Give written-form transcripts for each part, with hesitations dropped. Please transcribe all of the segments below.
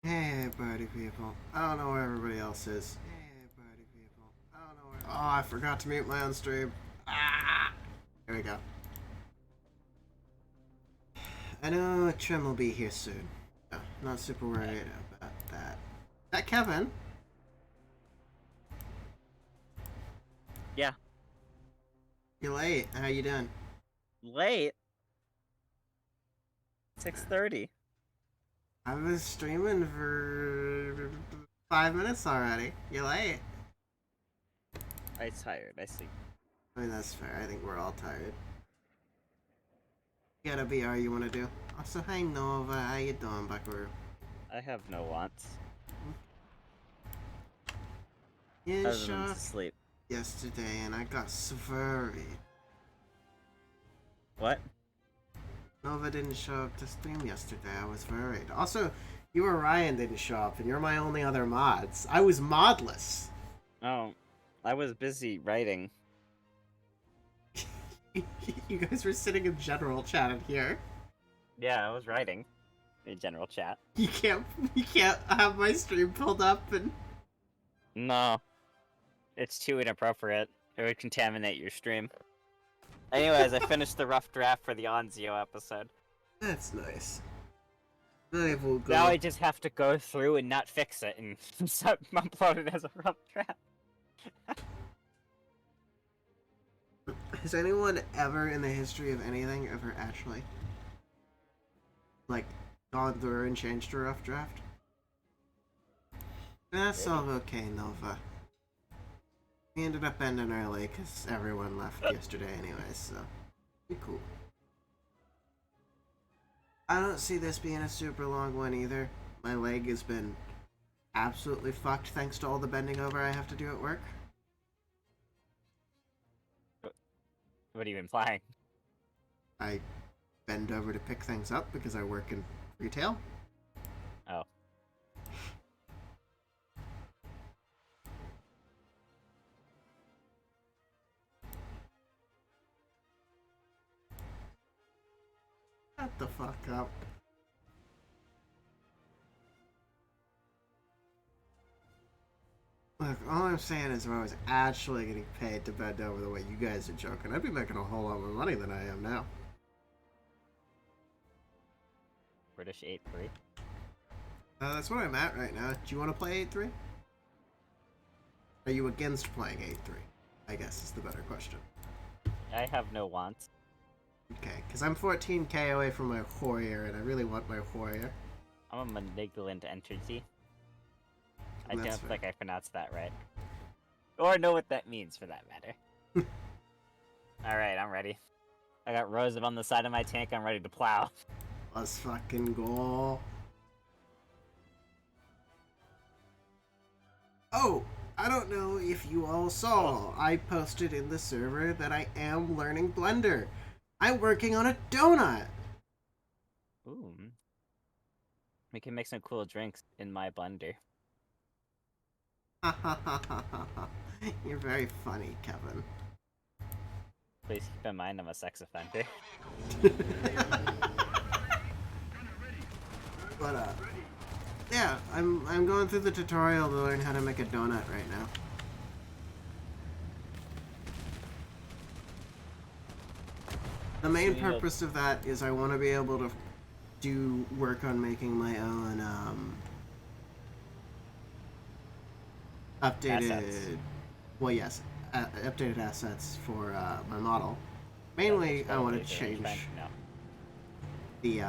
Hey, party people. I don't know where everybody else is. Hey, party people. I don't know where. Oh, I forgot to mute my own stream. Ah! There we go. I know Trim will be here soon. Oh, not super worried about that. Is that Kevin? Yeah. You're late. How you doing? Late? 6:30. I was streaming for 5 minutes already. You're late. I'm tired. I see. I mean, that's fair. I think we're all tired. You got a BR you want to do? Also, hi Nova. How you doing, Buckaroo? I have no wants. Yeah, Other than sure. to sleep. Yesterday, and I got so worried. What? Nova didn't show up to stream yesterday. I was worried. Also, you or Ryan didn't show up, and you're my only other mods. I was modless. Oh, I was busy writing. You guys were sitting in general chat in here. Yeah, I was writing. In general chat. You can't have my stream pulled up and. No. It's too inappropriate. It would contaminate your stream. Anyways, I finished the rough draft for the Onzio episode. That's nice. Will go. Now I just have to go through and not fix it and upload it as a rough draft. Has anyone ever in the history of anything ever actually gone through and changed a rough draft? That's all okay, Nova. We ended up ending early because everyone left yesterday anyways, so be cool. I don't see this being a super long one either. My leg has been absolutely fucked thanks to all the bending over I have to do at work. What are you implying? I bend over to pick things up because I work in retail. Oh. Shut the fuck up. Look, all I'm saying is if I was actually getting paid to bend over the way you guys are joking, I'd be making a whole lot more money than I am now. British 8-3. That's what I'm at right now. Do you want to play 8-3? Are you against playing 8-3? I guess is the better question. I have no wants. Okay, because I'm 14k away from my warrior, and I really want my warrior. I'm a malignant entity. I And don't that's fair. think I pronounced that right. Or know what that means, for that matter. Alright, I'm ready. I got Rose on the side of my tank, I'm ready to plow. Let's fucking go. Oh, I don't know if you all saw. I posted in the server that I am learning Blender. I'm working on a donut. Ooh. We can make some cool drinks in my blender. You're very funny, Kevin. Please keep in mind I'm a sex offender. But yeah, I'm going through the tutorial to learn how to make a donut right now. The main purpose of that is I want to be able to do work on making my own updated Assets. well, yes, updated assets for my model. Mainly I want to change the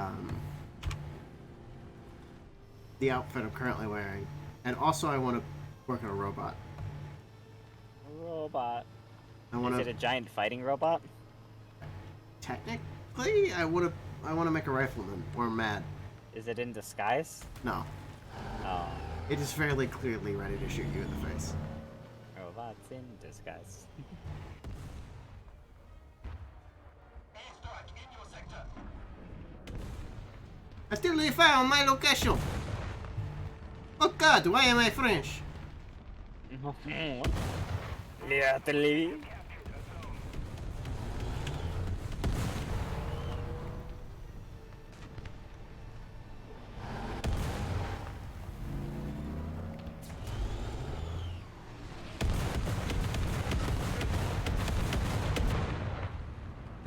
outfit I'm currently wearing, and also I want to work on a robot. Robot. I want Is to it a giant fighting robot? technically I want to make a rifleman or mad. Is it in disguise? No, Oh. it is fairly clearly ready to shoot you in the face. Robots in disguise. I still found my location. Oh God, why am I French? Literally.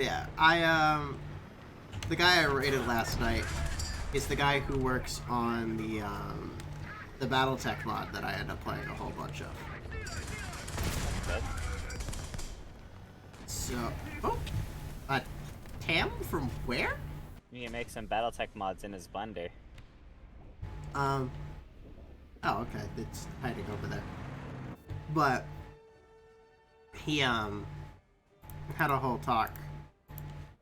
Yeah, the guy I raided last night is the guy who works on the BattleTech mod that I end up playing a whole bunch of. Good. So, Tam from where? You can make some BattleTech mods in his blender. Oh, okay, it's hiding over there. But he had a whole talk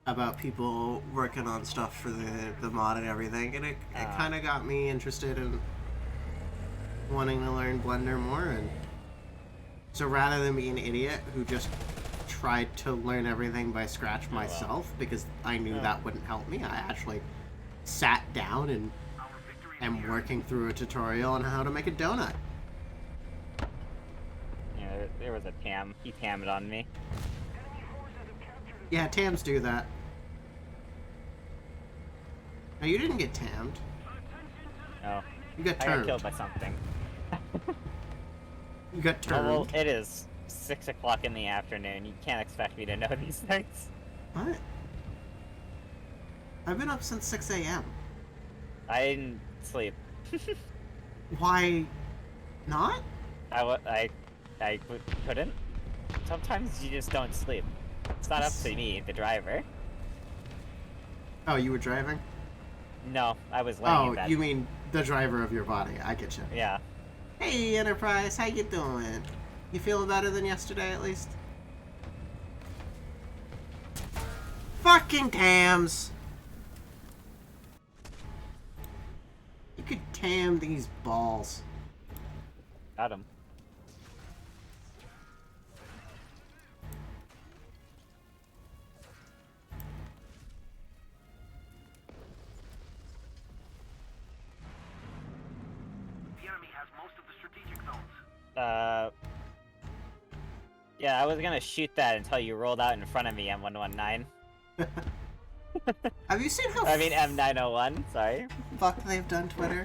about people working on stuff for the mod and everything, and it kind of got me interested in wanting to learn Blender more. And so rather than be an idiot who just tried to learn everything by scratch myself, because I knew that wouldn't help me, I actually sat down and am working through a tutorial on how to make a donut. Yeah, there was a Tam. He tammed on me. Yeah, Tams do that. No, you didn't get tammed. No. You got I turned. got killed by something. You got Oh, turned. well, it is 6 o'clock in the afternoon. You can't expect me to know these things. What? I've been up since 6 a.m. I didn't sleep. Why not? I couldn't. Sometimes you just don't sleep. It's not up to me, the driver. Oh, you were driving? No, I was laying in Oh, bed. you mean the driver of your body. I get you. Yeah. Hey, Enterprise, how you doing? You feeling better than yesterday, at least? Fucking Tams! You could tam these balls. Got him. The enemy has most of the strategic zones. Yeah, I was gonna shoot that until you rolled out in front of me, M119. Have you seen how I mean, M901, sorry. fucked they've done Twitter?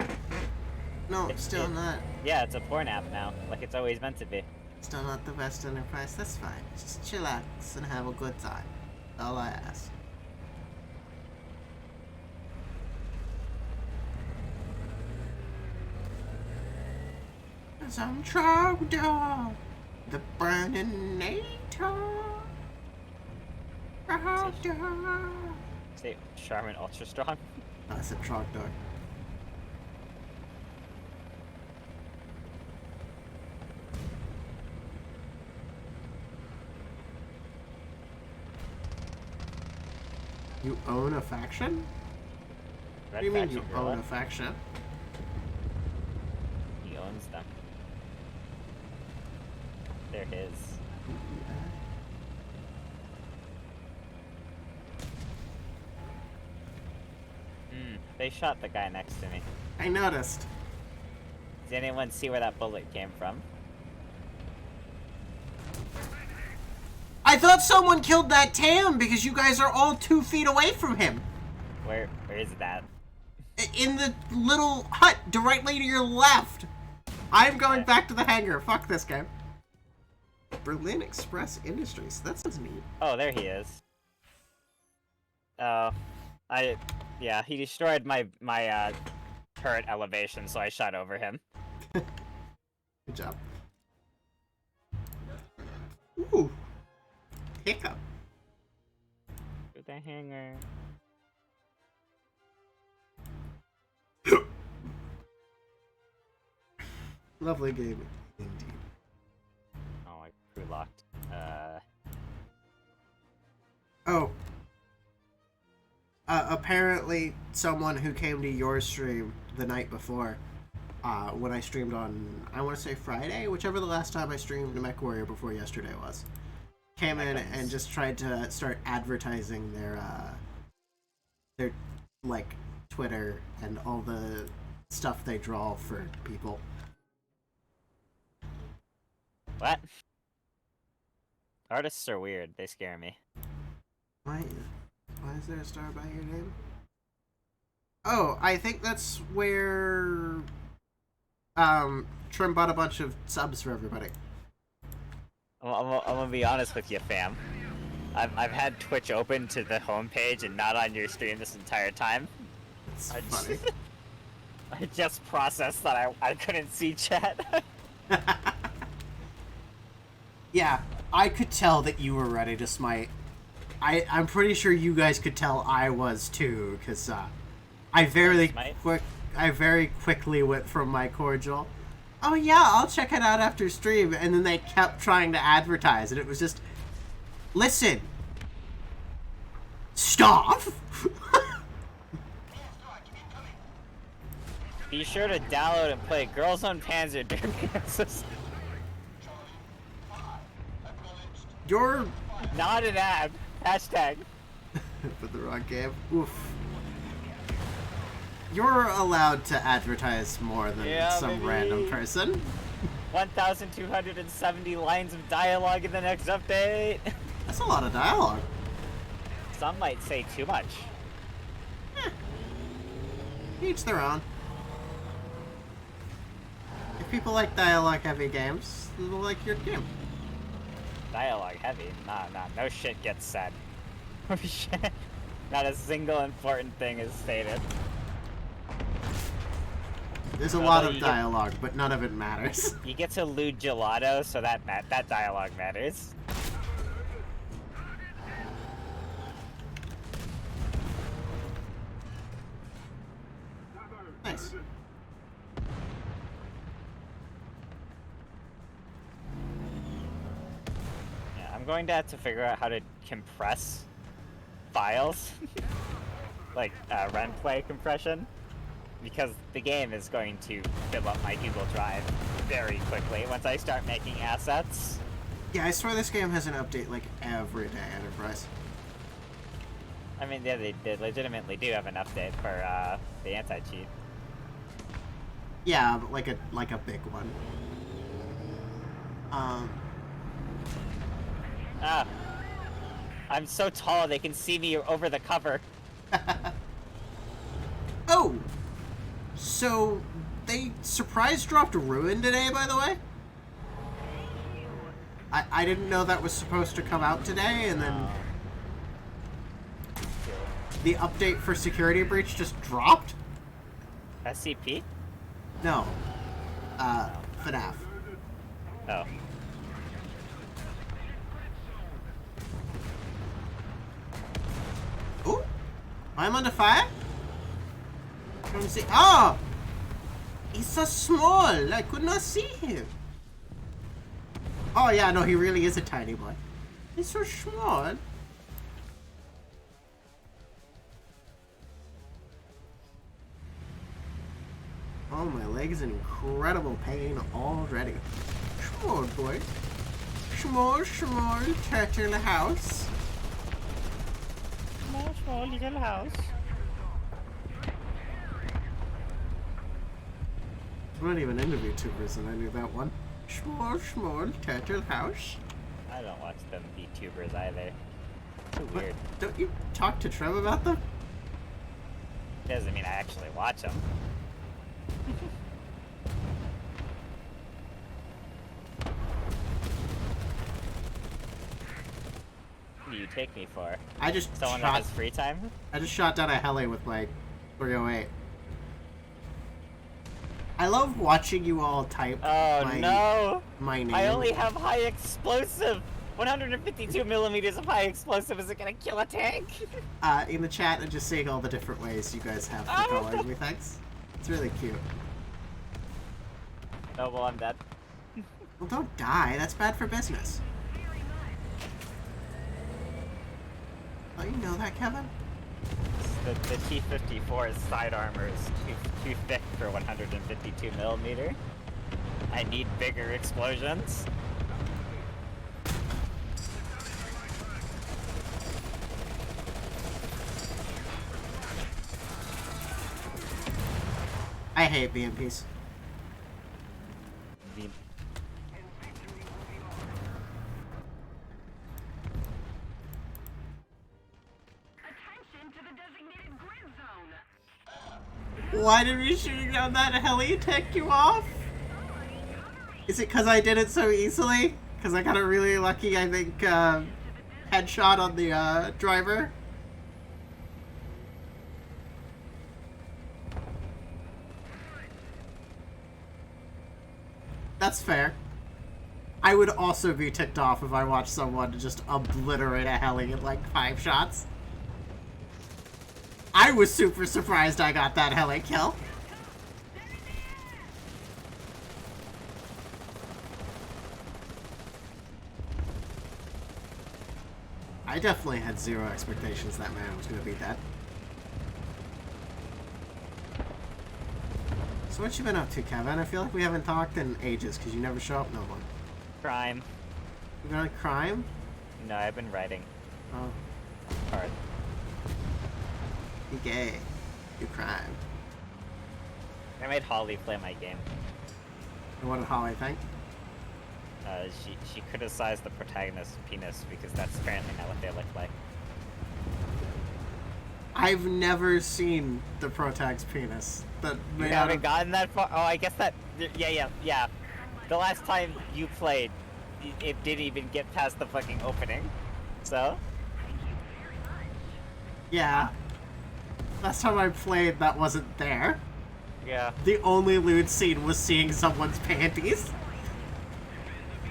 No, still not. Yeah, it's a porn app now, like it's always meant to be. Still not the best Enterprise. That's fine. Just chillax and have a good time. All I ask. As I'm Trogdor, the burning nator. Trogdor. Say, Charmin Ultra Strong. I said Trogdor. You own a faction? What do you mean you own a faction? He owns them. They're his. They shot the guy next to me. I noticed. Does anyone see where that bullet came from? I thought someone killed that Tam because you guys are all 2 feet away from him. Where is that? In the little hut directly to your left. I'm going back to the hangar. Fuck this game. Berlin Express Industries. That sounds neat. Oh, there he is. Yeah, he destroyed my turret elevation, so I shot over him. Good job. Ooh. Hiccup. With the hangar. Lovely game, indeed. Oh, I crew locked. Oh. Apparently, someone who came to your stream the night before, when I streamed on, I want to say Friday, whichever the last time I streamed MechWarrior before yesterday was, came in and just tried to start advertising their like Twitter and all the stuff they draw for people. What? Artists are weird. They scare me. Why is there a star by your name? Oh, I think that's where Trim bought a bunch of subs for everybody. I'm gonna be honest with you, fam. I've had Twitch open to the homepage and not on your stream this entire time. It's I funny. I just processed that I couldn't see chat. Yeah, I could tell that you were ready to smite. I'm pretty sure you guys could tell I was too, because I very Smite? I very quickly went from my cordial, oh yeah, I'll check it out after stream, and then they kept trying to advertise, and it was just, listen, stop. Be sure to download and play Girls on Panzer during Kansas. You're Not an ad. Hashtag. for the wrong game. Oof. You're allowed to advertise more than Yeah, some baby. random person. 1,270 lines of dialogue in the next update. That's a lot of dialogue. Some might say too much. Each their own. If people like dialogue-heavy games, they'll like your game. Dialogue heavy. Nah, no shit gets said. No shit. Not a single important thing is stated. There's a No, lot no, of you get- dialogue, but none of it matters. You get to loot gelato, so that dialogue matters. Nice. Yeah, I'm going to have to figure out how to compress files, like run play compression, because the game is going to fill up my Google Drive very quickly once I start making assets. Yeah, I swear this game has an update like every day, Enterprise. I mean, yeah, they legitimately do have an update for the anti-cheat. Yeah, but like a big one. Ah, I'm so tall they can see me over the cover. Oh! So, they surprise dropped Ruin today, by the way? I didn't know that was supposed to come out today, and then the update for Security Breach just dropped? SCP? No. FNAF. Oh. Ooh! I'm under fire? Let me see. Oh! He's so small! I could not see him. Oh yeah, no, he really is a tiny boy. He's so small. Oh, my leg's in incredible pain already. Small boy. Small turtle house. Small little house. I'm not even into VTubers, and I knew that one. Small turtle house. I don't watch them VTubers either. Too What? weird. Don't you talk to Trev about them? Doesn't mean I actually watch them. What do you take me for? I just Someone that has free time? I just shot down a heli with my 308. I love watching you all type Oh no! my name. I only have high explosive! 152 millimeters of high explosive, is it gonna kill a tank? In the chat and just seeing all the different ways you guys have for calling me. Thanks. It's really cute. Oh well, I'm dead. Well, don't die. That's bad for business. Oh, you know that, Kevin? The T-54's side armor is too thick for 152 millimeter. I need bigger explosions. I hate BMPs. The- Attention to the designated grid zone. Why did we shooting down that heli take you off? Is it because I did it so easily? Because I got it really lucky, I think, headshot on the driver. That's fair. I would also be ticked off if I watched someone just obliterate a heli in like 5 shots. I was super surprised I got that heli kill. I definitely had zero expectations that man was going to be dead. So what you been up to, Kevin? I feel like we haven't talked in ages because you never show up no more. Crime. You been on crime? No, I've been writing Oh, hard. you gay. You crime. I made Holly play my game. And what did Holly think? She criticized the protagonist's penis because that's apparently not what they look like. I've never seen the protag's penis. That You made out haven't of... gotten that far? Oh, I guess that... Yeah. The last time you played, it didn't even get past the fucking opening. So? Yeah. Last time I played, that wasn't there. Yeah, The only lewd scene was seeing someone's panties.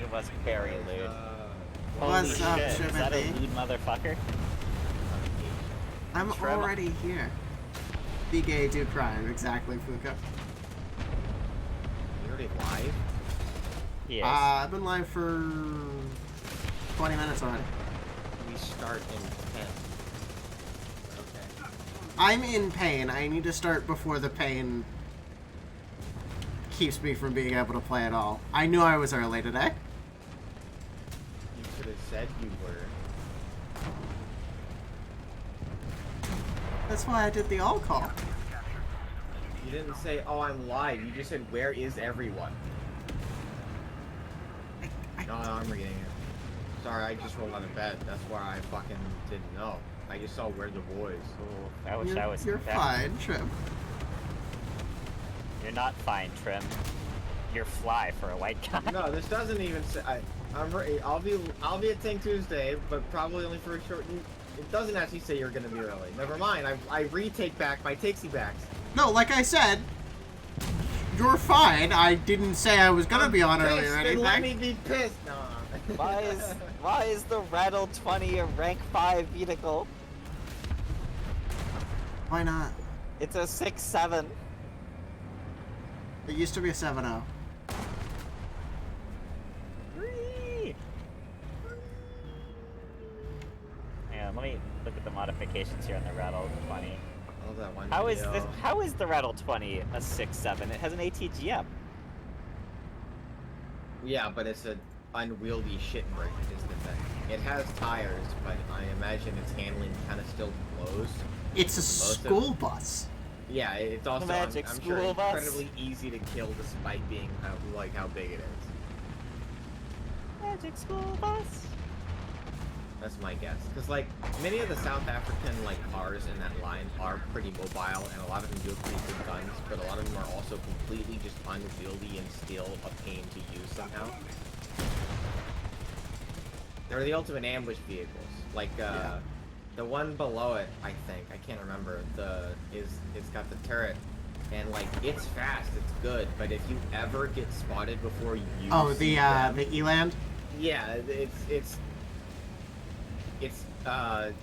it was very lewd. What's Holy up, shit, is that a Shrimmy? lewd motherfucker? I'm Shrimp. already here. Be gay, do crime. Exactly, Fuka. You already live? Yes. I've been live for 20 minutes already. We start in 10. Okay. I'm in pain. I need to start before the pain keeps me from being able to play at all. I knew I was early today. You could have said you were. That's why I did the all call. You didn't say, oh, I'm live. You just said, where is everyone? No, I'm reading it. Sorry, I just rolled out of bed. That's why I fucking didn't know. I just saw where the boys. I wish I was You're that. fine, Trim. You're not fine, Trim. You're fly for a white guy. No, this doesn't even say. I'll be at Tank Tuesday, but probably only for a short. It doesn't actually say you're gonna be early. Never mind. I retake back my takesy backs. No, like I said, you're fine. I didn't say I was gonna be on early or Then let me anything. be pissed. No. Why is the Rattle 20 a rank 5 vehicle? Why not? It's a 6-7. It used to be a 7-0. Yeah, let me look at the modifications here on the Rattle 20. Oh, that one How is video. this? How is the Rattle 20 a 6-7? It has an ATG up. Yeah, but it's an unwieldy shit brick is the thing. It has tires, but I imagine its handling kind of still blows. It's a Most of- school bus. Yeah, it's also Magic I'm sure school bus. incredibly easy to kill despite being how big it is. Magic school bus. That's my guess. Because like many of the South African like cars in that line are pretty mobile, and a lot of them do have pretty good guns, but a lot of them are also completely just unwieldy and still a pain to use somehow. They're the ultimate ambush vehicles. Like Yeah. the one below it, I think I can't remember. It's got the turret, and like it's fast, it's good, but if you ever get spotted before you Oh, see the them, Eland? yeah, it's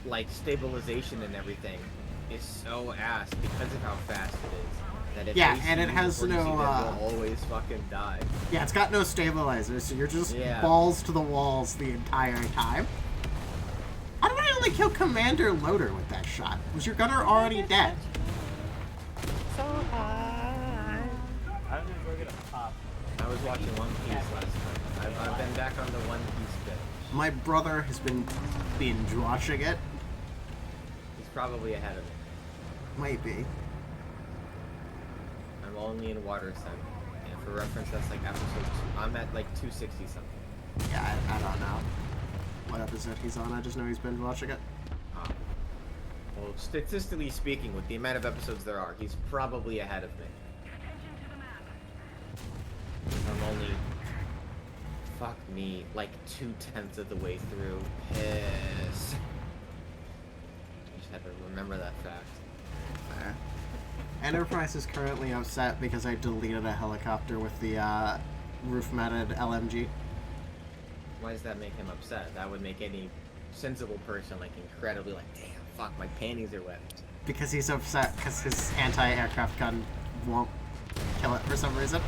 like stabilization and everything is so ass because of how fast it is. That if Yeah, they and see it you has before you see no, them, they'll always fucking die. Yeah, it's got no stabilizer, so you're just Yeah. balls to the walls the entire time. How did I only kill Commander Loader with that shot? Was your gunner already dead? So high. I'm gonna go get a pop. I was watching One Piece last night. I've been back on the One Piece bit. My brother has been binge watching it. He's probably ahead of me. Might be. I'm only in Water 7. And for reference, that's like episode 2. I'm at like 260 something. Yeah, I don't know what episode he's on. I just know he's binge watching it. Well, statistically speaking, with the amount of episodes there are, he's probably ahead of me. Attention to the map. I'm only fuck me, like 2/10 of the way through. Piss. Just had to remember that fact. There. Enterprise is currently upset because I deleted a helicopter with the roof-mounted LMG. Why does that make him upset? That would make any sensible person like incredibly like, damn, fuck, my panties are wet. Because he's upset because his anti-aircraft gun won't kill it for some reason.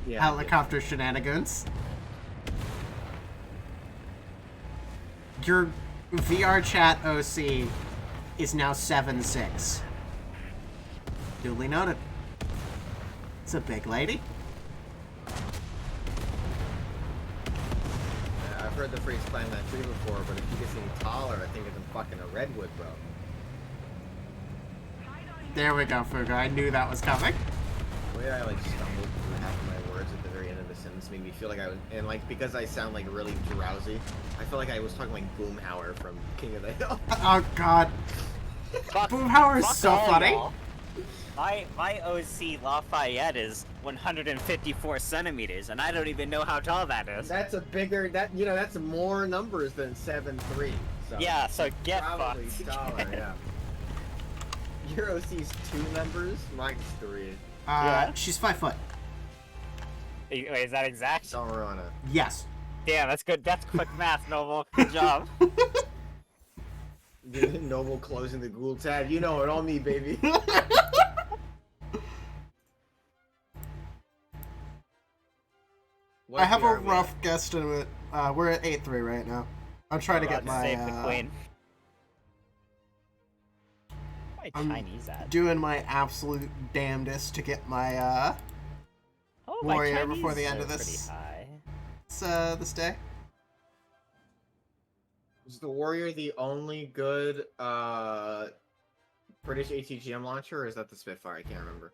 Yeah. Helicopter shenanigans. Your VR chat OC is now 7-6. Duly noted. It's a big lady. I've heard the phrase climb that tree before, but if you get any taller, I think it's a fucking a redwood, bro. There we go, Fuga. I knew that was coming. The way I like stumbled through half of my words at the very end of the sentence made me feel like I was, and like because I sound like really drowsy, I feel like I was talking like Boomhauer from King of the Hill. Oh god. Boomhauer is Fuck so all funny. y'all. My OC Lafayette is 154 centimeters, and I don't even know how tall that is. That's a bigger, that's more numbers than 7'3". So Yeah, so get probably fucked. taller, yeah. Your OC's 2 numbers, mine's 3. Yeah. She's 5 foot. Wait, is that exact? Don't ruin it. Yes. Damn, that's good. That's quick math, Noble. Good job. Noble closing the Ghoul tab. You know it, all me, baby. What I have a are we rough guesstimate. We're at 8-3 right now. I'm trying to About get my save the queen. My I'm Chinese at? doing my absolute damnedest to get my Oh, warrior my before the Chinese end are of this. pretty high. This day. Is the Warrior the only good British ATGM launcher, or is that the Spitfire? I can't remember.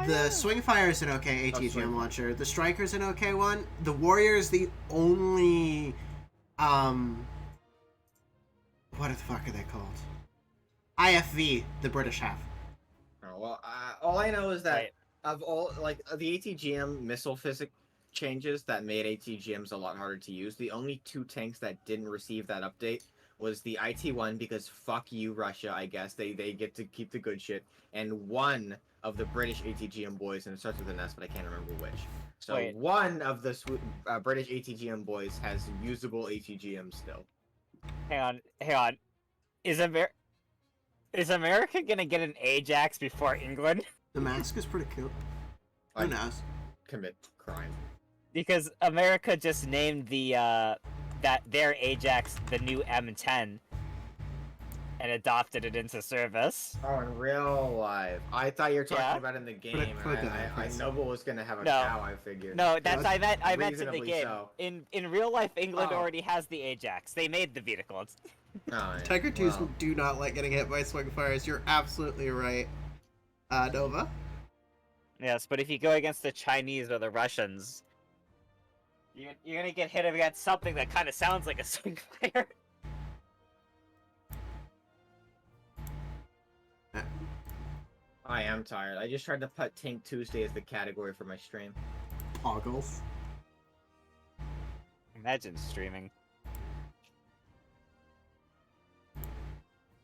The Swingfire is an okay ATGM Swing. launcher. The Striker's an okay one. The Warrior is the only what the fuck are they called? IFV, the British have. Oh, well, all I know is that Right. of all, like, the ATGM missile physics changes that made ATGMs a lot harder to use, the only 2 tanks that didn't receive that update was the IT-1, because fuck you, Russia, I guess. They get to keep the good shit, and one of the British ATGM boys, and it starts with an S, but I can't remember which. So Wait. one of the British ATGM boys has usable ATGM still. Hang on. Is America gonna get an Ajax before England? The mask is pretty cool. Who I knows? commit crime. Because America just named the their Ajax the new M10 and adopted it into service. Oh, in real life. I thought you were talking Yeah. about in the game. Put it and there, I please. Noble was gonna have a No. cow, I figured. No, that's I meant in the Reasonably game. so. In real life, England Oh. already has the Ajax. They made the vehicle. It's... Oh, yeah. Tiger 2s Well, do not like getting hit by Swingfires. You're absolutely right, Nova. Yes, but if you go against the Chinese or the Russians, you're gonna get hit against something that kind of sounds like a swing fire. I am tired. I just tried to put Tank Tuesday as the category for my stream. Poggles. Imagine streaming.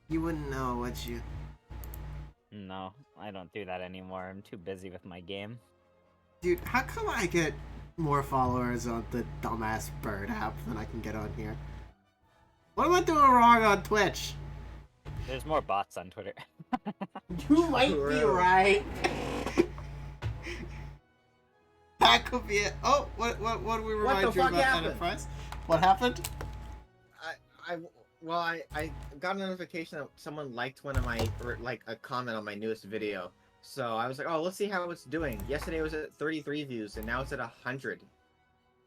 You wouldn't know, would you? No, I don't do that anymore. I'm too busy with my game. Dude, how come I get more followers on the dumbass bird app than I can get on here? What am I doing wrong on Twitch? There's more bots on Twitter. You might be True. right. That could be it. Oh, what do we remind the you fuck about happened? Enterprise? What happened? I got a notification that someone liked one of my, or like a comment on my newest video. So I was like, oh, let's see how it's doing. Yesterday it was at 33 views, and now it's at 100.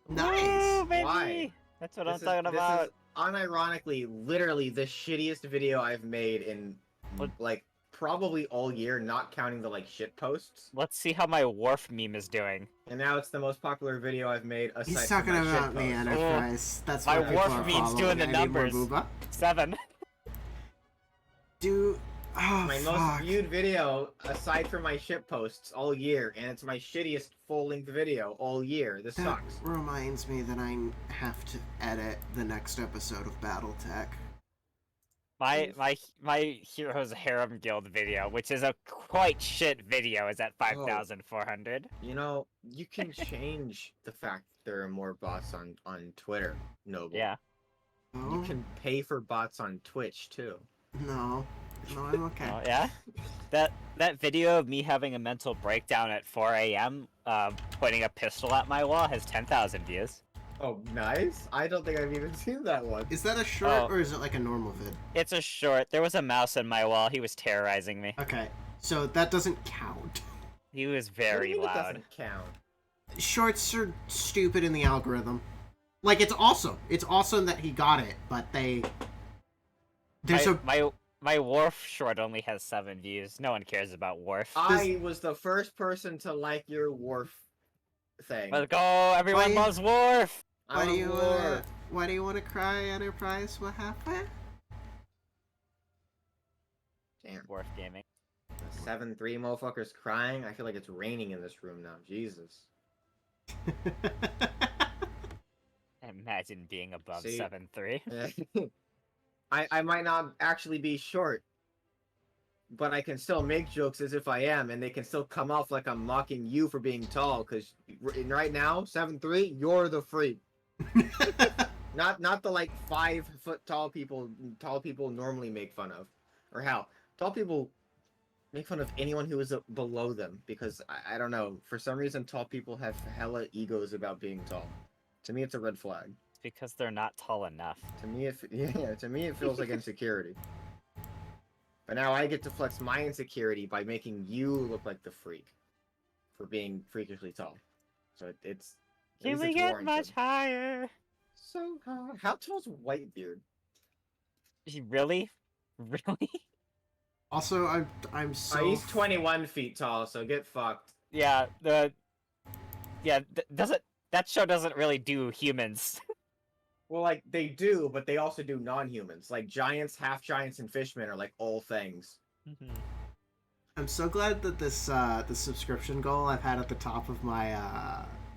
Nice. Woo, baby! Why? That's what This I'm talking this about. is unironically, literally the shittiest video I've made in, What? like, probably all year, not counting the, like, shit posts. Let's see how my Worf meme is doing. And now it's the most popular video I've made aside He's from talking my about shit me, posts. Enterprise. That's My what people Worf are means following. doing the I need more numbers. booba. 7. Do Oh, My fuck. most viewed video, aside from my shit posts, all year, and it's my shittiest full-length video all year. This That sucks. reminds me that I have to edit the next episode of BattleTech. My Heroes Harem Guild video, which is a quite shit video, is at Oh. 5,400. You know, you can change the fact that there are more bots on Twitter, Noble. Yeah. You Oh, can pay for bots on Twitch, too. no. No, I'm okay. Oh yeah. That video of me having a mental breakdown at 4 a.m. Pointing a pistol at my wall has 10,000 views. Oh, nice. I don't think I've even seen that one. Is that a short Oh. or is it like a normal vid? It's a short. There was a mouse on my wall. He was terrorizing me. Okay, so that doesn't count. He was What do you very mean It loud. doesn't count. Shorts are stupid in the algorithm. Like, it's awesome. It's awesome that he got it, but there's My Worf short only has 7 views. No one cares about Worf. I was the first person to like your Worf thing. Let's go! Everyone Why- loves Worf! Why do I'm you Worf. why do you wanna cry, Enterprise? What happened? Damn. Worf gaming. 7-3 motherfuckers crying. I feel like it's raining in this room now. Jesus. Imagine being above See? 7'3". I might not actually be short, but I can still make jokes as if I am, and they can still come off like I'm mocking you for being tall. Because right now, 7'3", you're the freak. Not the like 5 foot tall people normally make fun of, or how tall people make fun of anyone who is below them. Because I don't know, for some reason tall people have hella egos about being tall. To me, it's a red flag. It's because they're not tall enough. To me, it feels like insecurity. But now I get to flex my insecurity by making you look like the freak for being freakishly tall. So it's. at Can least we it's get warranted. much higher? So high. How tall's Whitebeard? Really? Really? Also, I'm so He's 21 feet tall, so get fucked. Yeah, that show doesn't really do humans. Well, like they do, but they also do non-humans. Like giants, half giants, and fishmen are like all things. I'm so glad that this the subscription goal I've had at the top of my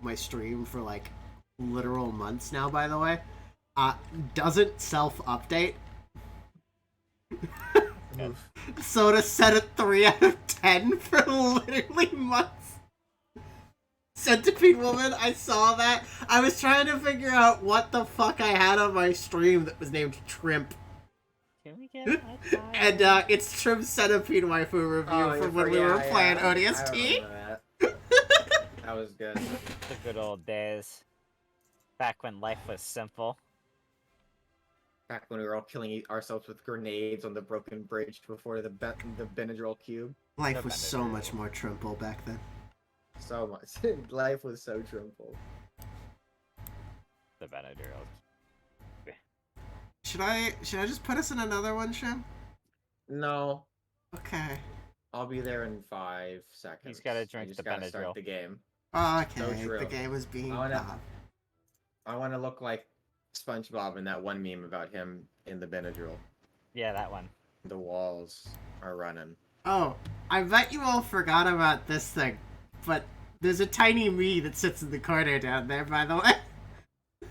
my stream for like literal months now, by the way, doesn't self-update. Oof. So to set it 3 out of 10 for literally months. Centipede Woman, I saw that. I was trying to figure out what the fuck I had on my stream that was named Trimp. Can we get much higher? And it's Trimp's Centipede Waifu review from when we were playing ODST. That was good. The good old days. Back when life was simple. Back when we were all killing ourselves with grenades on the broken bridge before the Benadryl cube. Life was so much more Trimple back then. So much. Life was so trimple. The Benadryl. Should I just put us in another one, Shim? No, Okay. I'll be there in 5 seconds. He's gotta drink You just the gotta Benadryl. start the game. Okay, true. the game is being I wanna- done. I want to look like SpongeBob in that one meme about him in the Benadryl. Yeah, that one. The walls are running. Oh, I bet you all forgot about this thing, but there's a tiny me that sits in the corner down there, by the way.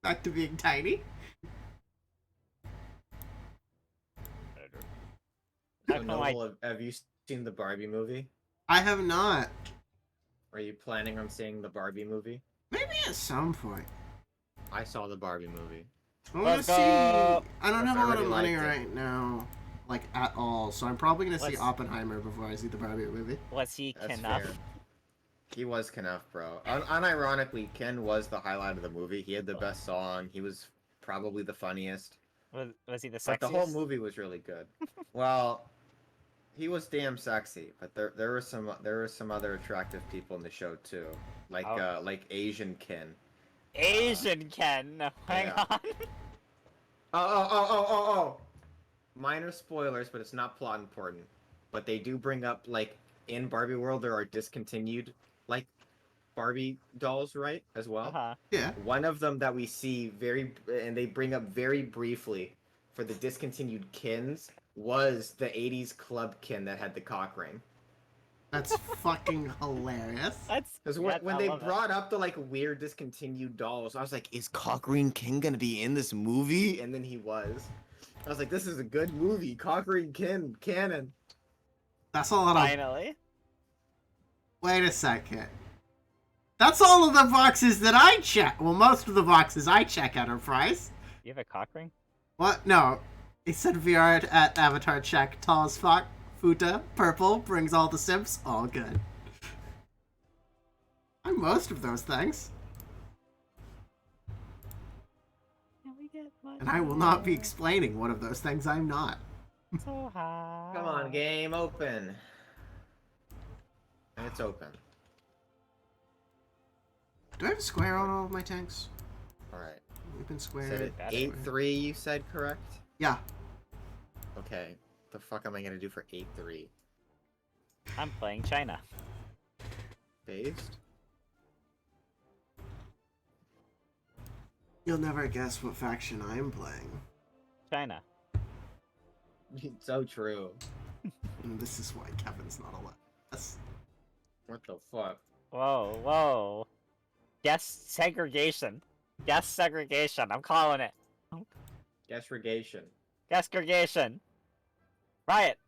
Back to being tiny. How So, come I- Noel, have you seen the Barbie movie? I have not. Are you planning on seeing the Barbie movie? Maybe at some point. I saw the Barbie movie. I want to Let's see. go. I don't have a I lot of really money liked it. right now, like at all. So I'm probably gonna see Let's- Oppenheimer before I see the Barbie movie. Was he That's Knuff? fair. He was Knuff, bro. Unironically, Ken was the highlight of the movie. He had the best song. He was probably the funniest. Was he the But sexiest? the whole movie was really good. Well, he was damn sexy, but there were some other attractive people in the show too, like Oh. like Asian Ken. Asian Ken. Hang yeah. on. Oh! Minor spoilers, but it's not plot important. But they do bring up like in Barbie World there are discontinued like Barbie dolls, right? As well. Uh-huh. Yeah. One of them that we see and they bring up very briefly for the discontinued Kens was the 80s clubkin that had the cock ring. That's fucking hilarious. That's Because yeah, when I they love it. brought up the like weird discontinued dolls, I was like, is Cock Ring King gonna be in this movie? And then he was. I was like, this is a good movie. Cock Ring King canon. That's a lot of. Finally. Wait a second. That's all of the boxes that I check. Well, most of the boxes I check, Enterprise. You have a cock ring? What? No. It said VR at Avatar check. Tall as fuck. Futa. Purple. Brings all the simps. All good. I'm most of those things. Can we get much And I will not be higher? explaining one of those things I'm not. So high. Come on, game, open. And it's open. Do I have a square on all of my tanks? Alright. We've been Said squared. it Better. 8-3, you said correct? Yeah. Okay. The fuck am I gonna do for 8-3? I'm playing China. Based? You'll never guess what faction I'm playing. China. So true. And this is why Kevin's not allowed. Yes. What the fuck? Whoa, whoa. Guess segregation. Guess segregation. I'm calling it. Desregation. Guess segregation. Riot.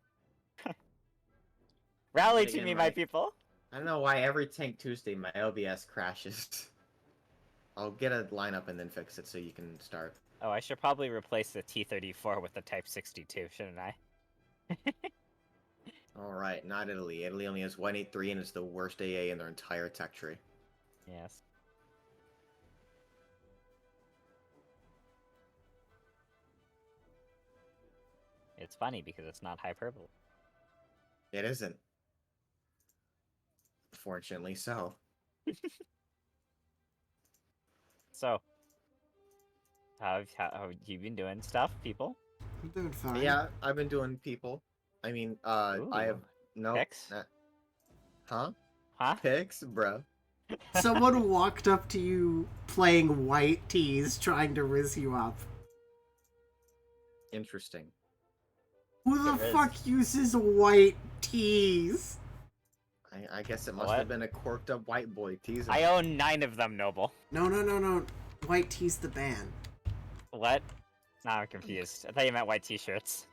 Rally Yet to again, me, my right. people. I don't know why every Tank Tuesday my LBS crashes. I'll get a lineup and then fix it so you can start. Oh, I should probably replace the T-34 with the Type 62, shouldn't I? Alright, not Italy. Italy only has 183 and it's the worst AA in their entire tech tree. Yes. It's funny because it's not hyperbole. It isn't. Fortunately so. So, how have you been doing stuff, people? I'm doing fine. Yeah, I've been doing people. I mean, I have Ooh. no. Picks? Huh? Huh? Picks, bro. Someone walked up to you playing white tees trying to riz you up. Interesting. Who the There is. fuck uses white tees? I guess it must What? have been a corked up white boy teasing. I own 9 of them, Noble. No. White tees the band. What? Now I'm confused. I thought you meant white t-shirts.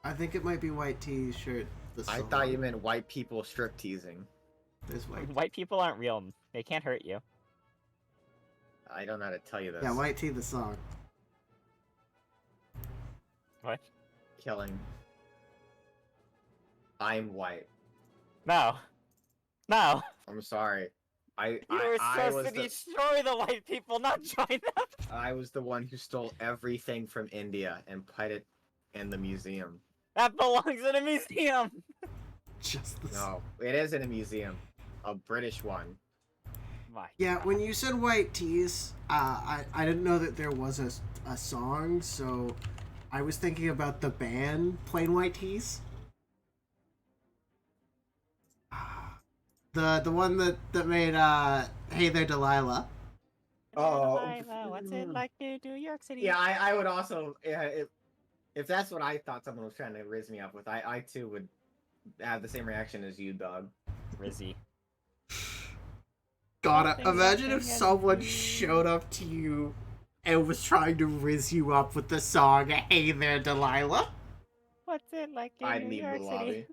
I think it might be white tee shirt. The I song. thought you meant white people strip teasing. There's white. White people aren't real. They can't hurt you. I don't know how to tell you this. Yeah, white tee the song. What? Killing. I'm white. No. No. I'm sorry. You were I supposed was to destroy the white people, not join them. I was the one who stole everything from India and put it in the museum. That belongs in a museum. Just the No, it is in a museum. A British one. My Yeah, God. when you said white tees, I didn't know that there was a song, so I was thinking about the band Plain White Tees. The one that made Hey There Delilah. Oh. Delilah, what's it like to New York City? Yeah, I would also, if that's what I thought someone was trying to riz me up with, I too would have the same reaction as you, dog. Rizzy. God, Something, imagine if something, someone and- showed up to you and was trying to riz you up with the song Hey There Delilah. What's it like in I'd New leave York the City?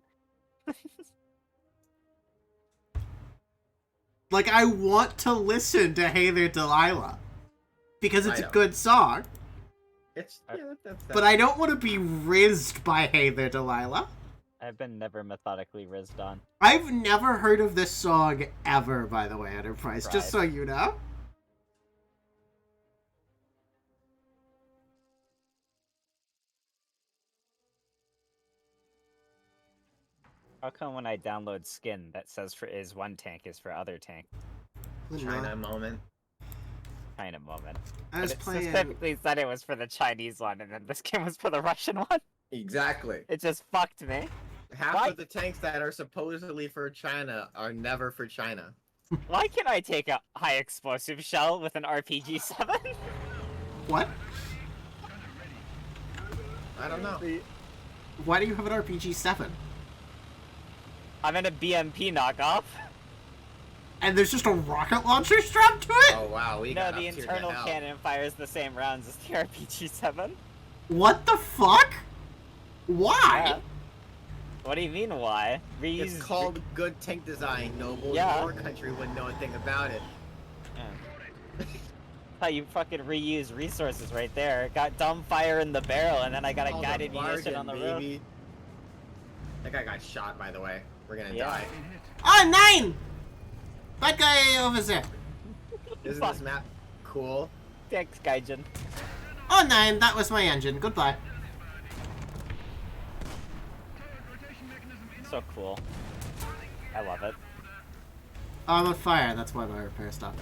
lobby. Like, I want to listen to Hey There Delilah because it's I a know. good song, It's, yeah, that's but I don't want to be rizzed by Hey There Delilah. I've been never methodically rizzed on. I've never heard of this song ever, by the way, Enterprise, just so you know. How come when I download skin that says for is one tank is for other tank? China moment. Kind of moment. I was But it playing. specifically said it was for the Chinese one, and then this skin was for the Russian one. Exactly. It just fucked me. Half Why? of the tanks that are supposedly for China are never for China. Why can't I take a high explosive shell with an RPG-7? What? I don't know. Why do you have an RPG-7? I'm in a BMP knockoff. And there's just a rocket launcher strapped to it? Oh wow, we No, got the up to internal hell. cannon fires the same rounds as the RPG-7. What the fuck? Why? Yeah. What do you mean, why? It's Reuse... called good tank design, Noble. Yeah. Your country wouldn't know a thing about it. Yeah. How you fucking reuse resources right there. Got dumb fire in the barrel, and then I got a Called guided bargain, munition on the roof. baby. That guy got shot, by the way. We're gonna Yeah. die. Oh, 9! That guy over there. Isn't Fuck. this map cool? Thanks, Gaijin. Oh, 9, that was my engine. Goodbye. So cool. I love it. Oh, I'm on fire. That's why my repair stopped.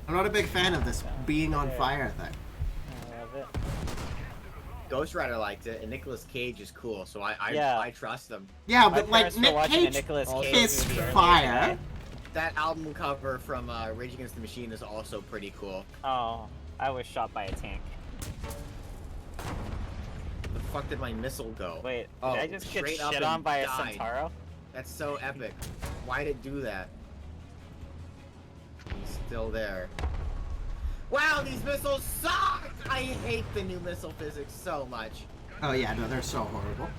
I'm not a big fan of this being on fire thing. I love it. Ghost Rider liked it, and Nicolas Cage is cool, so Yeah. I trust him. Yeah, My but like parents were Nick watching a Cage Nicolas Cage is movie earlier fire. today. That album cover from Rage Against the Machine is also pretty cool. Oh, I was shot by a tank. The fuck did my missile go? Wait, Oh, did I just get straight up shit and on by a died. Centauro? That's so epic. Why'd it do that? He's still there. Wow, these missiles suck! I hate the new missile physics so much. Oh yeah, no, they're so horrible.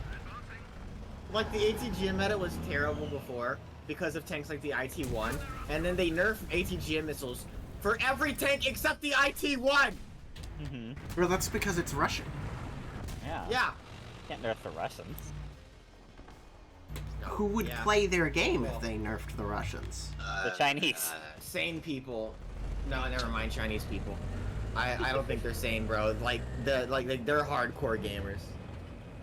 Like, the ATGM meta was terrible before because of tanks like the IT-1, and then they nerfed ATGM missiles for every tank except the IT-1! Mm-hmm. Well, that's because it's Russian. Yeah. Yeah. Can't nerf the Russians. Who would Yeah. play their game Well. if they nerfed the Russians? The Chinese. Sane people. No, never mind, Chinese people. I don't think they're sane, bro. Like they're hardcore gamers.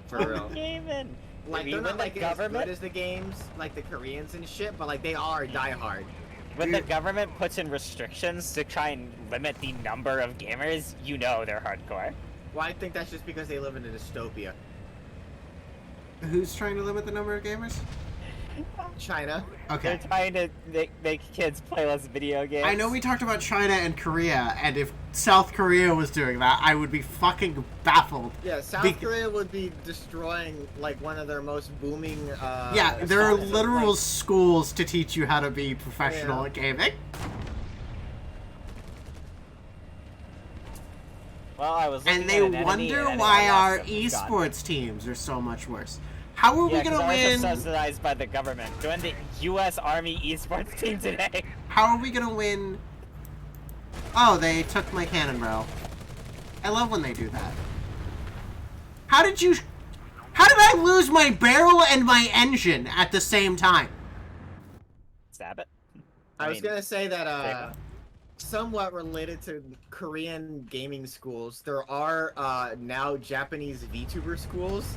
For real. Gaming. Like, If you they're not win the like as government, good as the games, like the Koreans and shit, but like they are diehard. when the government puts in restrictions to try and limit the number of gamers, you know they're hardcore. Well, I think that's just because they live in a dystopia. Who's trying to limit the number of gamers? China. They're Okay. trying to make kids play less video games. I know we talked about China and Korea, and if South Korea was doing that, I would be fucking baffled. Yeah, South Be- Korea would be destroying like one of their most booming. Yeah, there are sources of, literal like- schools to teach you how to be professional Yeah. at gaming. Well, I was looking And they at an enemy wonder and why I our lost them. God. esports teams are so much worse. How are we Yeah, 'cause gonna ours are win? subsidized by the government. Join the U.S. Army esports team today. How are we gonna win? Oh, they took my cannon barrel. I love when they do that. How did I lose my barrel and my engine at the same time? Stab it. I was mean, gonna say that Sega. somewhat related to Korean gaming schools, there are now Japanese VTuber schools.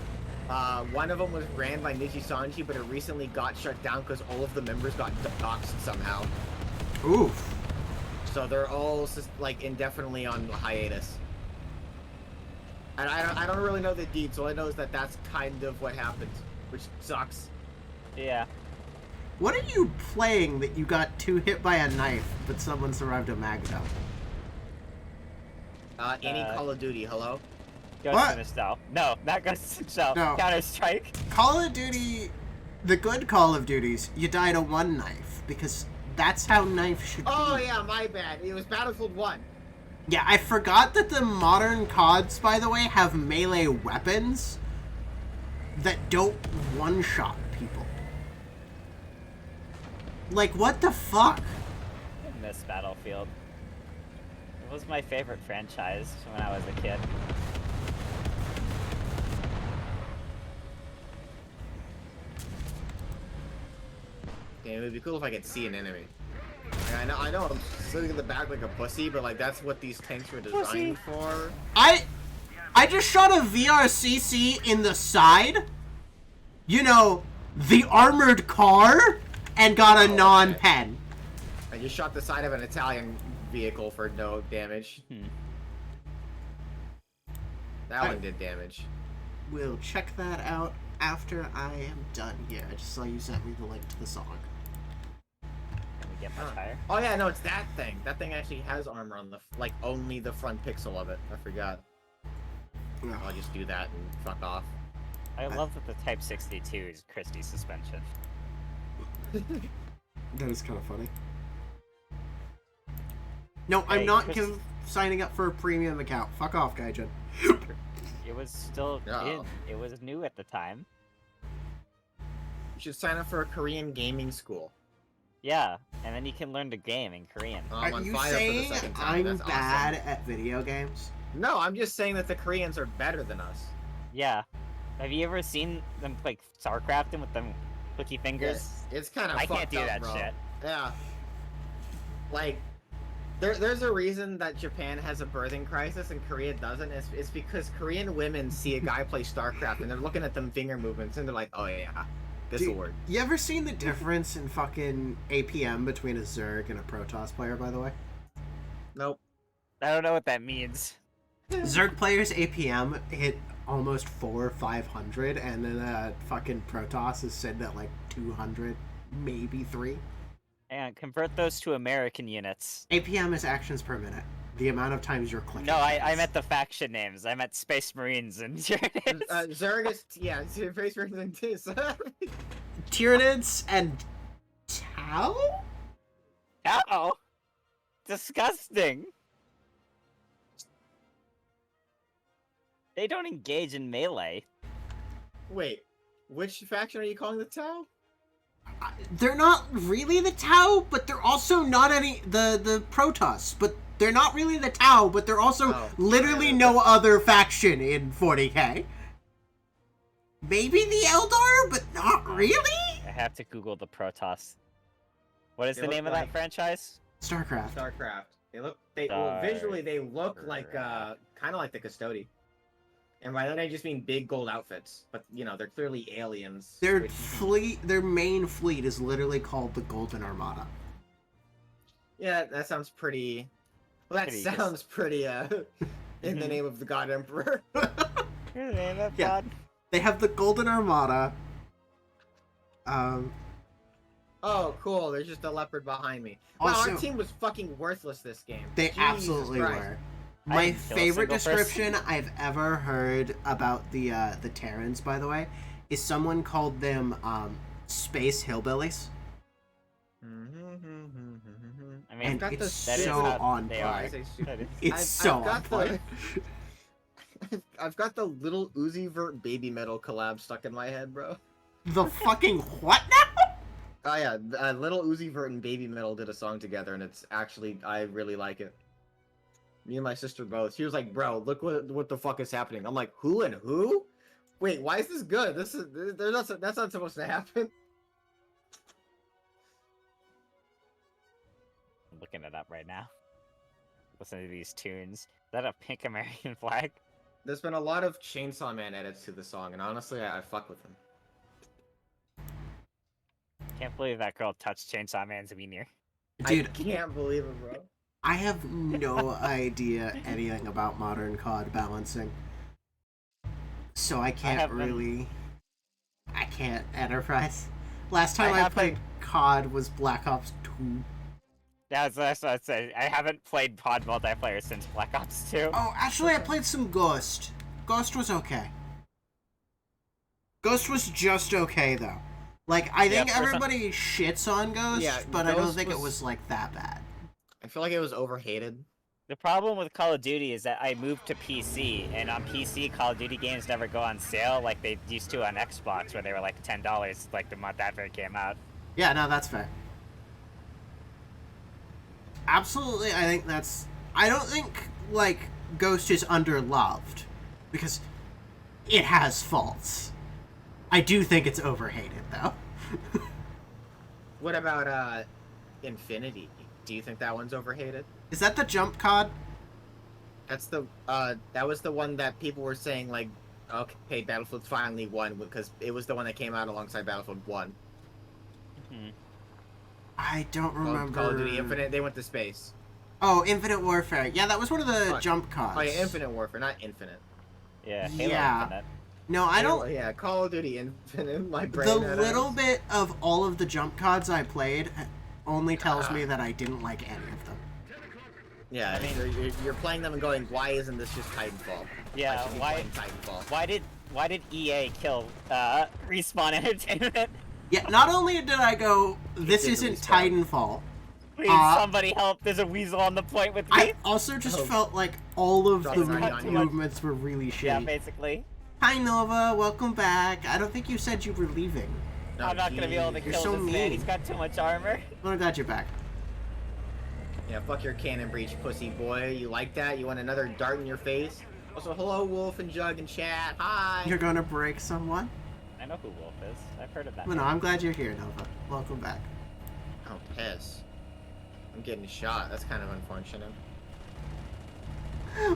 One of them was ran by Niji Sanji, but it recently got shut down because all of the members got doxxed somehow. Oof. So they're all like indefinitely on hiatus. And I don't really know the deeds. All I know is that that's kind of what happened, which sucks. Yeah. What are you playing that you got 2 hit by a knife, but someone survived a Magno? Any Call of Duty, hello? Ghost What? in the Shell. No, not Ghost in the Shell. No. Counter-Strike. Call of Duty, the good Call of Duties, you die to 1 knife, because that's how knife should Oh be. yeah, my bad. It was Battlefield 1. Yeah, I forgot that the modern CODs, by the way, have melee weapons that don't one-shot people. Like, what the fuck? I miss Battlefield. It was my favorite franchise when I was a kid. Yeah, it would be cool if I could see an enemy. Like, I know I'm sitting in the back like a pussy, but like that's what these tanks were designed Pussy. for. I just shot a VRCC in the side. You know, the armored car, and got a Oh, okay. non-pen. I just shot the side of an Italian vehicle for no damage. That one did damage. We'll check that out after I am done here. I just saw you sent me the link to the song. And we get much higher. Oh yeah, no, it's that thing. That thing actually has armor on the like only the front pixel of it. I forgot. I'll just do that and fuck off. I love that the Type 62 is Christie's suspension. That is kind of funny. No, Hey, I'm not Chris- signing up for a premium account. Fuck off, Gaijin. It was still Oh. it was new at the time. You should sign up for a Korean gaming school. Yeah, and then you can learn to game in Korean. I'm Are on you fire for the saying second time. I'm That's bad awesome. at video games? No, I'm just saying that the Koreans are better than us. Yeah. Have you ever seen them like StarCrafting with them clicky fingers? It's kind of I fucked can't do up, that bro. shit. Yeah. Like, there's a reason that Japan has a birthing crisis and Korea doesn't. It's because Korean women see a guy play StarCraft and they're looking at them finger movements and they're like, oh yeah, this will Dude, work. You ever seen the difference in fucking APM between a Zerg and a Protoss player, by the way? Nope. I don't know what that means. Zerg players' APM hit almost 400 or 500, and then fucking Protoss is sitting at like 200, maybe 3. And convert those to American units. APM is actions per minute. The amount of times you're clicking. No, I things. meant the faction names. I meant Space Marines and Tyranids. Zerg is, yeah, face reason too. So. Tyranids and Tau? Ow! Disgusting! They don't engage in melee. Wait, which faction are you calling the Tau? They're not really the Tau, but they're also not the Protoss, but they're not really the Tau, but they're also Oh, literally yeah, no other faction in 40k. Maybe the Eldar, but not really? I have to Google the Protoss. What is They the look name of like- that franchise? StarCraft. StarCraft. Well, visually they look like kind of like the Custody. And by that I just mean big gold outfits, but you know they're clearly aliens. Their which- their main fleet is literally called the Golden Armada. Yeah, that sounds pretty. Well, that Pretty sounds pretty. In the name of the God Emperor. Here's the name of Yeah. God. They have the Golden Armada. Oh, cool. There's just a leopard behind me. Wow, Also- our team was fucking worthless this game. They Jesus absolutely Christ. were. I My didn't kill a favorite single description I've ever heard about the Terrans, by the way, is someone called them space hillbillies, I mean, and got the it's that is so how on they point. are. That is- It's I've so got on point. I've got the little Uzi Vert Baby Metal collab stuck in my head, bro. The fucking what now? Oh yeah, little Uzi Vert and Baby Metal did a song together, and it's actually I really like it. Me and my sister both. She was like, "Bro, look what the fuck is happening." I'm like, "Who and who? Wait, why is this good? That's not supposed to happen." I'm looking it up right now. Listen to these tunes. Is that a pink American flag? There's been a lot of Chainsaw Man edits to the song, and honestly, I fuck with them. Can't believe that girl touched Chainsaw Man's wiener. Dude, I can't believe it, bro. I have no idea anything about modern COD balancing, so I can't haven't- really. I can't Enterprise. Last time I I haven't- played COD was Black Ops 2. That's what I'd say. I haven't played pod multiplayer since Black Ops 2. Oh, actually, I played some Ghost. Ghost was okay. Ghost was just okay, though. Like, I Yeah, think for some- everybody shits on Ghost, Yeah, but I don't Ghost think it was- was, like, that bad. I feel like it was overhated. The problem with Call of Duty is that I moved to PC, and on PC, Call of Duty games never go on sale like they used to on Xbox, where they were like $10 like the month after it came out. Yeah, no, that's fair. Absolutely, I think that's... I don't think, like, Ghost is underloved, because it has faults. I do think it's overhated, though. What about Infinity? Do you think that one's overhated? Is that the jump COD? That's the that was the one that people were saying like, okay, Battlefield finally won because it was the one that came out alongside Battlefield 1. I don't remember... Call of Duty Infinite, they went to space. Oh, Infinite Warfare. Yeah, that was one of the Oh, jump CODs. Oh yeah, Infinite Warfare, not Infinite. Yeah, Halo Yeah. Infinite. No, I don't... Yeah, Call of Duty Infinite. My brain. The had little a- bit of all of the jump CODs I played only tells me that I didn't like any of them. Yeah, you're playing them and going, why isn't this just Titanfall? Yeah, I should be why- playing Titanfall. Why did EA kill Respawn Entertainment? Yeah, not only did I go, this did isn't Respawn. Titanfall, Please, Uh, somebody help! There's a weasel on the point with me. I also just Oh. felt like all of Drop the it right on you. movements were really shitty. Yeah, basically. Hi Nova, welcome back. I don't think you said you were leaving. No, I'm not gonna be able to jeez. You're kill so this man. mean. He's got too much armor. Well, I'm glad you're back. Yeah, fuck your cannon breach, pussy boy. You like that? You want another dart in your face? Also, hello, Wolf and Jug and chat. Hi. You're gonna break someone? I know who Wolf is. I've heard of that. Well, no, I'm glad you're here, Nova. Welcome back. Oh, piss. I'm getting shot. That's kind of unfortunate.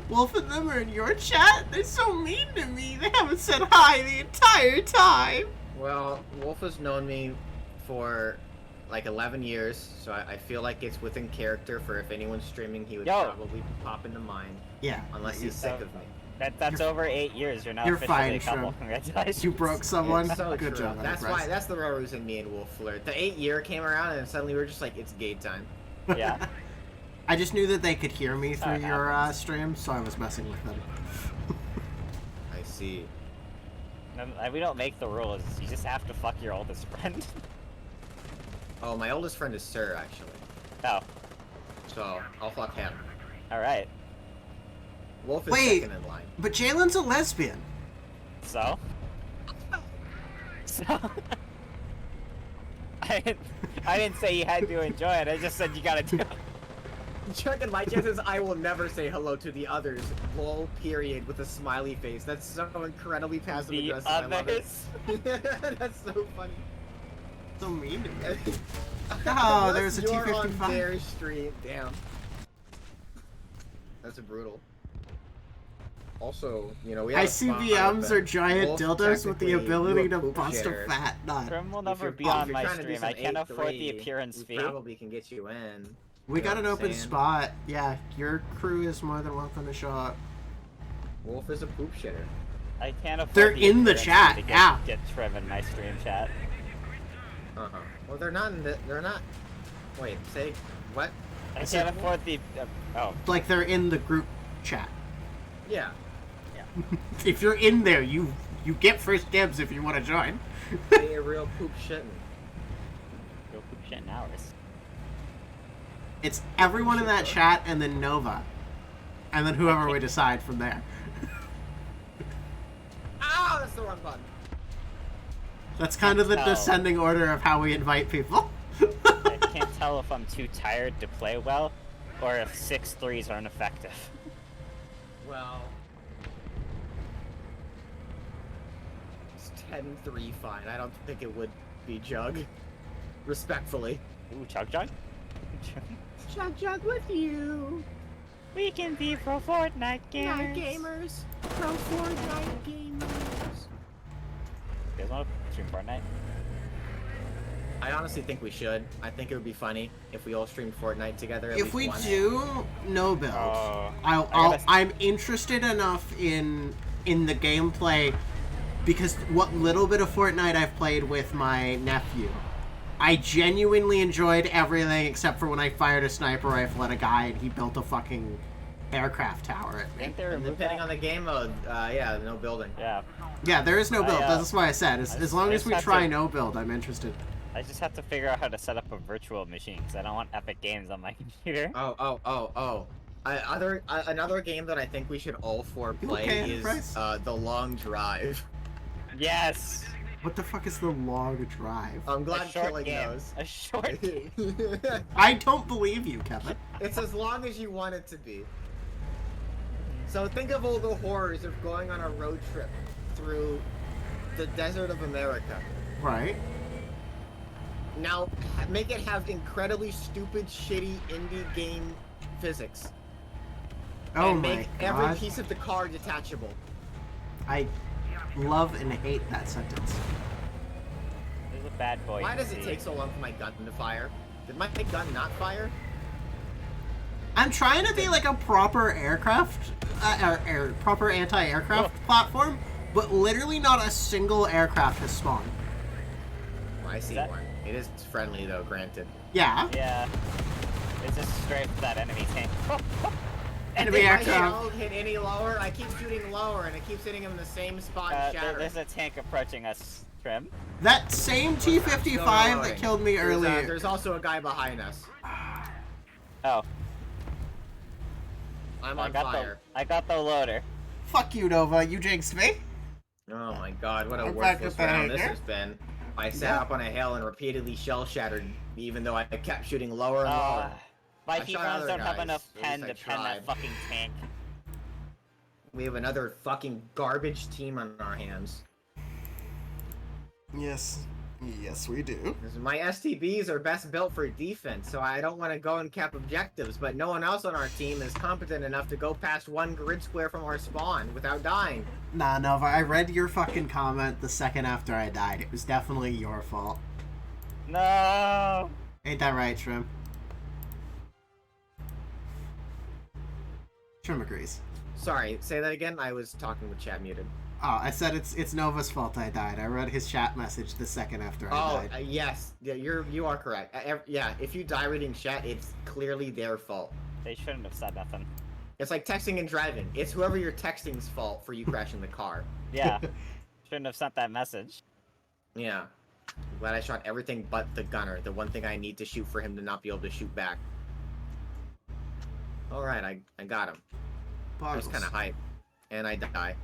Wolf and them are in your chat? They're so mean to me. They haven't said hi the entire time. Well, Wolf has known me for like 11 years, so I feel like it's within character for if anyone's streaming, he would Yo. probably pop into mine, Yeah. unless he's sick of me. That's over 8 years. You're now You're officially fine, a couple. Shrimp. Congratulations. You broke someone. It's so Good true. job. That's Enterprise. why. That's the real reason me and Wolf flirt. The 8-year came around, and suddenly we were just like, it's gay time. Yeah. I just knew that they could hear me through That your happens. stream, so I was messing with them. I see. No, we don't make the rules. You just have to fuck your oldest friend. Oh, my oldest friend is Sir, actually. Oh, So I'll fuck him. all right. Wolf is Wait. second in line. But Jalen's a lesbian. So. So. I didn't say you had to enjoy it. I just said you gotta do it. Checking my chances, I will never say hello to the others. Lol, period, with a smiley face. That's so incredibly passive The aggressive. I love it. others. That's so funny. So mean to me. Oh, there's a You're T-55. on their stream. Damn. That's brutal. Also, you know, we have a spot ICBMs are that giant Wolf dildos with the technically ability you to a poop bust shitter. a fat nut. Grim will If never you're- be if on you're my trying to do stream. I some can't afford the 8-3, appearance we fee. probably can get you in. We You know got an what I'm open saying? spot. Yeah, your crew is more than welcome to show up. Wolf is a poop shitter. I can't afford They're in the appearance fee chat, to get, yeah. Get Trev in my stream chat. Uh-huh. Well, they're not in the, they're not. Wait, say what? I said- can't afford the. Oh, Like they're in the group chat. Yeah. If you're in there, you get first dibs if you want to join. They a real poop shitting. go poop shit in hours. It's everyone in that chat and then Nova. And then whoever we decide from there. Ow, that's the wrong button. That's kind of the No. descending order of how we invite people. I can't tell if I'm too tired to play well, or if 6-3s aren't effective. Well, it's 10-3 fine. I don't think it would be Jug. Respectfully. Ooh, Chug Jug? Jug with you. We can be pro Fortnite Night gamers. gamers. Pro Fortnite gamers. You guys want to stream Fortnite? I honestly think we should. I think it would be funny if we all streamed Fortnite together. At If least we once. do, no build. Oh. I gotta- I'm interested enough in the gameplay because what little bit of Fortnite I've played with my nephew, I genuinely enjoyed everything except for when I fired a sniper rifle at a guy and he built a fucking aircraft tower at me. Think they And removed depending that? on the game mode, yeah, no building. Yeah. Yeah, there is no build. I, That's why I said as long I as just we have try to- no build, I'm interested. I just have to figure out how to set up a virtual machine because I don't want Epic Games on my computer. Another game that I think we should all four You play okay, is Enterprise? The Long Drive. Yes! What the fuck is the long drive? I'm A glad short Killing game. knows. A short game. I don't believe you, Kevin. It's as long as you want it to be. So think of all the horrors of going on a road trip through the desert of America. Right? Now, make it have incredibly stupid, shitty indie game physics. Oh and my make every god. piece of the car detachable. I love and hate that sentence. There's a bad boy. Why you does it see. take so long for my gun to fire? Did my gun not fire? I'm trying to be like a proper aircraft, proper anti-aircraft platform, but literally not a single aircraft has spawned. Oh, I see That- one. It is friendly though, granted. Yeah. Yeah. It's just straight for that enemy tank. Enemy If my aircraft. shell hit any lower, I keep shooting lower, and it keeps hitting him in the same spot and shattering. There's a tank approaching us, Trim. That same T-55 that killed me earlier. There's also a guy behind us. Oh, I'm I on got fire. I got the loader. Fuck you, Nova. You jinxed me. Oh my god, what a I'm back worthless at the round this hangar. has been. I sat Yeah. up on a hill and repeatedly shell shattered, even though I kept shooting lower and lower. My I heat shot rounds other don't have guys. enough At pen least to I pen that tried. fucking tank. We have another fucking garbage team on our hands. Yes. Yes, we do. My STBs are best built for defense, so I don't want to go and cap objectives, but no one else on our team is competent enough to go past one grid square from our spawn without dying. Nah, Nova, I read your fucking comment the second after I died. It was definitely your fault. No. Ain't that right, Trim? Trim agrees. Sorry, say that again? I was talking with chat muted. Oh, I said it's Nova's fault I died. I read his chat message the second after I Oh, died. yes. Yeah, you are correct. Yeah, if you die reading chat, it's clearly their fault. They shouldn't have said nothing. It's like texting and driving. It's whoever you're texting's fault for you crashing the car. Yeah. Shouldn't have sent that message. Yeah. I'm glad I shot everything but the gunner, the one thing I need to shoot for him to not be able to shoot back. Alright, I got him. I was Boggles. kind of hype. And I die.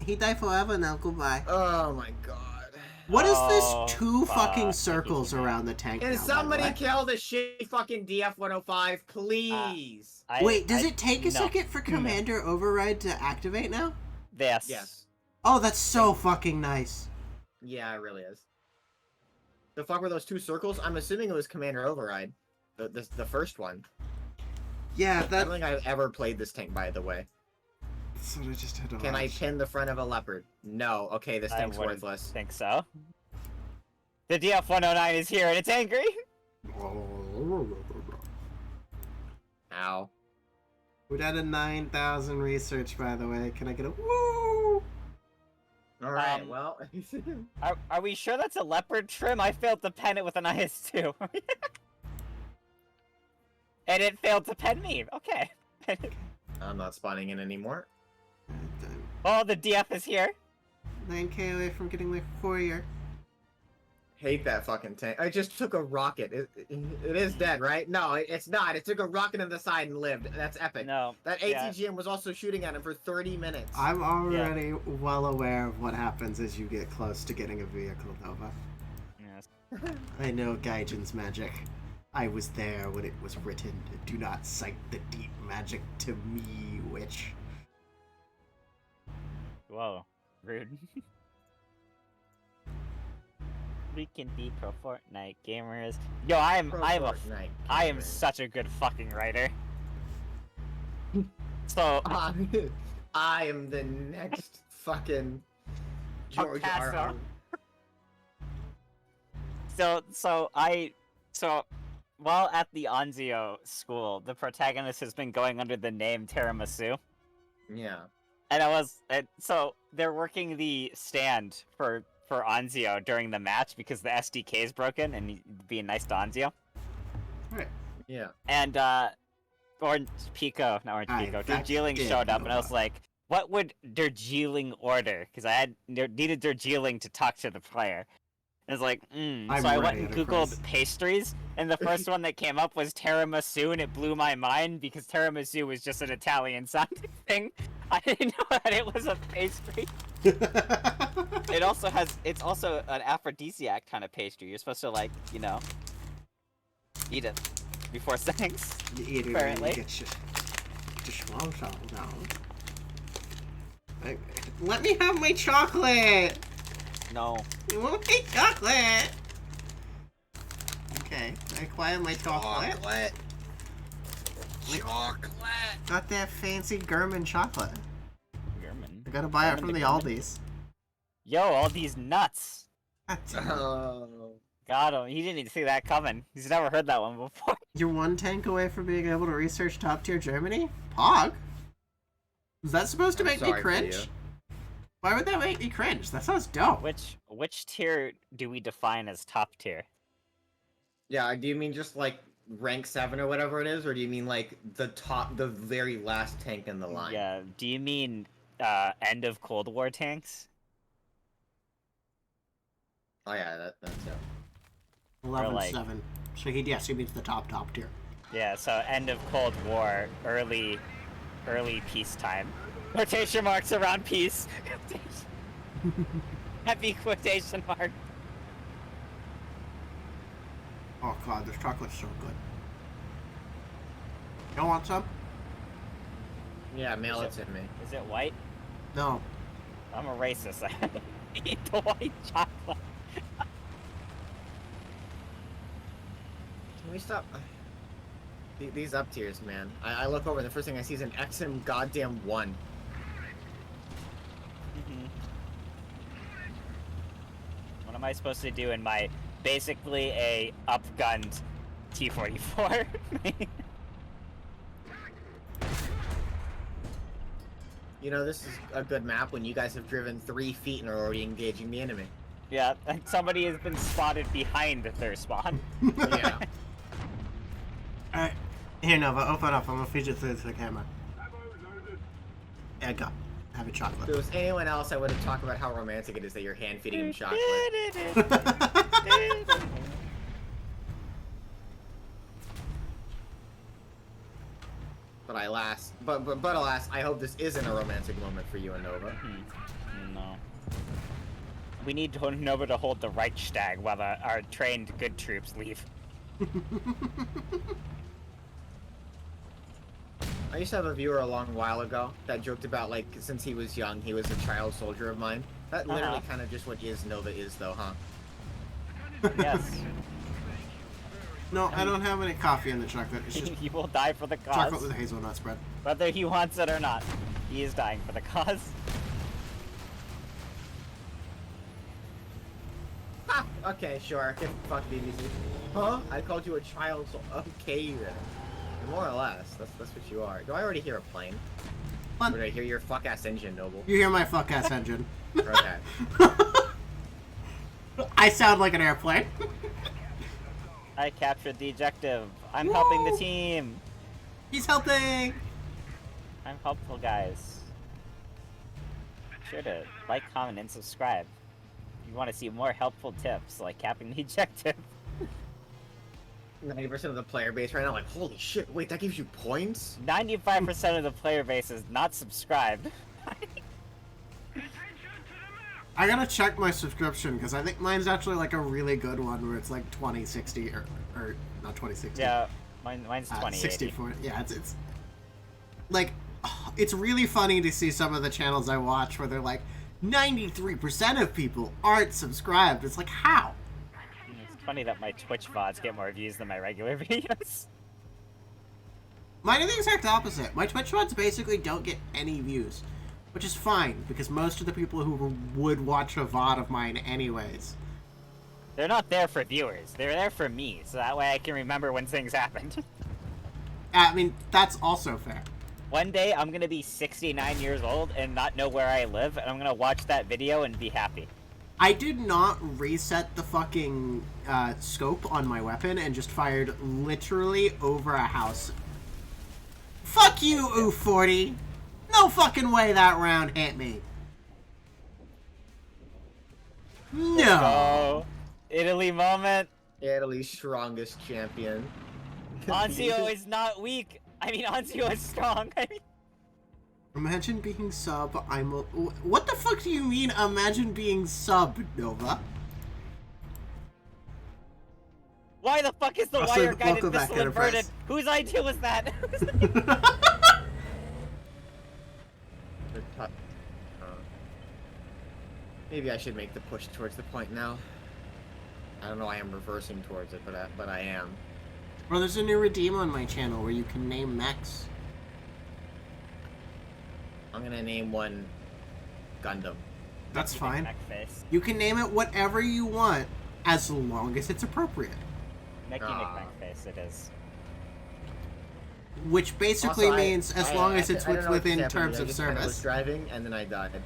He died forever now. Goodbye. Oh my god. What is Oh, this two fuck. fucking circles around the tank? Can now, by the somebody way? kill the shitty fucking DF-105, please? Wait, does it take a no. second for Commander Override to activate now? Yes. Yes. Oh, that's so fucking nice. Yeah, it really is. The fuck were those two circles? I'm assuming it was Commander Override. The first one. Yeah, I that. don't think I've ever played this tank, by the way. That's what I just had to Can I watch. pin the front of a leopard? No. Okay, this I tank's wouldn't worthless. think so. The DF-109 is here and it's angry. Ow. We're down to 9,000 research, by the way. Can I get a woo? Alright, Um, well. Are we sure that's a leopard Trim? I failed to pen it with an IS-2. And it failed to pen me. Okay. I'm not spawning in anymore. Oh, the DF is here. 9k away from getting my four-year. Hate that fucking tank. I just took a rocket. It is dead, right? No, it's not. It took a rocket in the side and lived. That's epic. No. That yeah. ATGM was also shooting at him for 30 minutes. I'm already well aware of what happens as you get close to getting a vehicle, Nova. Yes. I know Gaijin's magic. I was there when it was written. Do not cite the deep magic to me, witch. Whoa. Rude. We can be pro Fortnite gamers. Yo, I am Fortnite such a good fucking writer. So I am the next fucking George Picasso. R. So while at the Anzio school, the protagonist has been going under the name Tiramisu. Yeah. And so they're working the stand for Anzio during the match because the SDK is broken and he's being nice to Anzio. Right. Yeah. And Orange Pico, not Orange I Pico, fact Darjeeling did showed up know and I was that. like, what would Darjeeling order? Because I needed Darjeeling to talk to the player. And I was like, I'm So I went ready, and Enterprise. Googled pastries, and the first one that came up was tiramisu, and it blew my mind because tiramisu was just an Italian sounding thing. I didn't know that it was a pastry. It's also an aphrodisiac kind of pastry. You're supposed to eat it before sex. You eat it Apparently. and you get your schmaltz down. Let me have my chocolate! No. You want my chocolate? Okay, I acquire my chocolate. Chocolate. Got that fancy German chocolate. German. I gotta buy it German from to the German. Aldi's. Yo, all these nuts. That's Oh. Got him. He didn't even see that coming. He's never heard that one before. You're one tank away from being able to research top tier Germany? Pog? Is that supposed to I'm make me sorry for cringe? you. Why would that make me cringe? That sounds dope. Which tier do we define as top tier? Yeah, do you mean just like rank 7 or whatever it is, or do you mean like the very last tank in the line? Yeah. Do you mean end of Cold War tanks? Oh yeah, that's it. 11, like- 7. So he means the top tier. Yeah. So end of Cold War, early peacetime. Quotation marks around peace. Heavy quotation mark. Oh god, this chocolate's so good. You don't want some? Yeah, mail it to me. Is it white? No. I'm a racist. I eat the white chocolate. Can we stop? These up tiers, man. I look over and the first thing I see is an XM goddamn 1. What am I supposed to do in my basically a upgunned T-44? You know, this is a good map when you guys have driven 3 feet and are already engaging the enemy. Yeah, and somebody has been spotted behind their spawn. Yeah. Alright. Here, Nova, open up. I'm gonna feed it through the camera. There you go. Have a chocolate. If it was anyone else, I would have talked about how romantic it is that you're hand feeding him chocolate. But alas, I hope this isn't a romantic moment for you and Nova. No. We need Nova to hold the Reichstag while our trained good troops leave. I used to have a viewer a long while ago that joked about, like, since he was young, he was a child soldier of mine. That literally kind of just what Nova is, though, huh? Yes. No, I don't have any coffee in the chocolate. It's just He will die for the cause. chocolate with a hazelnut spread. Whether he wants it or not. He is dying for the cause. Ha! Okay, sure. Fuck BBC. Huh? I called you a child soldier. Okay, then. More or less. That's what you are. Do I already hear a plane? What? Or did I hear your fuck-ass engine, Noble? You hear my fuck-ass engine. Okay. I sound like an airplane. I captured the objective. I'm helping the Woo! team. He's helping! I'm helpful, guys. Sure to like, comment, and subscribe. If you want to see more helpful tips, like capping the objective. 90% of the player base right now, like, holy shit, wait, that gives you points? 95% of the player base is not subscribed. I gotta check my subscription, because I think mine's actually like a really good one where it's like 2060 or not 2060. Yeah, mine's 2080. 64. Yeah, it's like, it's really funny to see some of the channels I watch where they're like, 93% of people aren't subscribed. It's like, how? It's funny that my Twitch VODs get more views than my regular videos. Mine are the exact opposite. My Twitch VODs basically don't get any views, which is fine, because most of the people who would watch a VOD of mine anyways. They're not there for viewers. They're there for me, so that way I can remember when things happened. I mean, that's also fair. One day, I'm gonna be 69 years old and not know where I live, and I'm gonna watch that video and be happy. I did not reset the fucking scope on my weapon and just fired literally over a house. Fuck you, U-40! No fucking way that round hit me. No. Oh, Italy moment. Italy's strongest champion. Anzio is not weak. I mean, Anzio is strong. I mean, Imagine being sub, what the fuck do you mean, imagine being sub, Nova? why the fuck is the Also, wire guided welcome back, missile inverted? Enterprise. Whose idea was that? Maybe I should make the push towards the point now. I don't know why I'm reversing towards it, but I am. Bro, there's a new redeem on my channel where you can name mechs. I'm gonna name one Gundam. That's fine. Neck face. You can name it whatever you want, as long as it's appropriate. Necky Ah. neck face it is. Which basically Also, means as long as it's I don't know what within just happened. terms I of just kinda was service. driving and then I died.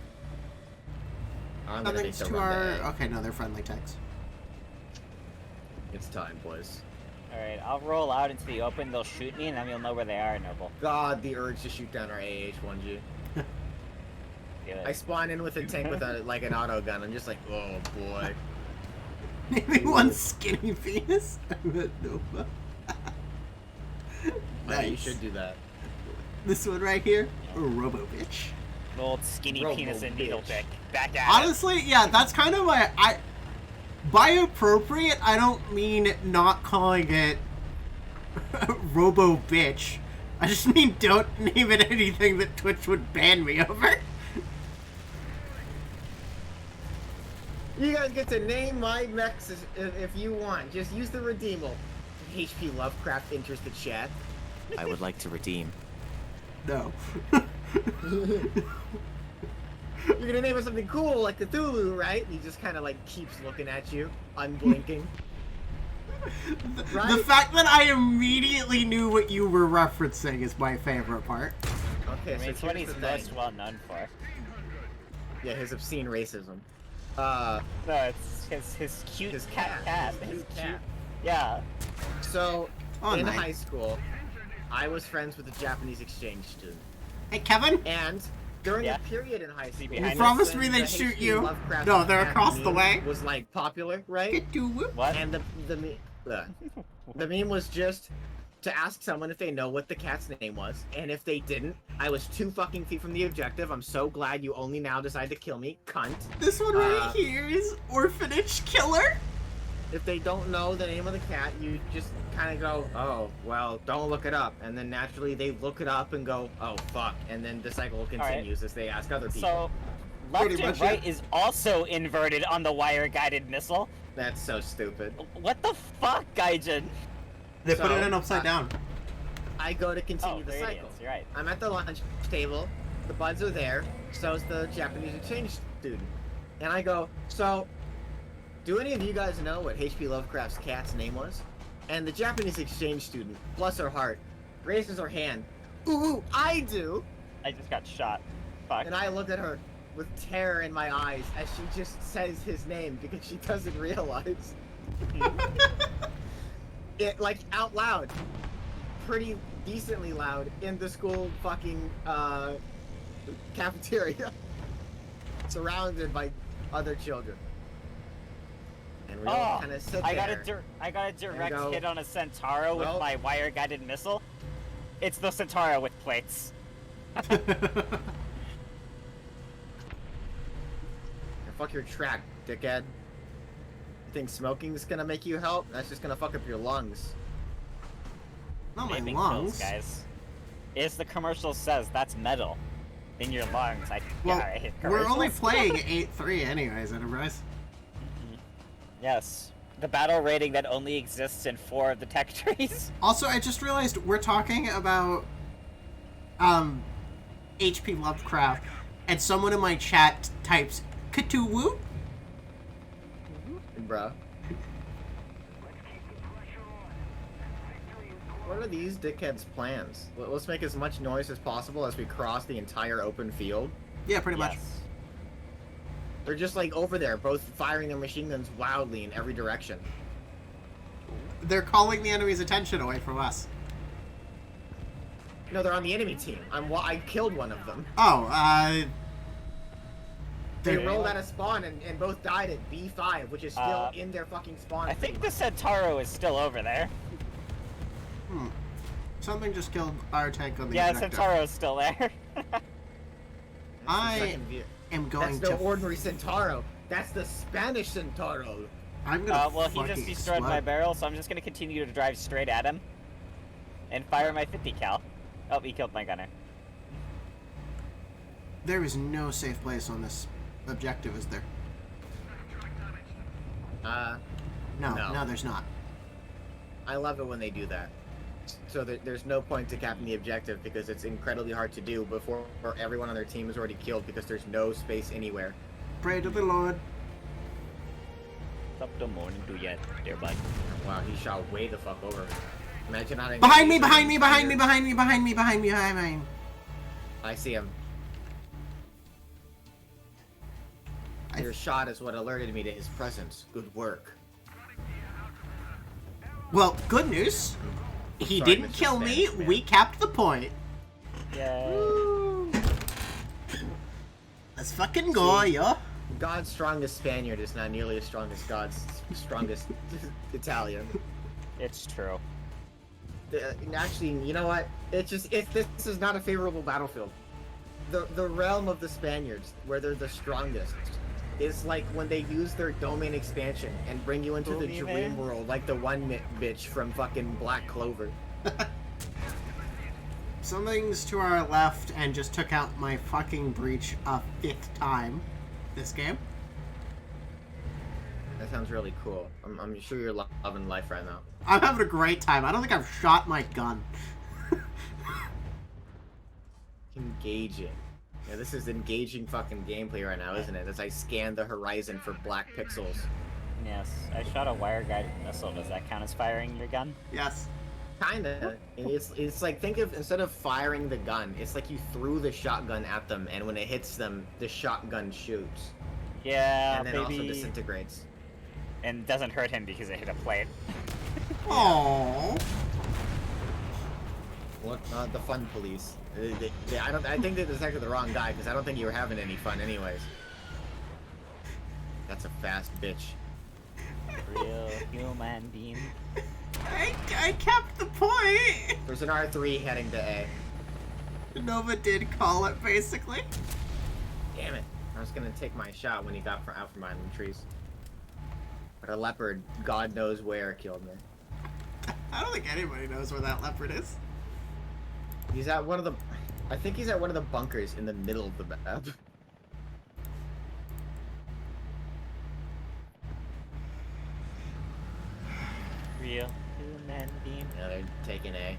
I'm gonna make Something's the to run our... to A. Okay, no, they're friendly techs. It's time, boys. Alright, I'll roll out into the open, they'll shoot me, and then you'll know where they are, Noble. God, the urge to shoot down our AH-1G. Good. I spawn in with a tank with a like an auto gun. I'm just like, oh boy. Maybe one skinny penis? No. Yeah, you Nice. should do that. This one right here? Robo bitch. The old skinny Robo penis and needle bitch. dick. Back at it. Honestly, yeah, that's kind of my... By appropriate, I don't mean not calling it Robo bitch. I just mean don't name it anything that Twitch would ban me over. You guys get to name my mechs if you want. Just use the redeemable. HP Lovecraft enters the chat. I would like to redeem. No. You're gonna name it something cool like Cthulhu, right? He just kind of like keeps looking at you, unblinking. The Right? fact that I immediately knew what you were referencing is my favorite part. Okay, I mean, it's so what here's he's the thing. most well known for. Yeah, his obscene racism. No, it's his cute His cat. cat. His His cute. cat. Yeah. So, Oh, in nice. high school, I was friends with a Japanese exchange student. Hey, Kevin? And during Yeah. the period in high school, You You Behind promised when me the they'd shoot H.P. you. Lovecraft No, they're cat across the meme way. was like popular, right? What? And the meme was just to ask someone if they know what the cat's name was, and if they didn't, I was 2 fucking feet from the objective. I'm so glad you only now decide to kill me, cunt. This one right Uh, here is Orphanage Killer. If they don't know the name of the cat, you just kind of go, oh, well, don't look it up. And then naturally they look it up and go, oh, fuck. And then the cycle continues as they ask other people. So, left Pretty and much right it. is also inverted on the wire-guided missile. That's so stupid. What the fuck, Gaijin? They put So, it in upside down. I go to continue Oh, the there it cycle. is. You're right. I'm at the lunch table, the buds are there, so's the Japanese exchange student. And I go, so, do any of you guys know what H.P. Lovecraft's cat's name was? And the Japanese exchange student, bless her heart, raises her hand. Ooh, I do! I just got shot. Fuck. And I look at her with terror in my eyes as she just says his name because she doesn't realize. It, like, out loud. Pretty decently loud in the school fucking, cafeteria. Surrounded by other children. And we all Oh, kind of sit I got there. I got a direct go, hit on a Centauro well- with my wire-guided missile. It's the Centauro with plates. Fuck your track, dickhead. You think smoking's gonna make you help? That's just gonna fuck up your lungs. Not my Vaping lungs. kills, guys. As the commercial says, that's metal in your lungs. Well, yeah, I hate we're only commercials. playing 8-3 anyways, Enterprise. Yes, the battle rating that only exists in 4 of the tech trees. Also, I just realized we're talking about H.P. Lovecraft, and someone in my chat types Cthulhu. Bruh. What are these dickheads' plans? Let's make as much noise as possible as we cross the entire open field. Yeah, pretty much. Yes. They're just like over there, both firing their machine guns wildly in every direction. They're calling the enemy's attention away from us. No, they're on the enemy team. I killed one of them. Oh, They they're- rolled out of spawn and both died at B5, which is still in their fucking spawn. I think the Centauro is still over there. Something just killed our tank on the Yeah, objective. Centauro's still there. I am going That's no to. ordinary Centauro. That's the Spanish Centauro. I'm gonna. Well, he just fucking destroyed my explode. barrel, so I'm just gonna continue to drive straight at him and fire my 50 cal. Oh, he killed my gunner. There is no safe place on this objective, is there? No, No. there's not. I love it when they do that. So there's no point to capping the objective because it's incredibly hard to do before everyone on their team is already killed because there's no space anywhere. Pray to the Lord. Top the morning to yet, dear bud. Wow, he shot way the fuck over me. Imagine not Behind me! Behind me! Behind me! Behind me! Behind me! Behind me! Behind me! I see him. Your shot is what alerted me to his presence. Good work. Well, good news. He Sorry, didn't Mr. kill me. Spanish man. We capped the point. Yay. Let's fucking go, See? yo. God's strongest Spaniard is not nearly as strong as God's strongest Italian. It's true. Actually, you know what? This is not a favorable battlefield. The realm of the Spaniards, where they're the strongest, is like when they use their domain expansion and bring you into the Boomy dream man? world, like the one bitch from fucking Black Clover. Something's to our left and just took out my fucking breach a 5th time this game. That sounds really cool. I'm sure you're loving life right now. I'm having a great time. I don't think I've shot my gun. Engaging. Yeah, this is engaging fucking gameplay right now, isn't it? As I scan the horizon for black pixels. Yes, I shot a wire-guided missile. Does that count as firing your gun? Yes. Kinda. It's like, think of, instead of firing the gun, it's like you threw the shotgun at them, and when it hits them, the shotgun shoots. Yeah, And then also baby. disintegrates. And doesn't hurt him because it hit a plate. Aww. What? The fun police. I think they detected the wrong guy, because I don't think you were having any fun anyways. That's a fast bitch. Real human being. I capped the point. There's an R3 heading to A. Nova did call it, basically. Damn it. I was gonna take my shot when he got out from behind the trees. But a leopard, God knows where, killed me. I don't think anybody knows where that leopard is. He's at one of the... I think he's at one of the bunkers in the middle of the map. Real human being. Yeah, they're taking A.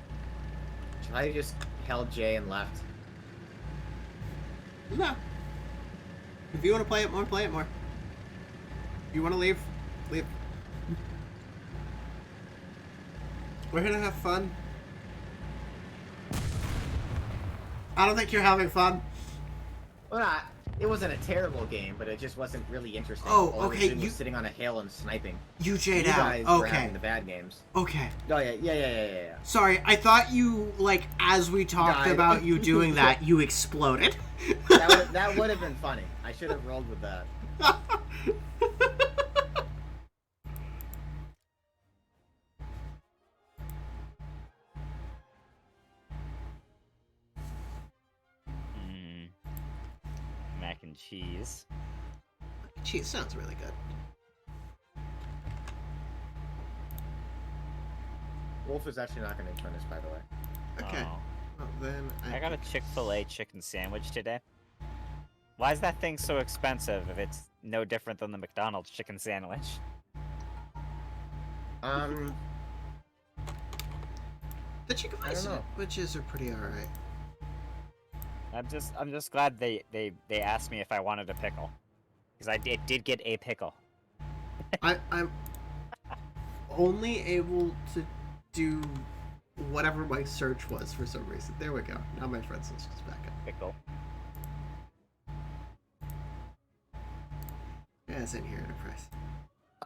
Should I just held J and left? No. If you want to play it more, play it more. If you want to leave, leave. We're here to have fun. I don't think you're having fun. Well, it wasn't a terrible game, but it just wasn't really interesting. Oh, All I was okay, doing was you- sitting on a hill and sniping. You You J'd out. guys were Okay. having the bad games. Okay. Oh, yeah. Sorry, I thought you, like, as we talked Died. about you doing that, you exploded. That would have been funny. I should have rolled with that. Mac and cheese. Cheese sounds really good. Wolf is actually not going to join us, by the way. Okay. Oh. Well, then I got a Chick-fil-A chicken sandwich today. Why is that thing so expensive if it's no different than the McDonald's chicken sandwich? The chicken I don't know. sandwiches are pretty alright. I'm just glad they asked me if I wanted a pickle. Because it did get a pickle. I'm only able to do whatever my search was for some reason. There we go. Now my friends list is back up. Pickle. Yeah, it's in here to press.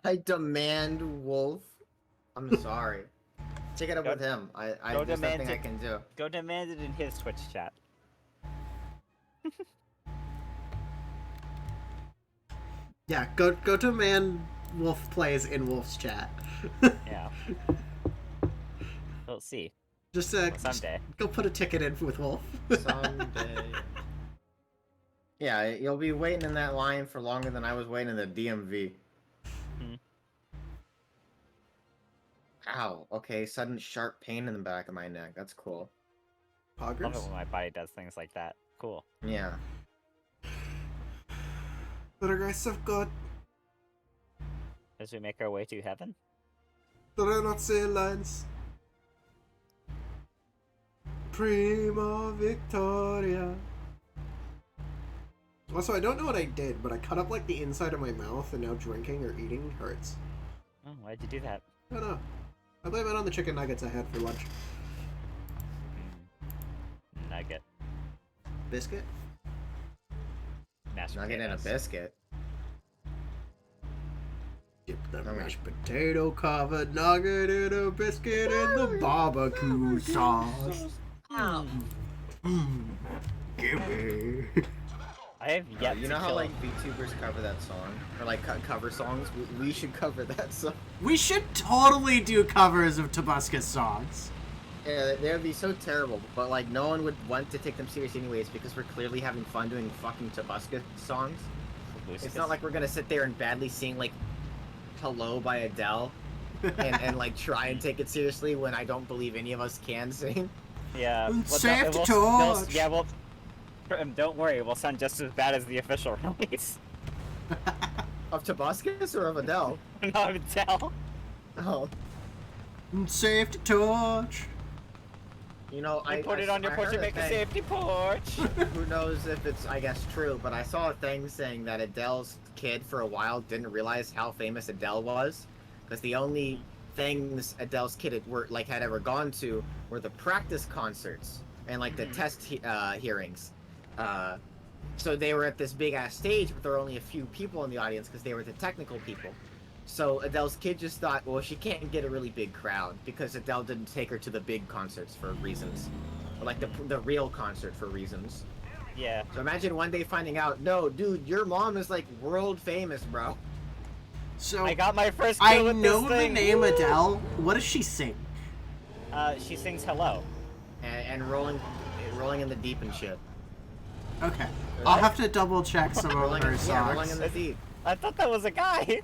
I demand Wolf. I'm sorry. Take it up Go- with him. go There's demand nothing I it. can do. Go demand it in his Twitch chat. Yeah, go to Man Wolf plays in Wolf's chat. Yeah. We'll see. Just Someday. go put a ticket in with Wolf. Someday. Yeah, you'll be waiting in that line for longer than I was waiting in the DMV. Hmm. Ow. Okay, sudden sharp pain in the back of my neck. That's cool. Love it Poggers. when my body does things like that. Cool. Yeah. The grace of God. As we make our way to heaven. The Renaissance lines. Prima Victoria. Also, I don't know what I did, but I cut up like the inside of my mouth, and now drinking or eating hurts. Oh, why'd you do that? I don't know. I blame it on the chicken nuggets I had for lunch. Nugget. Biscuit? Mashed Nugget and a potatoes. biscuit. Dip the mashed potato covered nugget in a biscuit in the barbecue sauce. Gimme. I have yet You to know how kill like VTubers cover that song, or like cover songs? We should cover that song. We should totally do covers of Tobuscus songs. Yeah, they would be so terrible, but like no one would want to take them serious anyways because we're clearly having fun doing fucking Tobuscus songs. It's not like we're gonna sit there and badly sing like "Hello" by Adele, and like try and take it seriously when I don't believe any of us can sing. Yeah. Safe to they'll- touch. Yeah, well, don't worry, it will sound just as bad as the official release. Of Tobuscus or of Adele? Not Adele. Oh, Safe to touch. you know, I put it on your I porch heard and make a thing. safety porch. Who knows if it's, I guess, true, but I saw a thing saying that Adele's kid for a while didn't realize how famous Adele was, because the only things Adele's kid had ever gone to were the practice concerts and like the test hearings. So they were at this big ass stage, but there were only a few people in the audience because they were the technical people. So Adele's kid just thought, well, she can't get a really big crowd because Adele didn't take her to the big concerts for reasons, or like the real concert for reasons. Yeah. So imagine one day finding out, no, dude, your mom is like world famous, bro. So I got my first kill I with know this the thing. name Adele. What does she sing? She sings "Hello." And rolling in the deep and shit. Okay, I'll have to double check some of Rolling, her yeah, rolling songs. in the deep. I thought that was a guy.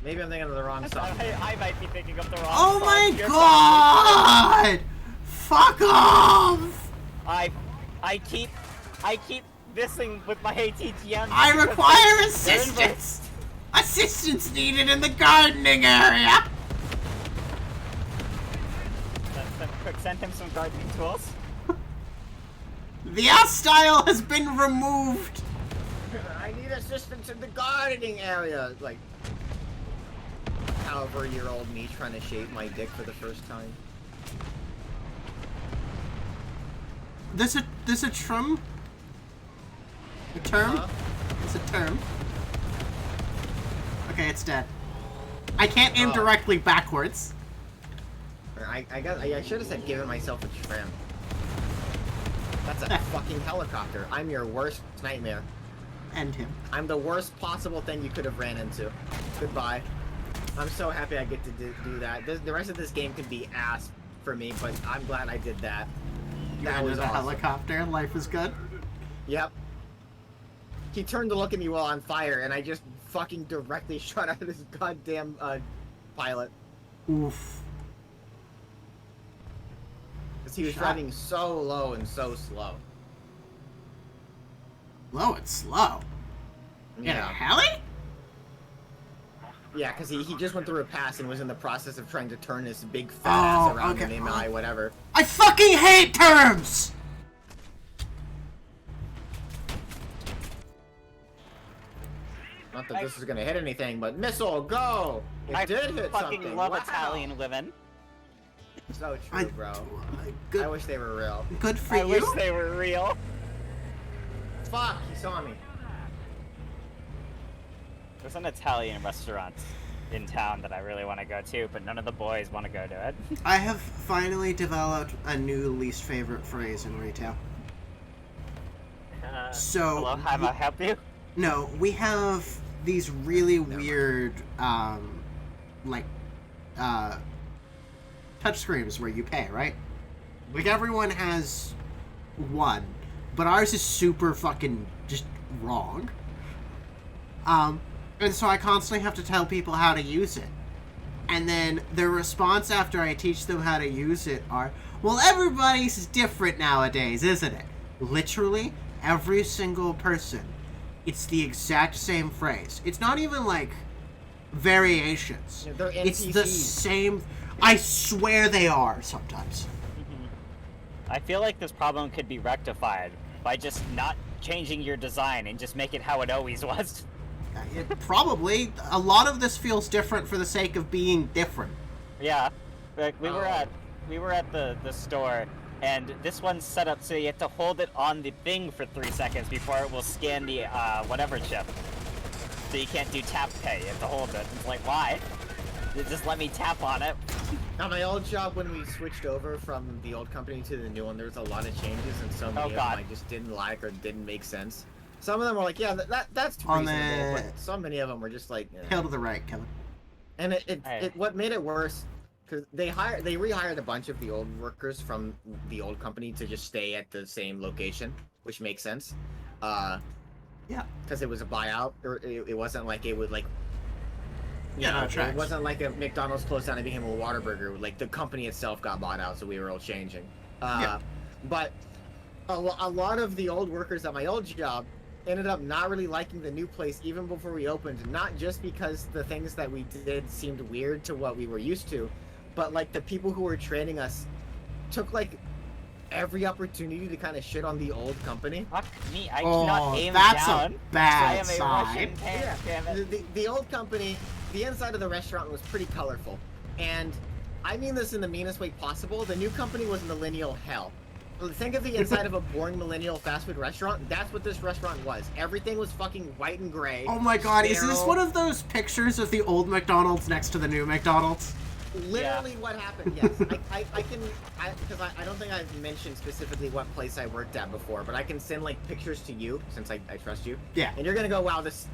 Maybe I'm thinking of the wrong song. I might be thinking of the wrong. Oh song. my You're god! Fuck off! I keep missing with my ATGM. I because require they're assistance! Assistance needed in the gardening area! Quick, send him some gardening tools. The hostile has been removed! I need assistance in the gardening area. Like, however-year-old me trying to shave my dick for the first time. There's a term? A term? Huh? It's a term. Okay, it's dead. I can't aim Oh. directly backwards. I should have said giving myself a trim. That's a fucking helicopter. I'm your worst nightmare. End him. I'm the worst possible thing you could have ran into. Goodbye. I'm so happy I get to do that. The rest of this game could be ass for me, but I'm glad I did that. You That ended was a awesome. helicopter. Life is good. Yep. He turned to look at me while on fire, and I just fucking directly shot out of this goddamn pilot. Oof. Because he was Shot. driving so low and so slow. Low and slow. In a Yeah. heli? Yeah, because he just went through a pass and was in the process of trying to turn this big fat Oh, ass around okay. an MI, whatever. I fucking hate terms! Not that this is gonna hit anything, but missile, go! It I did hit fucking something. love Wow. Italian women. So true, I, bro. I good, wish they were real. good for I you. wish they were real. Fuck, he saw me. There's an Italian restaurant in town that I really want to go to, but none of the boys want to go to it. I have finally developed a new least favorite phrase in retail. So, Hello, have I help you? No, we have these really weird, touch screens where you pay, right? Like, everyone has one, but ours is super fucking just wrong. And so I constantly have to tell people how to use it. And then their response after I teach them how to use it are, well, everybody's different nowadays, isn't it? Literally, every single person. It's the exact same phrase. It's not even like variations. Yeah, they're It's the NPCs. same. I swear they are sometimes. I feel like this problem could be rectified by just not changing your design and just make it how it always was. Probably. A lot of this feels different for the sake of being different. Yeah, like we were Oh. at the store, and this one's set up so you have to hold it on the thing for 3 seconds before it will scan the whatever chip. So you can't do tap pay. You have to hold it. It's like, why? Just let me tap on it. At my old job, when we switched over from the old company to the new one, there was a lot of changes, and so many of them God. I just didn't like or didn't make sense. Some of them were like, yeah, that's On reasonable, the- but so many of them were just like, eh. Tail to the right, Kevin. And Hey. what made it worse, because they rehired a bunch of the old workers from the old company to just stay at the same location, which makes sense. Yeah. Because it was a buyout, or it wasn't like it would like. Yeah, no, it it tracks. wasn't like a McDonald's closed down and became a Whataburger. Like the company itself got bought out, so we were all changing. Yeah. But a lot of the old workers at my old job ended up not really liking the new place even before we opened. Not just because the things that we did seemed weird to what we were used to, but like the people who were training us took like every opportunity to kind of shit on the old company. Fuck me, I Oh, cannot aim that's down. a bad I am a sign. Russian tank, damn it. The old company, the inside of the restaurant was pretty colorful, and I mean this in the meanest way possible. The new company was millennial hell. Think of the inside of a boring millennial fast food restaurant. That's what this restaurant was. Everything was fucking white and gray. Oh my god, is this sterile. one of those pictures of the old McDonald's next to the new McDonald's? Literally what happened, yes. Because I don't think I've mentioned specifically what place I worked at before, but I can send, like, pictures to you, since I trust you. Yeah. And you're gonna go, wow, this...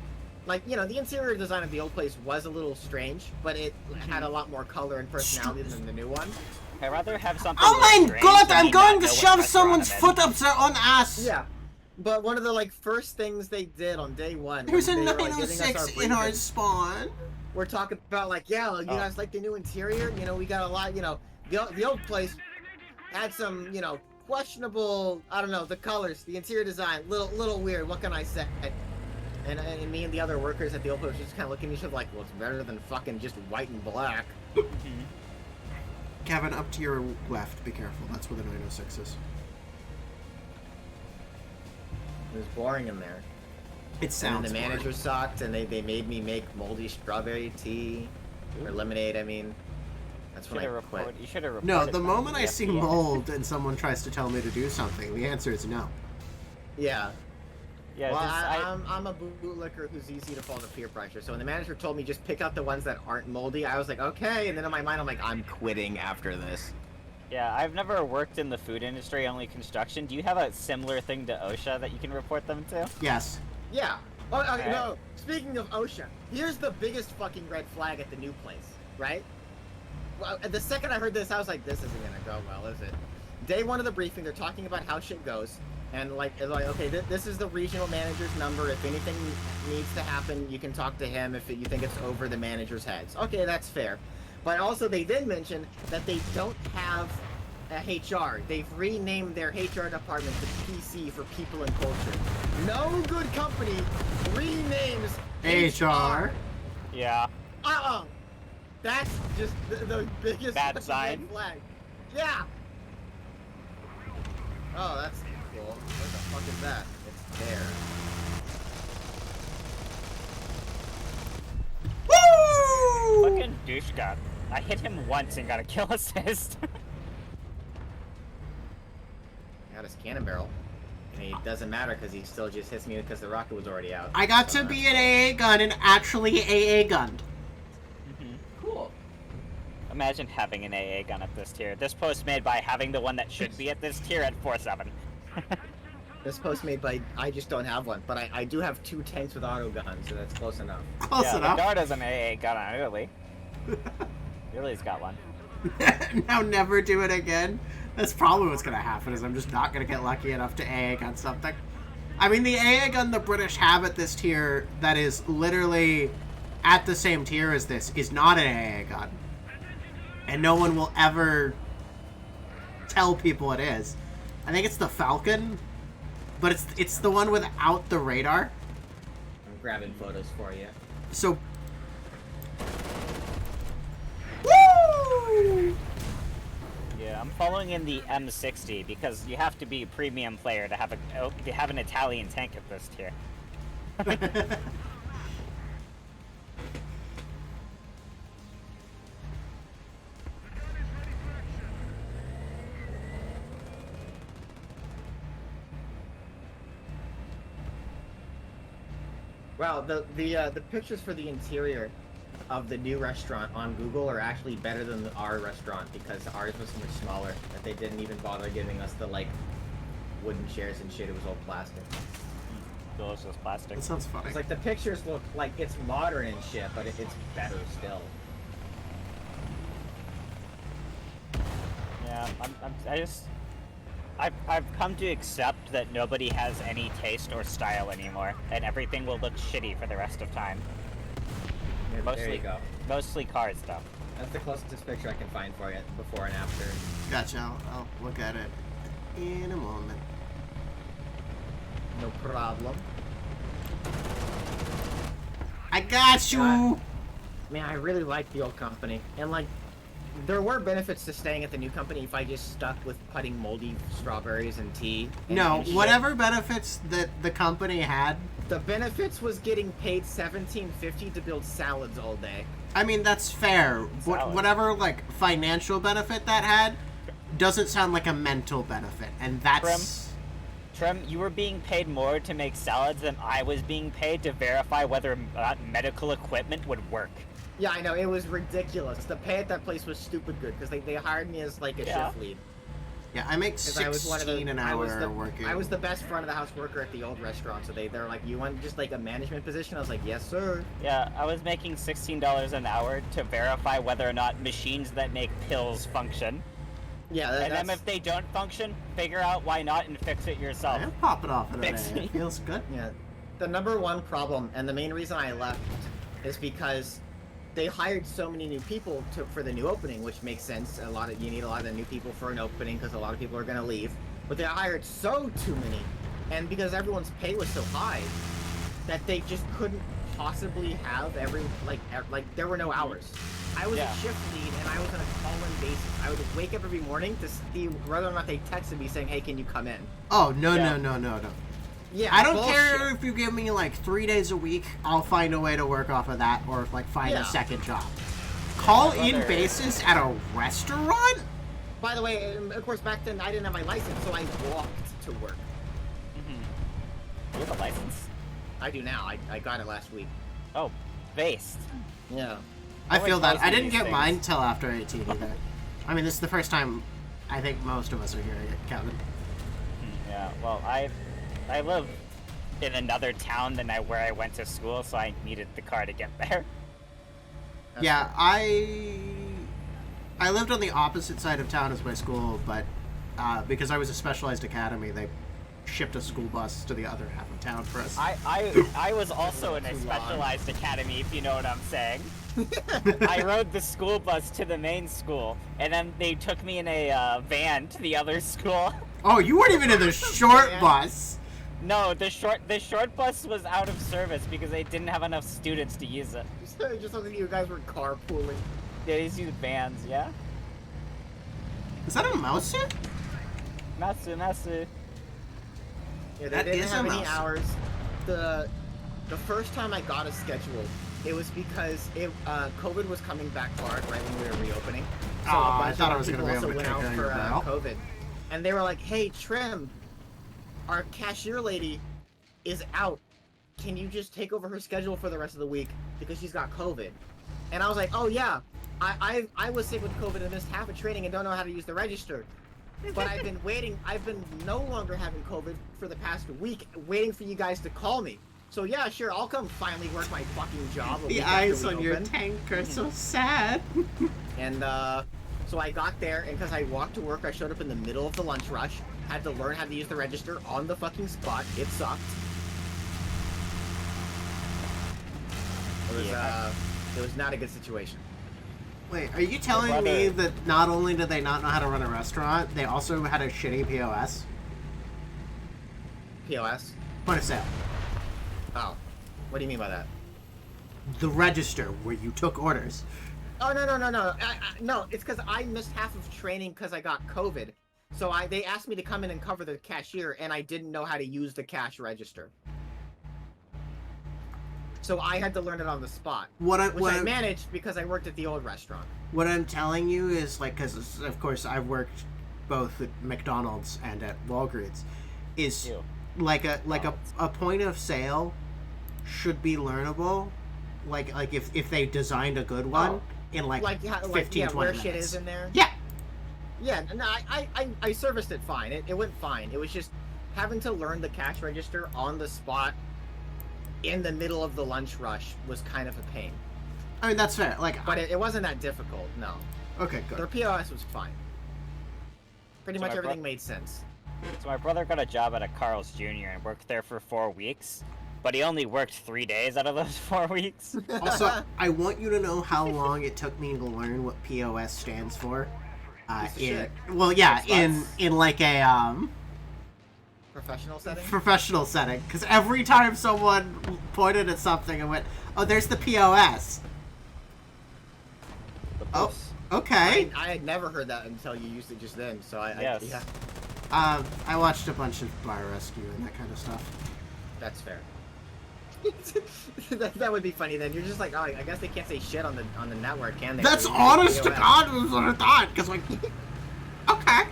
Like, you know, the interior design of the old place was a little strange, but it had a lot more color and personality than the new one. I'd rather have something. Oh my strange god, than I'm me going not to know what shove restaurant someone's I'm in. foot up their own ass! Yeah. But one of the, like, first things they did on day one... There's a when they were, like, giving us 906 in our briefing, spawn. we're talking about, like, yeah, you guys like the new interior? You know, we got a lot, you know... The old place had some, you know, questionable... I don't know, the colors, the interior design, little weird, what can I say? And me and the other workers at the old place just kind of looking at each other like, well, it's better than fucking just white and black. Kevin, up to your left, be careful. That's where the 906 is. It was boring in there. It And sounds then the boring. manager sucked, and they made me make moldy strawberry tea, or lemonade, I mean. That's when I quit. You should have reported. No, the that moment to I the see FDA. mold and someone tries to tell me to do something, the answer is no. Yeah. Yeah, Well, just, I'm a bootlicker who's easy to fall to peer pressure. So when the manager told me just pick out the ones that aren't moldy, I was like, okay. And then in my mind, I'm like, I'm quitting after this. yeah, I've never worked in the food industry, only construction. Do you have a similar thing to OSHA that you can report them to? Yes. Yeah. Oh, Alright. no. Speaking of OSHA, here's the biggest fucking red flag at the new place, right? Well, the second I heard this, I was like, this isn't gonna go well, is it? Day one of the briefing, they're talking about how shit goes. And like, it's like, okay, this is the regional manager's number. If anything needs to happen, you can talk to him if you think it's over the manager's heads. Okay, that's fair. But also, they did mention that they don't have a HR. They've renamed their HR department to PC for People and Culture. No good company renames HR. Yeah. That's just the biggest Bad fucking sign. red flag. Yeah. Oh, that's cool. What the fuck is that? It's there. Woo! Fucking douche god. I hit him once and got a kill assist. Got his cannon barrel. And it doesn't matter because he still just hits me because the rocket was already out. I got So to be that's an AA gun and actually AA gunned. cool. Imagine having an AA gun at this tier. This post made by having the one that should be at this tier at 4-7. This post made by I just don't have one, but I do have 2 tanks with auto guns, so that's close enough. Close yeah, enough. Darda's an AA gun on Italy. Italy's got one. Now never do it again. That's probably what's gonna happen. Is I'm just not gonna get lucky enough to AA gun something. I mean, the AA gun the British have at this tier that is literally at the same tier as this is not an AA gun, and no one will ever tell people it is. I think it's the Falcon, but it's the one without the radar. I'm grabbing photos for you. So. Woo! Yeah, I'm following in the M60 because you have to be a premium player to have an Italian tank at this tier. Well, the pictures for the interior of the new restaurant on Google are actually better than our restaurant because ours was so much smaller that they didn't even bother giving us the like wooden chairs and shit. It was all plastic. Delicious plastic. That sounds funny. It's like the pictures look like it's modern and shit, but it's better still. Yeah, I've come to accept that nobody has any taste or style anymore, and everything will look shitty for the rest of time. Yeah, there you go. Mostly cars, though. That's the closest picture I can find for it, before and after. Gotcha. I'll look at it in a moment. No problem. I got you. Man, I really like the old company, and like, there were benefits to staying at the new company if I just stuck with putting moldy strawberries and tea. No, shit. whatever benefits that the company had. The benefits was getting paid $17.50 to build salads all day. I mean, that's fair. Salad. Whatever like financial benefit that had doesn't sound like a mental benefit, and that's. Trim, you were being paid more to make salads than I was being paid to verify whether medical equipment would work. Yeah, I know, it was ridiculous. The pay at that place was stupid good, because they hired me as like a shift lead. Yeah, I make 'Cause I was one of the- 16 an hour working. I was the best front of the house worker at the old restaurant, so they're like, you want just like a management position? I was like, yes, sir. Yeah, I was making $16 an hour to verify whether or not machines that make pills function. Yeah, And then if they don't function, figure out why not and fix it yourself. Yeah, pop it off in a Fix day. me. It feels good. Yeah, the number one problem, and the main reason I left, is because they hired so many new people for the new opening, which makes sense. You need a lot of new people for an opening because a lot of people are gonna leave. But they hired too many, and because everyone's pay was so high, that they just couldn't possibly have like there were no hours. I was Yeah. a shift lead, and I was on a call-in basis. I would wake up every morning to see whether or not they texted me saying, "Hey, can you come in?" Oh no Yeah. no. Yeah, I don't bullshit. care if you give me like 3 days a week. I'll find a way to work off of that, or like find Yeah. a second job. Call-in Brother. basis at a restaurant? By the way, of course, back then I didn't have my license, so I walked to work. You have a license? I do now. I got it last week. Oh, based. Yeah. I No feel one that. tells I me didn't these get mine things. till after 18 either. I mean, this is the first time I think most of us are hearing it, Kevin. Yeah, well, I live in another town than where I went to school, so I needed the car to get there. Yeah, I lived on the opposite side of town as my school, but because I was a specialized academy, they shipped a school bus to the other half of town for us. I was also in a specialized academy, if you know what I'm saying. I rode the school bus to the main school, and then they took me in a van to the other school. Oh, you weren't even in the short Man. bus. No, the short bus was out of service because they didn't have enough students to use it. Just so that you guys were carpooling. They just used vans, yeah? Is that a mouse suit? Matsu. Yeah, they That didn't is a have any mouse. hours. The first time I got a schedule, it was because COVID was coming back hard right when we were reopening. So Oh, a I bunch thought of I was gonna people be able also to went kick out out for your bell. COVID, and they were like, "Hey, Trim, our cashier lady is out. Can you just take over her schedule for the rest of the week because she's got COVID?" And I was like, "Oh yeah, I was sick with COVID and missed half a training and don't know how to use the register. But I've been waiting. I've been no longer having COVID for the past week, waiting for you guys to call me. So yeah, sure, I'll come finally work my fucking job." a The week after eyes we on your open. tank are so sad. And so I got there, and because I walked to work, I showed up in the middle of the lunch rush. Had to learn how to use the register on the fucking spot. It sucked. It was not a good situation. Wait, are you telling brother- me that not only did they not know how to run a restaurant, they also had a shitty POS? POS? Point of sale. Oh, what do you mean by that? The register where you took orders. Oh no. No, it's because I missed half of training because I got COVID. So they asked me to come in and cover the cashier, and I didn't know how to use the cash register. So I had to learn it on the spot, which I managed because I worked at the old restaurant. What I'm telling you is, like, because of course I've worked both at McDonald's and at Walgreens, is Ew. like a point of sale should be learnable. Like if they designed a good one Oh. in like, Like, 15, 20 where minutes. shit is in there. Yeah. Yeah, no, I serviced it fine. It went fine. It was just having to learn the cash register on the spot in the middle of the lunch rush was kind of a pain. I mean, that's fair. Like, But it wasn't that difficult, no. okay, Their good. POS was fine. Pretty So much my bro- everything made sense. So my brother got a job at a Carl's Jr. and worked there for 4 weeks, but he only worked 3 days out of those 4 weeks. Also, I want you to know how long it took me to learn what POS stands for. Piece of shit. Well, yeah, That's- in like a Professional setting? professional setting, because every time someone pointed at something and went, "Oh, there's the POS." The Oh, post. okay. I had never heard that until you used it just then, so Yes. yeah, I watched a bunch of Bar Rescue and that kind of stuff. that's fair. that would be funny then. You're just like, oh, I guess they can't say shit on the network, can they? That's So you honest to POS. God was what I thought, because like, okay.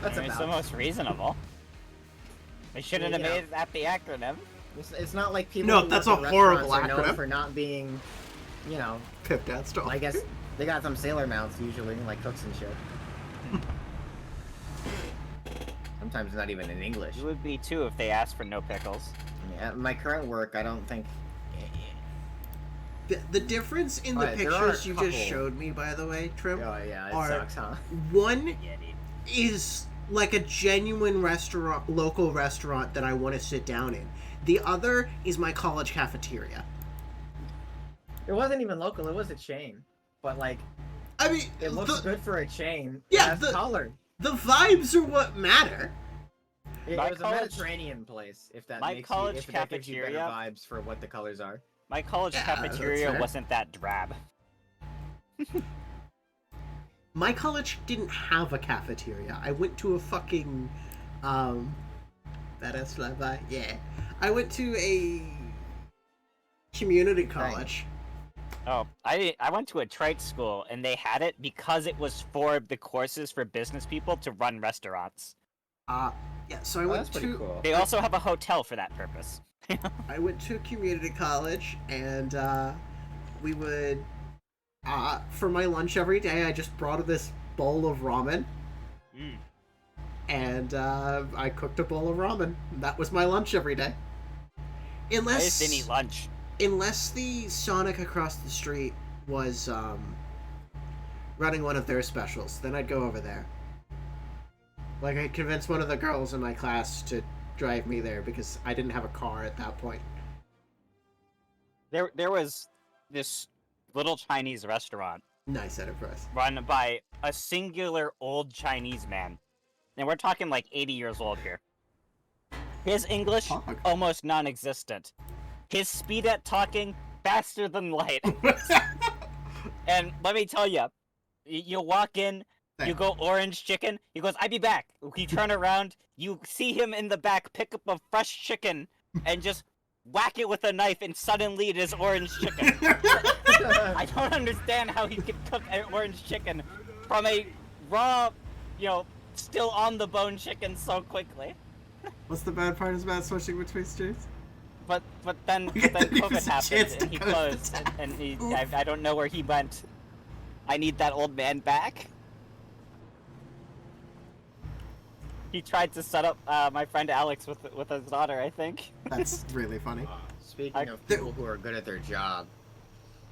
That's I mean, it's the about. most reasonable. They shouldn't have Yeah. made that the acronym. It's not like people. No, who that's work a in horrible restaurants are known acronym. for not being, you know. Pip Dad style. I guess they got some sailor mouths usually, like cooks and shit. Sometimes not even in English. You would be too if they asked for no pickles. Yeah, my current work, I don't think. The difference in the Alright, there are a pictures you just couple- showed me, by the way, Trim, Oh yeah, it Are- sucks, huh? one Yeah, dude. is like a genuine restaurant, local restaurant that I want to sit down in. The other is my college cafeteria. It wasn't even local; it was a chain. But like, I mean, it looks the, good for a chain. Yeah, It has the- color. the vibes are what matter. It My was a college- Mediterranean place, if that my makes college you, if that gives you better cafeteria- vibes for what the colors are. My college Yeah, that's cafeteria fair. wasn't that drab. My college didn't have a cafeteria. I went to a fucking, badass flyby. Yeah, I went to a community college. Oh, I went to a trade school and they had it because it was for the courses for business people to run restaurants. Yeah, so I Oh, went that's pretty to cool. They also have a hotel for that purpose. I went to community college, and we would, for my lunch every day, I just brought this bowl of ramen, Mm. and I cooked a bowl of ramen. That was my lunch every day. I just Unless, didn't eat lunch. unless the Sonic across the street was running one of their specials, then I'd go over there. Like, I convinced one of the girls in my class to drive me there because I didn't have a car at that point. There was this little Chinese restaurant Nice enterprise. run by a singular old Chinese man. And we're talking like 80 years old here. His English, Fuck. almost non-existent. His speed at talking, faster than light. And let me tell you, you walk in, you go orange chicken, he goes, "I'll be back." You turn around, you see him in the back pick up a fresh chicken and just whack it with a knife, and suddenly it is orange chicken. I don't understand how he could cook an orange chicken from a raw, still on the bone chicken so quickly. What's the bad part about switching between streets? But then We gotta give COVID us a chance happened to and he go to closed, town. and he, Oof. I don't know where he went. I need that old man back. He tried to set up my friend Alex with his daughter, I think. That's really funny. Speaking of people who are good at their job,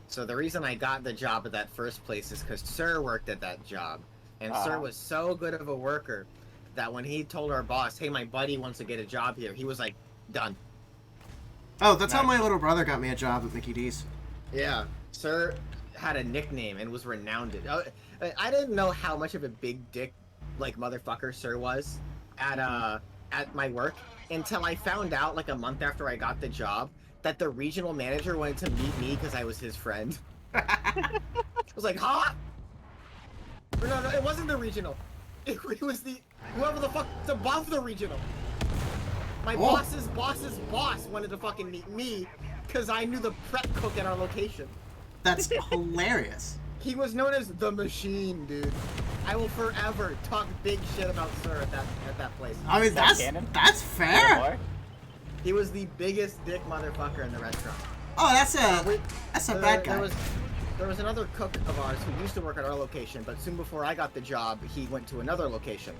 so the reason I got the job at that first place is because Sir worked at that job, and Sir was so good of a worker that when he told our boss, "Hey, my buddy wants to get a job here," he was like, "Done." Oh, that's how Nice. my little brother got me a job at Mickey D's. Yeah, Sir had a nickname and was renowned. I didn't know how much of a big dick, like, motherfucker Sir was at my work until I found out, like, a month after I got the job, that the regional manager wanted to meet me because I was his friend. I was like, huh? Or no, it wasn't the regional. It was the whoever the fuck's above the regional. My boss's boss's boss wanted to fucking meet me because I knew the prep cook at our location. That's hilarious. He was known as the Machine, dude. I will forever talk big shit about Sir at that place. I mean, that that's canon? that's fair. Or- He was the biggest dick motherfucker in the restaurant. Oh, that's a There- bad guy. There was another cook of ours who used to work at our location, but soon before I got the job, he went to another location.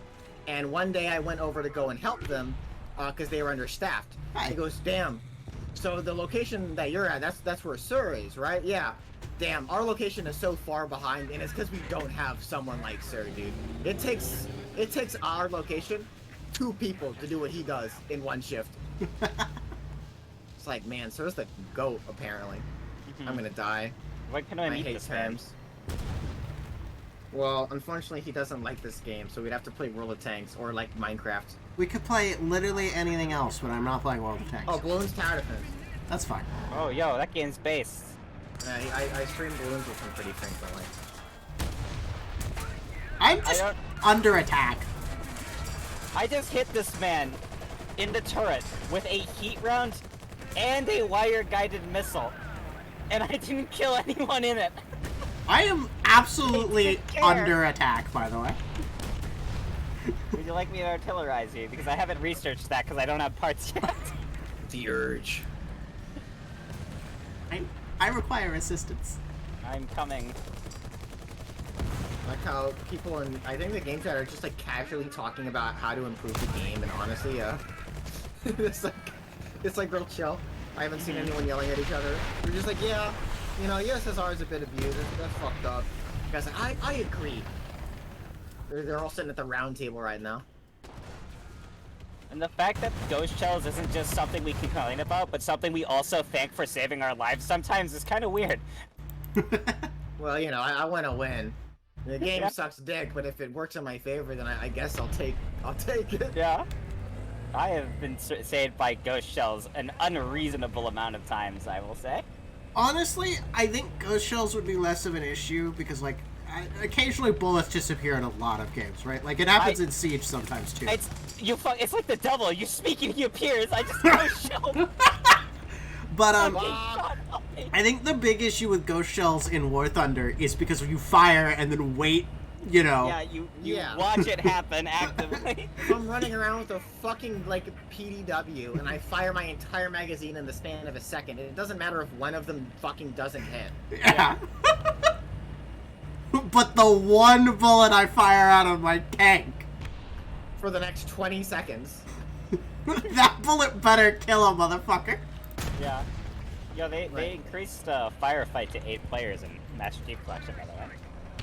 And one day I went over to go and help them because they were understaffed. Hi. He goes, "Damn, so the location that you're at, that's where Sir is, right? Yeah. Damn, our location is so far behind, and it's because we don't have someone like Sir, dude. It takes our location 2 people to do what he does in 1 shift. It's like, man, Sir's the GOAT, apparently. I'm gonna die. When can I I meet hate this man? terms. Well, unfortunately, he doesn't like this game, so we'd have to play World of Tanks or like Minecraft. We could play literally anything else, but I'm not playing World of Tanks. Oh, Balloons Tower Defense. That's fine. Oh, yo, that game's based. I stream Balloons with him pretty frequently. I'm just don't- under attack. I just hit this man in the turret with a heat round and a wire-guided missile, and I didn't kill anyone in it. I am absolutely Take care. under attack, by the way. Would you like me to artillerize you? Because I haven't researched that because I don't have parts yet. The urge. I require assistance. I'm coming. Like how people in, I think the game chat are just like casually talking about how to improve the game, and honestly, it's like real chill. I haven't seen anyone yelling at each other. We're just like, yeah, you know, USSR is a bit abused. That's fucked up. Guys, like, I agree. They're all sitting at the round table right now. And the fact that ghost shells isn't just something we can complain about, but something we also thank for saving our lives sometimes is kind of weird. Well, you know, I want to win. The game Yeah. sucks dick, but if it works in my favor, then I guess I'll take it. Yeah. I have been saved by ghost shells an unreasonable amount of times, I will say. Honestly, I think ghost shells would be less of an issue because, like, occasionally bullets disappear in a lot of games, right? Like, it happens in Siege sometimes, too. It's like the devil. You speak and he appears. I just ghost shell. But, God help me. I think the big issue with ghost shells in War Thunder is because you fire and then wait, you know. Yeah, you Yeah. watch it happen actively. If I'm running around with a fucking, like, PDW, and I fire my entire magazine in the span of a second, it doesn't matter if one of them fucking doesn't hit. Yeah. But the one bullet I fire out of my tank, For the next 20 seconds. that bullet better kill a motherfucker. Yeah. Yo, they Right. increased firefight to 8 players in Master Chief Collection, by the way.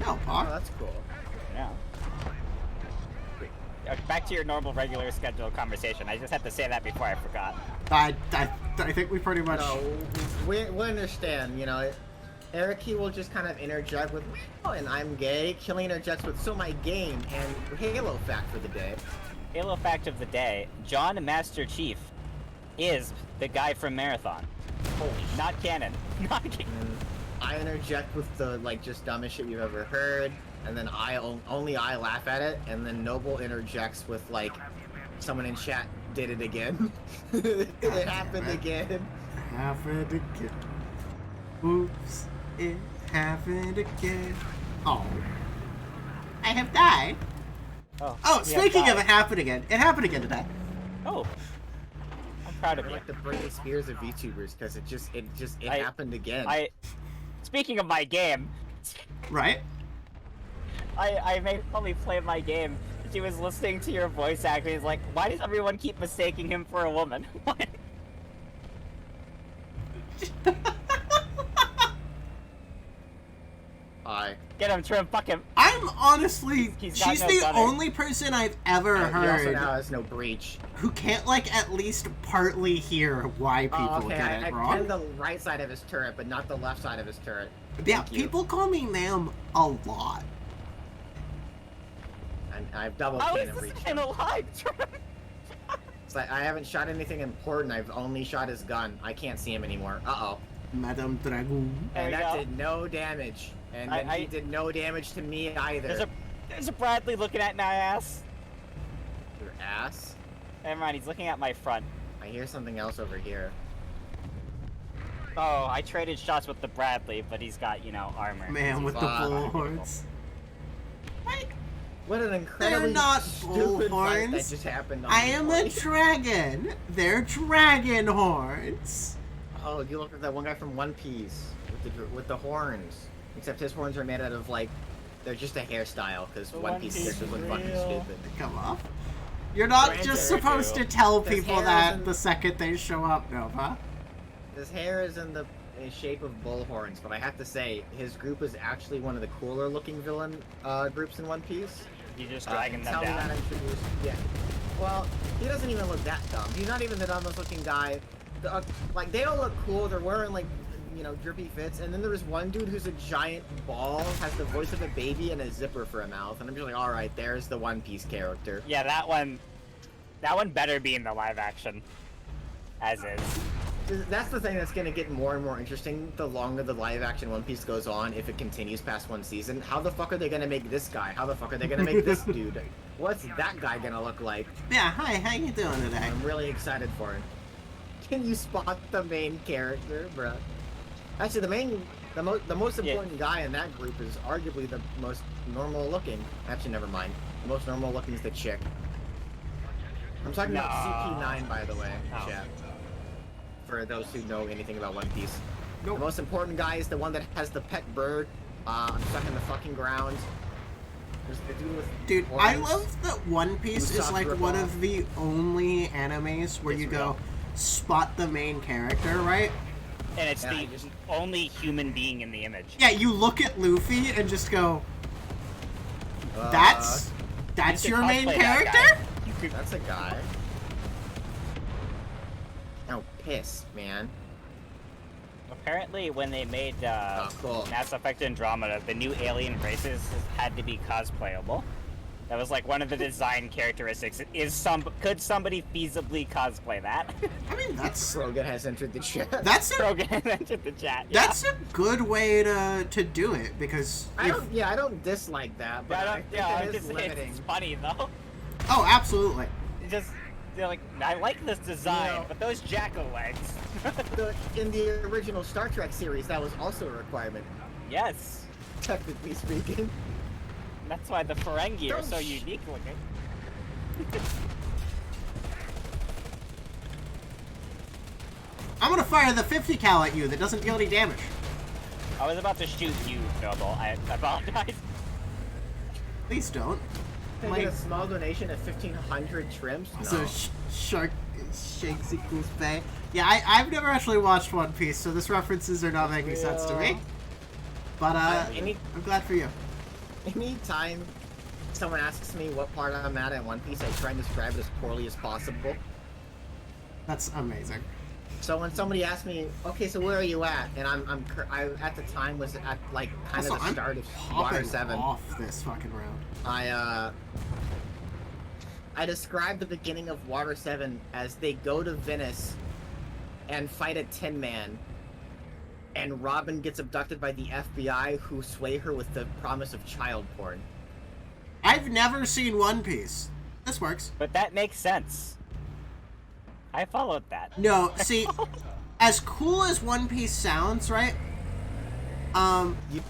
No, Oh, Paul. that's cool. Yeah. Back to your normal, regular scheduled conversation. I just had to say that before I forgot. I think we pretty much. No, we understand, you know. Eric, he will just kind of interject with, oh, and I'm gay. Killing interjects with, so my game, and Halo fact for the day. Halo fact of the day: John Master Chief is the guy from Marathon. Holy shit. Not canon. Not canon. And I interject with the, like, just dumbest shit you've ever heard, and then only I laugh at it, and then Noble interjects with, like, someone in chat did it again. It happened again. Happened again. Oops, it happened again. Oh. I have died. Oh, Oh, yeah, speaking of bye. it happened again, it happened again today. Oh, I'm proud of We're you. like the Britney Spears of VTubers, because it I- happened again. Speaking of my game, Right? I made Holly play my game. She was listening to your voice acting. He's like, why does everyone keep mistaking him for a woman? Get him, Trim. Fuck him. I'm honestly, He's got she's no the gunner. only person I've ever He also heard now has no breach. who can't, like, at least partly hear why people Oh, okay, get I it wrong. pinned the right side of his turret, but not the left side of his turret. Yeah, Thank you. people call me ma'am a lot. And I've double How pinned is and this breached man him. alive, Trim? It's like, I haven't shot anything important, I've only shot his gun. I can't see him anymore. Uh-oh. Madame Dragoon. There And we that go. did no damage. And I- then he I- did no damage to me either. There's a Bradley looking at my ass. Your ass? Never mind, he's looking at my front. I hear something else over here. Oh, I traded shots with the Bradley, but he's got, you know, armor. Man with the Fuck. bullhorns. What an incredibly not stupid fight that bullhorns. just happened on I the am a fight. dragon. They're dragon horns. Oh, you look like that one guy from One Piece with the horns. Except his horns are made out of like, they're just a hairstyle because The One One Piece Piece characters look is fucking real. stupid. Come on. You're not Granted, just I supposed do. to tell This people hair that isn't- the second they show up, Nova. His hair is in the shape of bull horns, but I have to say, his group is actually one of the cooler looking villain groups in One Piece. You just dragging them until he down. got introduced- Yeah. Well, he doesn't even look that dumb. He's not even the dumbest looking guy. Like, they don't look cool. They're wearing, like, you know, drippy fits. And then there's one dude who's a giant ball, has the voice of a baby, and a zipper for a mouth. And I'm just like, alright, there's the One Piece character. Yeah, that one better be in the live action. As is. That's the thing that's going to get more and more interesting the longer the live action One Piece goes on, if it continues past one season. How the fuck are they going to make this guy? How the fuck are they going to make this dude? What's that guy going to look like? Yeah, hi, how you doing today? I'm really excited for it. Can you spot the main character, bruh? Actually, the most important guy in that group is arguably the most normal looking. Actually, never mind. The most normal looking is the chick. I'm talking about CP9, by the way, Oh. chat. For those who know anything about One Piece. Nope. The most important guy is the one that has the pet bird. I'm stuck in the fucking ground. There's the dude with Dude, I horns. love that One Piece is Usopp like ripoff. one of the only animes where It's you real. go spot the main character, right? And it's Yeah, the I just- only human being in the image. Yeah, you look at Luffy and just go, Uh, that's You your could main cosplay that character? guy. You could. That's a guy. Oh, piss, man. Apparently, when they made Oh, cool. Mass Effect Andromeda, the new alien races had to be cosplayable. That was like one of the design characteristics. Could somebody feasibly cosplay that? I mean, that's Rogan has entered the chat. that's a Rogan entered the chat. Yeah. that's a good way to do it because I if, don't dislike that, but I think yeah, it is limiting. it's funny though. oh, absolutely. It just they're like, I like this design, You know- but those jackal legs. In the original Star Trek series, that was also a requirement, Yes, technically speaking. that's why the Ferengi are Don't so sh- unique looking. I'm gonna fire the 50 cal at you that doesn't deal any damage. I was about to shoot you, Noble. I apologize. Please don't. Can I Like- get a small donation of 1,500 trims? No. So shark shakes equals pay. Yeah, I've never actually watched One Piece, so this references are not making sense to me. But any- I'm glad for you. Anytime someone asks me what part I'm at One Piece, I try and describe it as poorly as possible. That's amazing. So when somebody asks me, okay, so where are you at? And I at the time was at like kind Also, of the I'm start of Water popping 7. off this fucking round. I described the beginning of Water 7 as they go to Venice and fight a Tin Man, and Robin gets abducted by the FBI, who sway her with the promise of child porn. I've never seen One Piece. This works. But that makes sense. I followed that. No, see, as cool as One Piece sounds, right? You,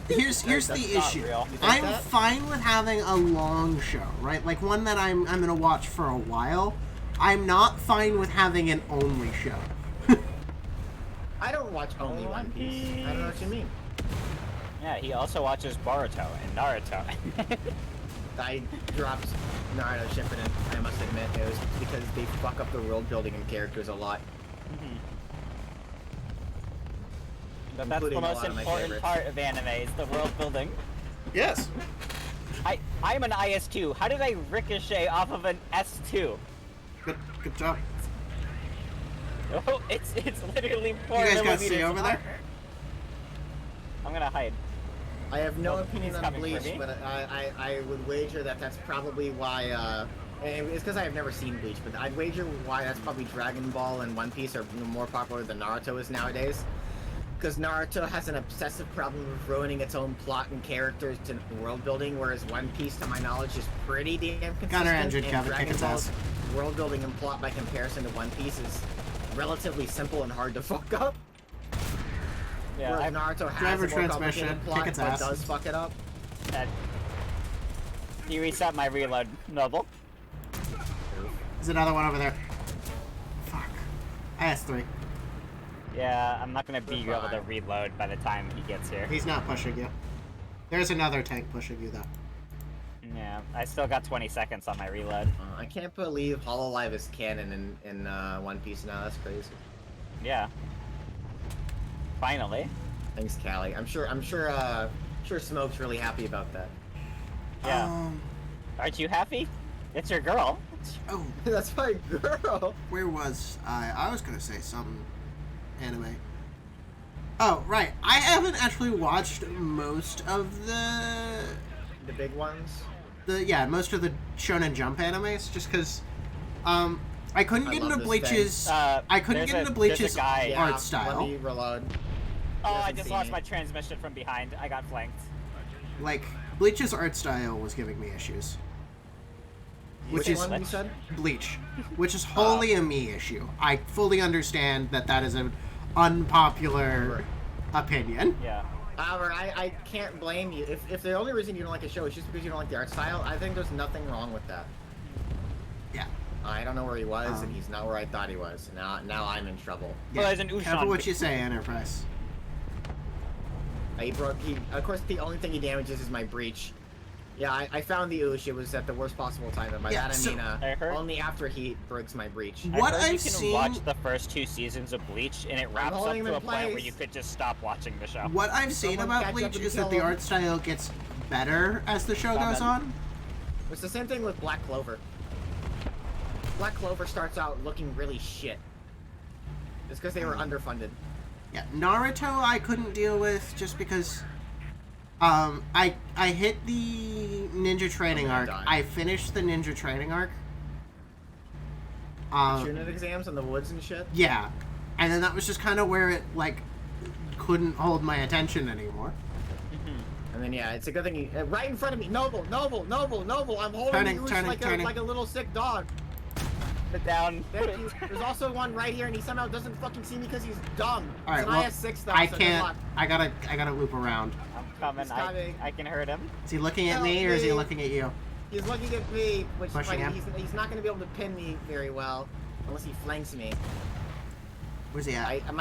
Here's That's the not issue. real. You think I'm that? fine with having a long show, right? Like one that I'm gonna watch for a while. I'm not fine with having an only show. I don't watch only One Piece. I don't know what you mean. Yeah, he also watches Boruto and Naruto. I dropped Naruto Shippuden, I must admit. It was because they fuck up the world building and characters a lot. But that's the Including a most lot of my important favorites. part of anime is the world building. Yes. I'm an IS-2. How did I ricochet off of an S2? Good job. Oh, it's literally 4 You guys got millimeters C over there? apart. I'm gonna hide. I have no Well, opinion he's on coming for Bleach, me. but I would wager that that's probably why, and it's because I have never seen Bleach, but I'd wager why that's probably Dragon Ball and One Piece are more popular than Naruto is nowadays. Because Naruto has an obsessive problem with ruining its own plot and characters to world building, whereas One Piece, to my knowledge, is pretty damn consistent. Got her engine, and Kevin. Kick Dragon its Ball's ass. world building and plot by comparison to One Piece is relatively simple and hard to fuck up. Yeah, Whereas I've Naruto has Driver a more transmission, complicated plot, kick its but ass. does fuck it up. had... You reset my reload, Noble. There's another one over there. Fuck. I asked 3. Yeah, I'm not gonna be able to Goodbye. reload by the time he gets here. He's not pushing you. There's another tank pushing you, though. Yeah, I still got 20 seconds on my reload. I can't believe Hololive is canon in One Piece now. That's crazy. Yeah. Finally. Thanks, Callie. I'm sure Smoke's really happy about that. Yeah. Um, Aren't you happy? It's your girl. oh, That's my girl. where was I? I was gonna say something anime. Oh, right. I haven't actually watched most of The big ones. most of the Shonen Jump animes, just because, I couldn't I get love into this Bleach's, I couldn't get into there's a Bleach's guy. Yeah, art style. Let me reload. Oh, I Doesn't just see lost me. my transmission from behind. I got flanked. Like, Bleach's art style was giving me issues. Which is one you said? Bleach, which is wholly a me issue. I fully understand that is an unpopular opinion. Yeah. However, I can't blame you. If the only reason you don't like a show is just because you don't like the art style, I think there's nothing wrong with that. Yeah. I don't know where he was, and he's not where I thought he was. Now I'm in trouble. Yeah. Well, there's an Ushan. Careful what you say, Enterprise. Of course, the only thing he damages is my breach. Yeah, I found the Oosh. It was at the worst possible time, and by Yeah, that I so- mean I heard- only after he breaks my breach. What I heard you I've can seen- watch the first 2 seasons of Bleach, and it wraps up holding him to a in point where place. you could just stop watching the show. What I've seen Someone about catch up Bleach and is kill that the him. art style gets better as the show goes on. It's the same thing with Black Clover. Black Clover starts out looking really shit. It's because they were underfunded. Yeah, Naruto I couldn't deal with just because I hit the ninja training I'm arc. gonna die. I finished the ninja training arc. Unit exams in the woods and shit. Yeah. And then that was just kind of where it like couldn't hold my attention anymore. And then yeah, it's a good thing you right in front of me. Noble. I'm holding Turning, the Oosh turning, like turning. like a little sick dog. Put down. Thank you. There's also one right here, and he somehow doesn't fucking see me because he's dumb. All right, it's an well, IS-6 though, I so good can't. luck. I gotta loop around. I'm coming. He's coming. I can hurt him. Is he looking at me Help or is he me. looking at you? He's looking at me, which Pushing like, him. he's not going to be able to pin me very well unless he flanks me. Where's he at? He's On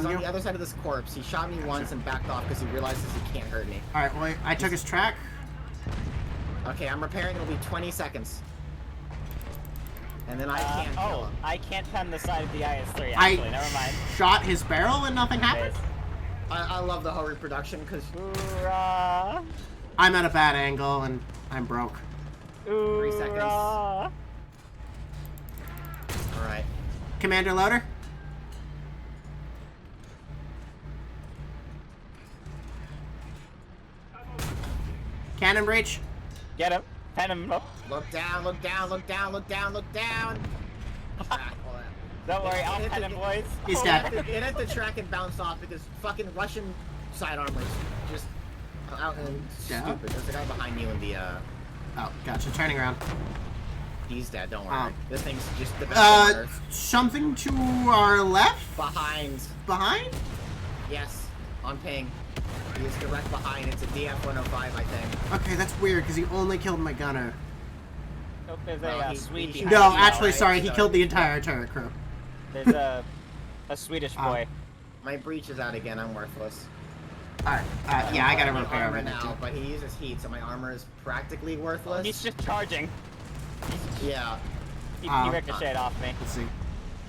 on you? the other side of this corpse. He shot me once and backed off because he realizes he can't hurt me. All right. Well, I took his track. Okay, I'm repairing. It'll be 20 seconds. And then I can't kill Oh, him. I can't pen the side of the IS-3, I actually. Never mind. shot his barrel and nothing happened. I love the whole reproduction because Hoorah! I'm at a bad angle and I'm broke. 3 seconds. Hoorah! Alright. Commander Loader. Cannon breach. Get him. Pen him. Oh, Look down, look down, look down, look down, look down. Ah, hold on. don't worry, I'll Hit pen the- him, boys. He's Hold dead. on. It hit the track and bounced off because fucking Russian sidearmers just out and Yeah. stupid. There's a guy behind you in the Oh, gotcha. Turning around. he's dead, don't worry. Oh. This thing's just the best thing on earth. Something to our left? Behind. Behind? Yes. On ping. He is direct behind. It's a DF-105, I think. Okay, that's weird because he only killed my gunner. Hope there's Well, a he- sweet he- behind No, you, actually, alright? sorry, he so- killed the entire turret crew. There's a Swedish boy. My breach is out again. I'm worthless. Alright, yeah, I gotta My repair armor right now. now, but he uses heat, so my armor is practically worthless. He's just charging. Yeah. He Um, ricocheted off me. Let's see.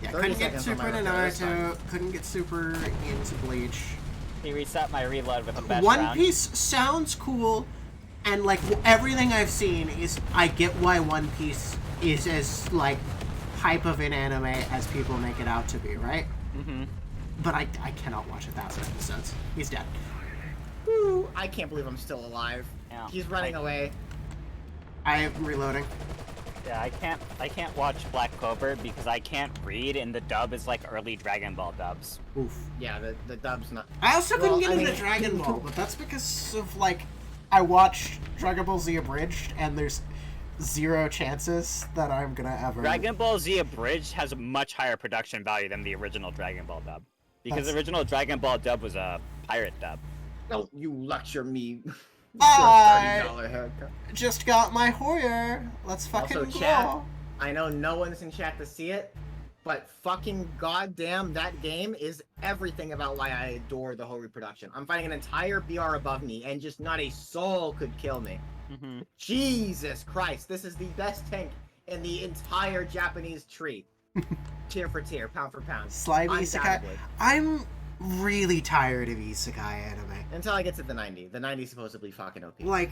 Yeah, 30 couldn't get seconds on super my into repair, that's Naruto, couldn't get super into Bleach. He reset my reload with a best One round. Piece sounds cool, and like everything I've seen is I get why One Piece is as like hype of an anime as people make it out to be, right? Mm-hmm. But I cannot watch 1,000 episodes. He's dead. Woo, I can't believe I'm still alive. Yeah. He's running away. I am reloading. Yeah, I can't watch Black Clover because I can't read, and the dub is like early Dragon Ball dubs. Oof. Yeah, the dub's not. I also couldn't Well, get I into mean- Dragon Ball, but that's because of like I watched Dragon Ball Z Abridged, and there's zero chances that I'm gonna ever. Dragon Ball Z Abridged has a much higher production value than the original Dragon Ball dub. Because That's- the original Dragon Ball dub was a pirate dub. Don't you lecture me. I- $30 haircut. Just got my Hoyer. Let's fucking Also, go. chat. I know no one's in chat to see it, but fucking goddamn, that game is everything about why I adore the whole reproduction. I'm fighting an entire BR above me, and just not a soul could kill me. Mm-hmm. Jesus Christ, this is the best tank in the entire Japanese tree. Tier for tier, pound for pound. Slime isekai. Undoubtedly. I'm really tired of isekai anime. Until I get to the 90. The 90 is supposedly fucking OP. Like,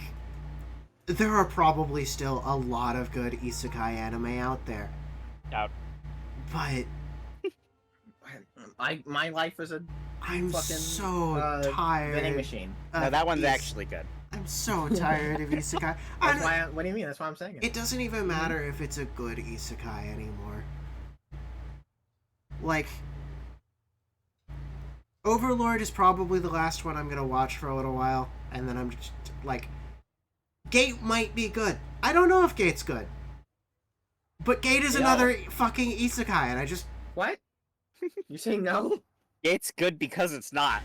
there are probably still a lot of good isekai anime out there, Doubt. but My life is a I'm fucking so vending tired. machine. No, that one's is- actually good. I'm so tired of isekai. I don't- What do you mean? That's why I'm saying it. It doesn't even matter if it's a good isekai anymore. Like, Overlord is probably the last one I'm gonna watch for a little while, and then I'm just like, Gate might be good. I don't know if Gate's good, but Gate is Yeah. another fucking isekai, and I just What? You saying no? It's good because it's not.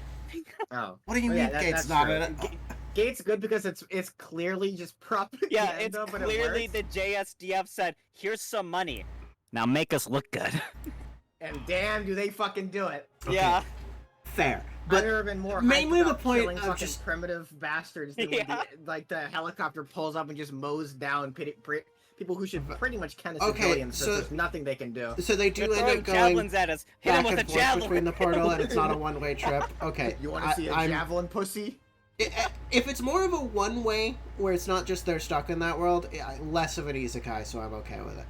Oh. what do you Oh, mean yeah, Gate's that's not true. in it? Gate's good because it's clearly just propaganda. Yeah, it's but it clearly works. the JSDF said, here's some money. Now make us look good. And damn, do they fucking do it. Okay. Yeah. Fair, I've but never been more mainly hyped the about point killing of fucking just- primitive bastards than when Yeah. the helicopter pulls up and just mows down people who should pretty much count as Okay, civilians, so- so there's nothing they can do. so they They're do end throwing up going javelins at us. Hit him back with a and forth javelin. between the portal, and it's not a one-way trip. Okay, You want to see a I'm- javelin pussy? If it's more of a one-way, where it's not just they're stuck in that world, less of an isekai, so I'm okay with it.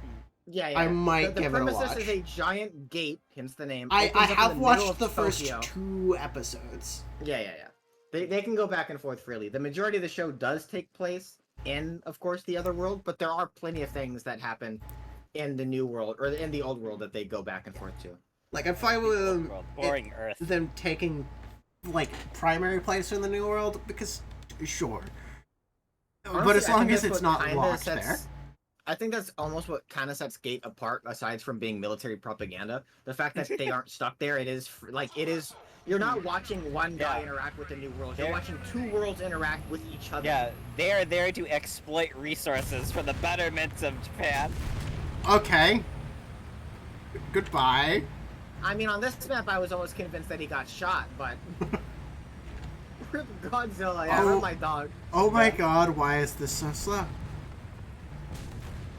Yeah, I might the give it a premise watch. is a giant gate, hence the name. I opens up in have the middle watched of the first Tokyo. 2 episodes. Yeah. They can go back and forth freely. The majority of the show does take place in, of course, the other world, but there are plenty of things that happen in the new world or in the old world that they go back and forth to. Like, I'm fine with World, boring Earth. them taking, like, primary place in the new world, because, sure. But Honestly, as I long think as that's it's what not kinda locked sets- there. I think that's almost what kind of sets Gate apart, aside from being military propaganda. The fact that they aren't stuck there, it is you're not watching one guy Yeah. interact with the new world. You're They're- watching 2 worlds interact with each other. Yeah, they are there to exploit resources for the betterment of Japan. Okay. Goodbye. I mean, on this map, I was almost convinced that he got shot, but Rip Godzilla, yeah, Oh. rip my dog. Oh my god, why is this so slow?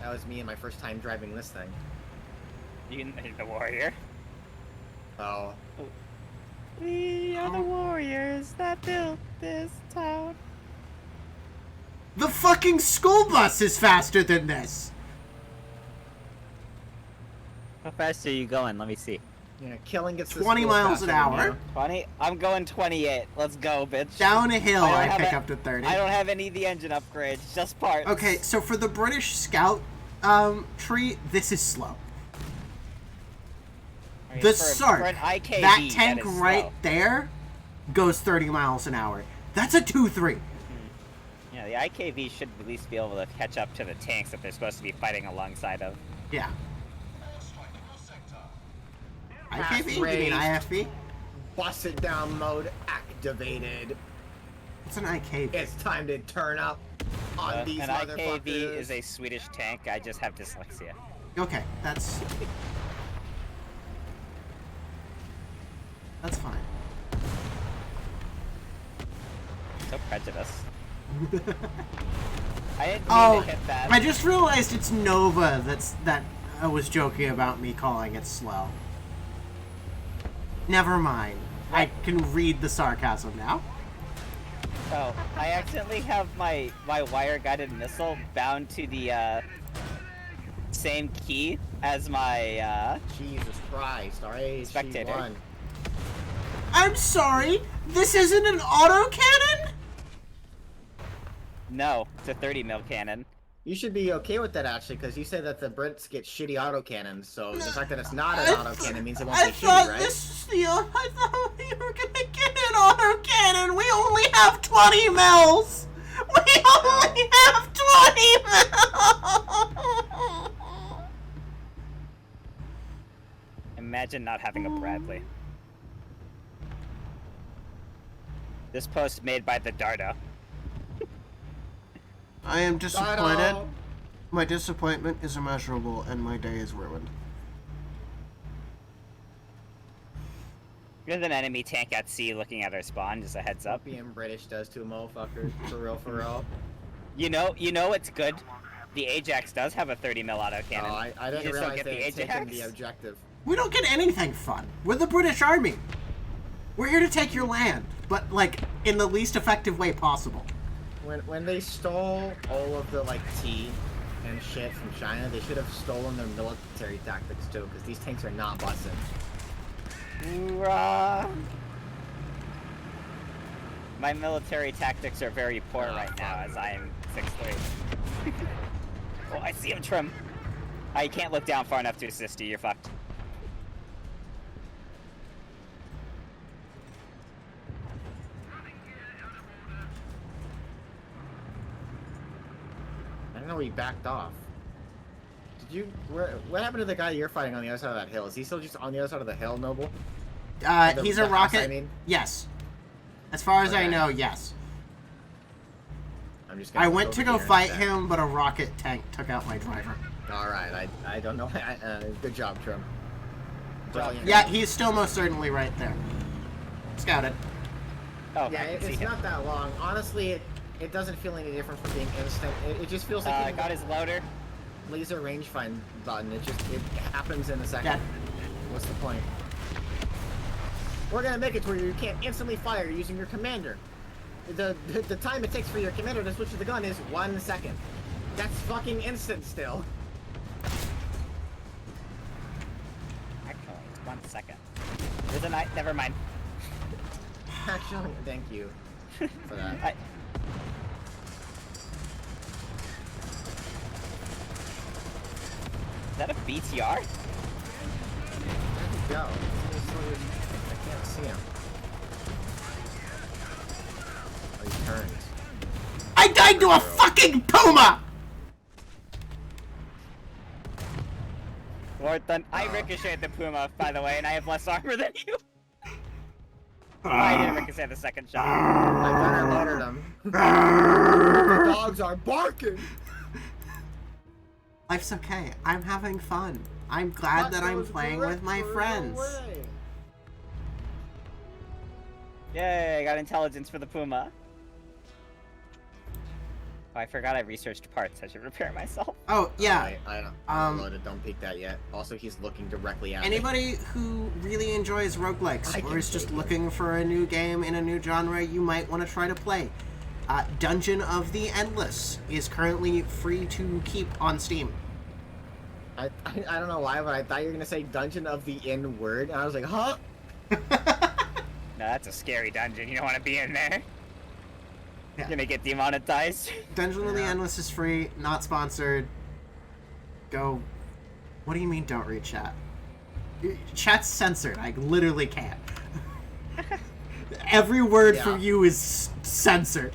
That was me and my first time driving this thing. You the warrior. Oh. We are the Oh. warriors that built this town. The fucking school bus is faster than this! How fast are you going? Let me see. Yeah, killing gets the 20 school miles faster an than hour. you. 20? I'm going 28. Let's go, bitch. Down a hill, I don't I have pick a- up to 30. I don't have any of the engine upgrades, just parts. Okay, so for the British Scout tree, this is slow. I mean, The for Sark, an IKV, that tank is right slow. there, goes 30 miles an hour. That's a 2-3. Yeah, the IKV should at least be able to catch up to the tanks that they're supposed to be fighting alongside of. Yeah. Half IKV? You mean raised. IFV? Bust it down mode activated. It's an IKV. It's time to turn up on these An motherfuckers. IKV is a Swedish tank. I just have dyslexia. Okay, that's fine. So prejudiced. I didn't mean Oh, to hit that. I just realized it's Nova that I was joking about me calling it slow. Never mind. I can read the sarcasm now. Oh, I accidentally have my wire-guided missile bound to the same key as my Jesus Christ, alright, Spectator. she won. I'm sorry, this isn't an autocannon? No, it's a 30 mil cannon. You should be okay with that, actually, because you say that the Brits get shitty autocannons, so the fact that it's not an autocannon means it won't I be thought shitty, right? this, I thought we were gonna get an autocannon. We only have 20 mils. We only have 20 mils. Imagine not having a Bradley. This post made by the Darda. I am disappointed. Dado. My disappointment is immeasurable, and my day is ruined. There's an enemy tank at sea looking at our spawn, just a heads up. Being British does to a motherfucker. For real, for real. You know what's good? The Ajax does have a 30 mil autocannon. Oh, I You didn't just don't realize get they the had taken Ajax. the objective. We don't get anything fun. We're the British Army. We're here to take your land, but like in the least effective way possible. When they stole all of the like tea and shit from China, they should have stolen their military tactics too, because these tanks are not busting. Hoorah! My military tactics are very poor right now, as I am 6'3". Oh, I see him, Trim. I can't look down far enough to assist you. You're fucked. I don't know, he backed off. Did you? What happened to the guy you're fighting on the other side of that hill? Is he still just on the other side of the hill, Noble? He's a the house, rocket. I mean? Yes. As far as I Okay. know, yes. I'm just. Gonna I look went to over go here in a fight sec. him, but a rocket tank took out my driver. All right, I don't know. Good job, Trim. Brilliant. Yeah, he's still most certainly right there. Scouted. Oh, Yeah, I can see it's him. not that long. Honestly, it doesn't feel any different from being instant. It just feels like I hitting got the his loader. laser rangefind button. It happens in a second. Yeah. What's the point? We're gonna make it to where you can't instantly fire using your commander. The time it takes for your commander to switch to the gun is 1 second. That's fucking instant still. Actually, it's 1 second. There's a night. Never mind. Actually, thank you for that. I, is that a BTR? Where'd he go? I can't see him. Oh, he turns. I died to a fucking puma! Lord Thun. I ricocheted the Puma, by the way, and I have less armor than you. I didn't ricochet the second shot. I better loaded him. The dogs are barking! Life's okay. I'm having fun. I'm glad that I'm playing with my friends. Yay, I got intelligence for the Puma. Oh, I forgot I researched parts. I should repair myself. Oh, yeah. I don't loaded. Don't peek that yet. Also, he's looking directly at me. Anybody who really enjoys roguelikes I or can is just take it. looking for a new game in a new genre you might want to try to play, Dungeon of the Endless is currently free to keep on Steam. I don't know why, but I thought you were gonna say Dungeon of the N-word, and I was like, huh? No, that's a scary dungeon. You don't want to be in there. Yeah. You're gonna get demonetized. Dungeon of the Yeah. Endless is free, not sponsored. Go. What do you mean don't read chat? Chat's censored. I literally can't. Every word Yeah. from you is censored.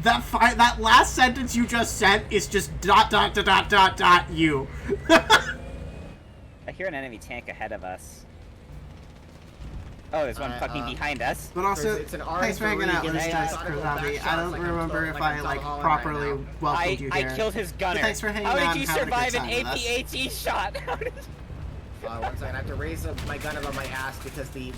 That last sentence you just sent is just ... you. I hear an enemy tank ahead of us. Oh, there's one fucking behind us. But also, It's an thanks for hanging out, R3 Mr. and Krasabi. I don't like I'm remember totally- if like I I'm like all in properly right now. welcomed you I here. killed his gunner. But thanks for hanging How out did and you having a good survive an time with us. APAT shot? How did... 1 second, I have to raise up my gun above my ass because the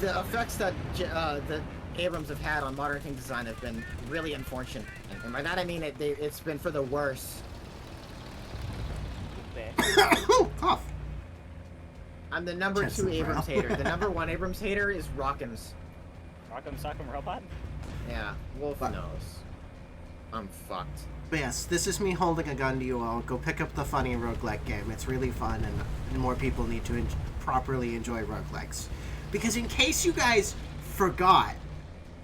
effects that the Abrams have had on modern tank design have been really unfortunate, and by that I mean it's been for the worse. Cough. I'm the number Chest 2 of Abrams brow. hater. The number 1 Abrams hater is Rock'ems. Rock'em Sock'em Robot? Yeah, Wolf What? knows. I'm fucked. But yes, this is me holding a gun to you all. Go pick up the funny roguelike game. It's really fun, and more people need to properly enjoy roguelikes. Because in case you guys forgot,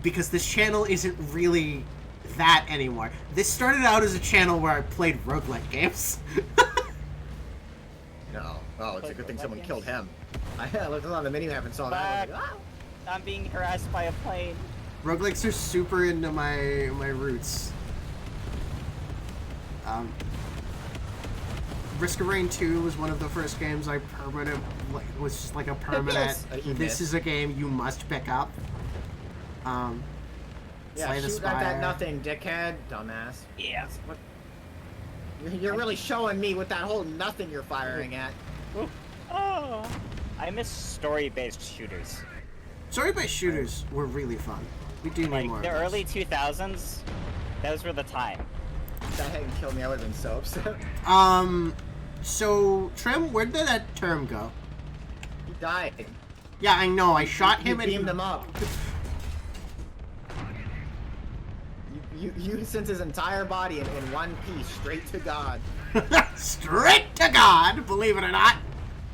because this channel isn't really that anymore, this started out as a channel where I played roguelike games. No. Oh, it's a Like, good thing like someone yes. killed him. I looked on the menu app and saw that. I was like, ah! I'm being harassed by a plane. Roguelikes are super into my roots. Risk of Rain 2 was one of the first games I was just like a permanent. He This missed. is a game you must pick up. Yeah, Slay the shoot at that Spire. nothing, dickhead. Dumbass. Yeah. What? You're really showing me with that whole nothing you're firing at. Oh. I miss story-based shooters. Story-based shooters were really fun. We do need Like more. the of those. early 2000s, those were the time. If that hadn't killed me, I would have been so upset. So Trim, where did that term go? He died. Yeah, I know. I shot You him and beamed him up. You sent his entire body in one piece straight to God. straight to God. Believe it or not.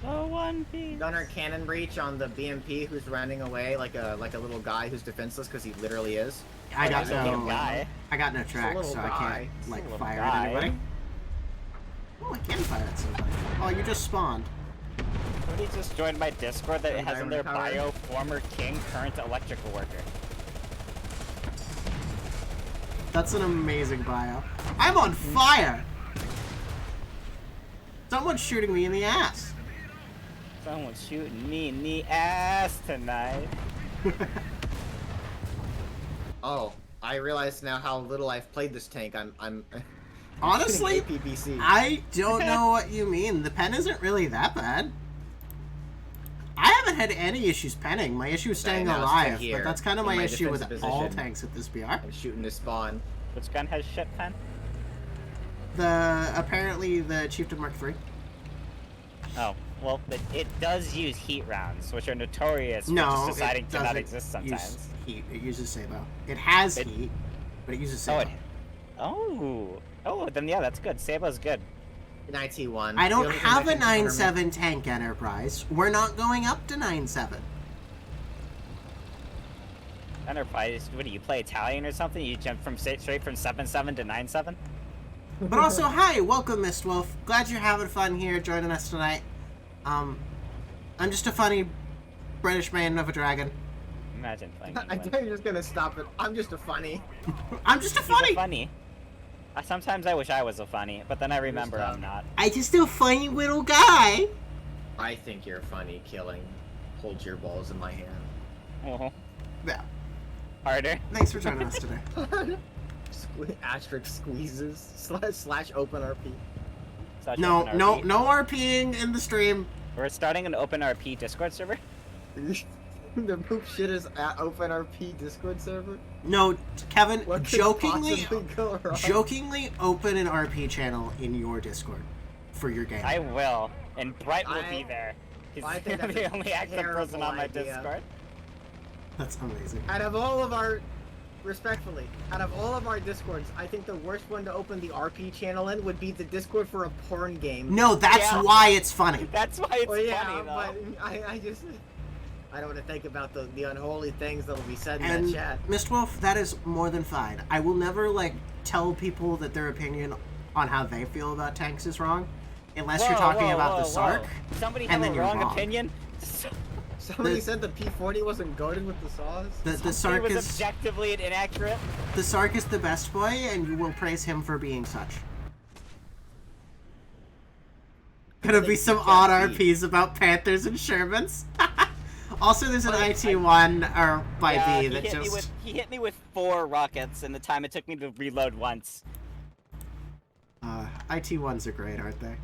Oh, One Piece. Gunner cannon breach on the BMP who's running away like a little guy who's defenseless because he literally is. I got He's a little no. guy. I got no track, little so I guy. can't like little fire guy. at anybody. Oh, I can fire at somebody. Oh, you just spawned. Somebody just joined my Discord that has in their Diamond power. bio former king, current electrical worker. That's an amazing bio. I'm on fire. Someone's shooting me in the ass. Someone's shooting me in the ass tonight. Oh, I realize now how little I've played this tank. I'm Honestly, APBC. I don't know what you mean. The pen isn't really that bad. I haven't had any issues penning. My issue is staying now it's alive, here, but that's kind of in my my issue with defensive all position. tanks at this BR. I'm shooting to spawn. Which gun has shit pen? Apparently the Chieftain Mark III. Oh, well, it does use heat rounds, which are notorious for No, just deciding it to not doesn't exist sometimes. use heat. It uses Sabo. It has It- heat, but it uses Oh, Sabo. then yeah, that's good. Sabo's good. An IT-1. I don't The only thing have a that can counter 9.7 tank Enterprise. We're not going up to 9.7. Enterprise, what do you play Italian or something? You jump from straight from 7.7 to 9.7? But also, hi, welcome, Mistwolf. Glad you're having fun here, joining us tonight. I'm just a funny British man of a dragon. Imagine playing I England. thought you were just gonna stop it. I'm just a funny. I'm just a He's a funny. funny. Sometimes I wish I was a funny, but then I remember I'm not. I just a funny little guy. I think you're funny killing. Hold your balls in my hand. Oh, Yeah. harder. Thanks for joining us today. Asterisk squeezes slash open RP. Such No, open no, RP. no RPing in the stream. We're starting an open RP Discord server. The poop shit is at OpenRP Discord server. No, Kevin, What could jokingly possibly go wrong? open an RP channel in your Discord for your game. I will, and Bright will be I- there. He's I think the that's a only active person terrible on my idea. Discord. That's amazing. Out of all of our, respectfully, out of all of our Discords, I think the worst one to open the RP channel in would be the Discord for a porn game. No, that's Yeah. why it's funny. That's why it's Well, yeah, funny though. but I don't want to think about the unholy things that'll be said in And that chat. Mistwolf, that is more than fine. I will never tell people that their opinion on how they feel about tanks is wrong, unless you're talking about the Sark. Somebody and have then a you're wrong wrong. opinion. Somebody the- said the P40 wasn't goaded with the saws. The It Sark was is objectively inaccurate. the Sark is the best boy, and you will praise him for being such. Gonna be some odd RPs about Panthers and Shermans. Also, there's an IT1 or by Yeah, B that just. he hit me with 4 rockets in the time it took me to reload once. IT1s are great, aren't they?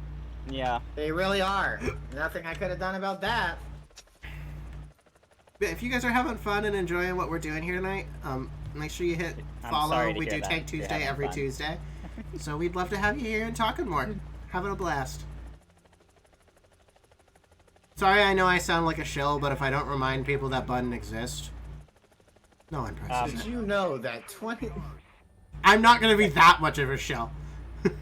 Yeah. They really are. Nothing I could have done about that. Yeah, if you guys are having fun and enjoying what we're doing here tonight, make sure you hit I'm follow. sorry to We hear do that. Tank You're Tuesday having every fun. Tuesday. So we'd love to have you here and talking more. Having a blast. Sorry, I know I sound like a shill, but if I don't remind people that button exists, no one presses Did it. you know that 20... I'm not gonna be that much of a shill.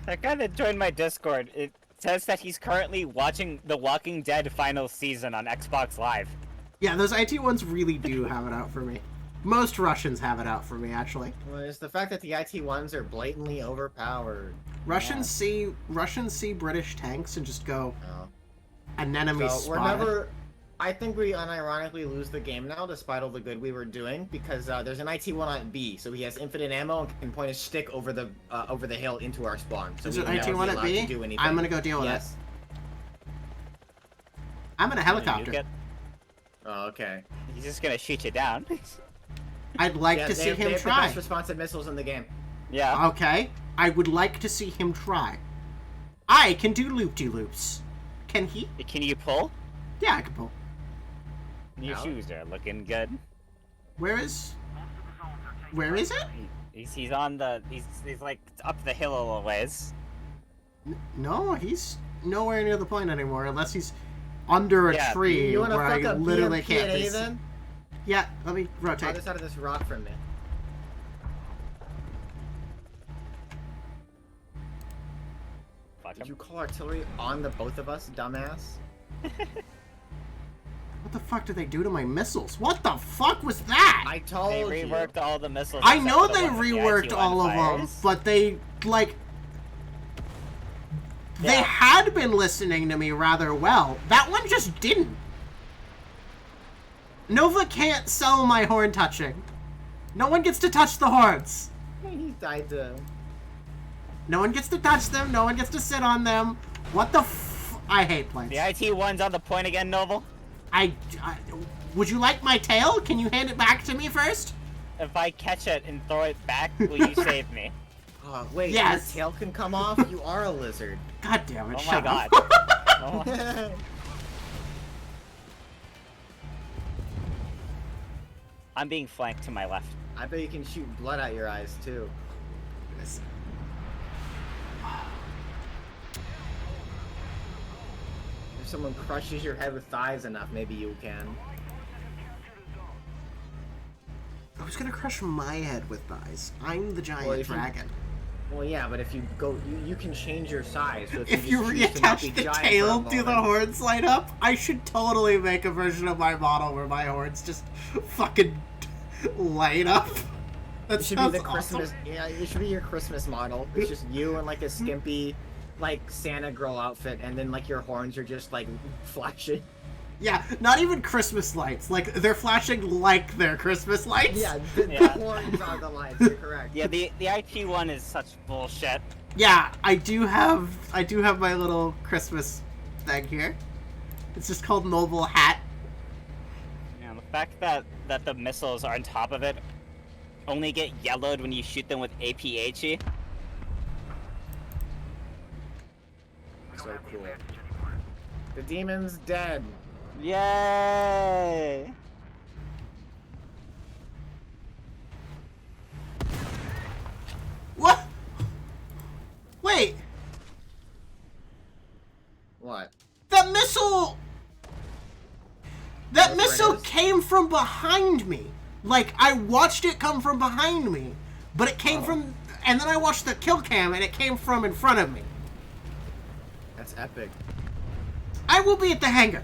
That guy that joined my Discord, it says that he's currently watching The Walking Dead final season on Xbox Live. Yeah, those IT1s really do have it out for me. Most Russians have it out for me, actually. Well, it's the fact that the IT-1s are blatantly overpowered. Russians see British tanks and just go, Oh. an enemy So we're spotted. never... I think we unironically lose the game now, despite all the good we were doing, because there's an IT-1 on B, so he has infinite ammo and can point his stick over the hill into our spawn. So Is we it would never IT-1 be at allowed B? to do anything. I'm gonna go deal with Yes. it. I'm in a helicopter. Oh, okay. He's just gonna shoot you down. I'd like Yeah, to they see have, him they have the try. best responsive missiles in the game. Yeah. Okay. I would like to see him try. I can do loop-de-loops. Can he? Can you pull? Yeah, I can pull. New Out? shoes are looking good. Where is it? He's on the he's like up the hill a little ways. No, he's nowhere near the point anymore, unless he's under a Yeah, tree You wanna where fuck I up literally BMP can't at be. A then? Yeah, let me rotate. Other side of this rock from me. Fuck Did him. you call artillery on the both of us, dumbass? What the fuck did they do to my missiles? What the fuck was that? I told They you. reworked all the missiles. I except know for the they one with the reworked IT-1 all of them, fires. but they, like... They Yeah. had been listening to me rather well. That one just didn't. Nova can't sell my horn touching. No one gets to touch the horns. He died to... No one gets to touch them. No one gets to sit on them. What the I hate planes. The IT-1's on the point again, Noble. I... Would you like my tail? Can you hand it back to me first? If I catch it and throw it back, will you save me? Oh, wait, Yes. your tail can come off? You are a lizard. God damn it, Oh my shut god. up. Oh, I'm being flanked to my left. I bet you can shoot blood out your eyes, too. If someone crushes your head with thighs enough, maybe you can. I was gonna crush my head with thighs. I'm the giant Well, if you- dragon. Well, yeah, but if you go, you can change your size. So If you just choose to not be reattach the giant tail, for a do the moment- horns light up? I should totally make a version of my model where my horns just fucking light up. That It should be sounds the awesome. Christmas. Yeah, it should be your Christmas model. It's just you in like a skimpy, like Santa girl outfit, and then like your horns are just like flashing. Yeah, not even Christmas lights. Like, they're flashing like they're Christmas lights. Yeah, the Yeah. horns are the lights. You're correct. Yeah, the IT-1 is such bullshit. Yeah, I do have my little Christmas thing here. It's just called Noble Hat. You know, the fact that the missiles are on top of it only get yellowed when you shoot them with APHE. So cool. The demon's dead. Yay! What? Wait, What? that missile! That That's where it missile is? came from behind me. Like, I watched it come from behind me, but it came from... And then I watched the kill cam, and it came from in front of me. That's epic. I will be at the hangar.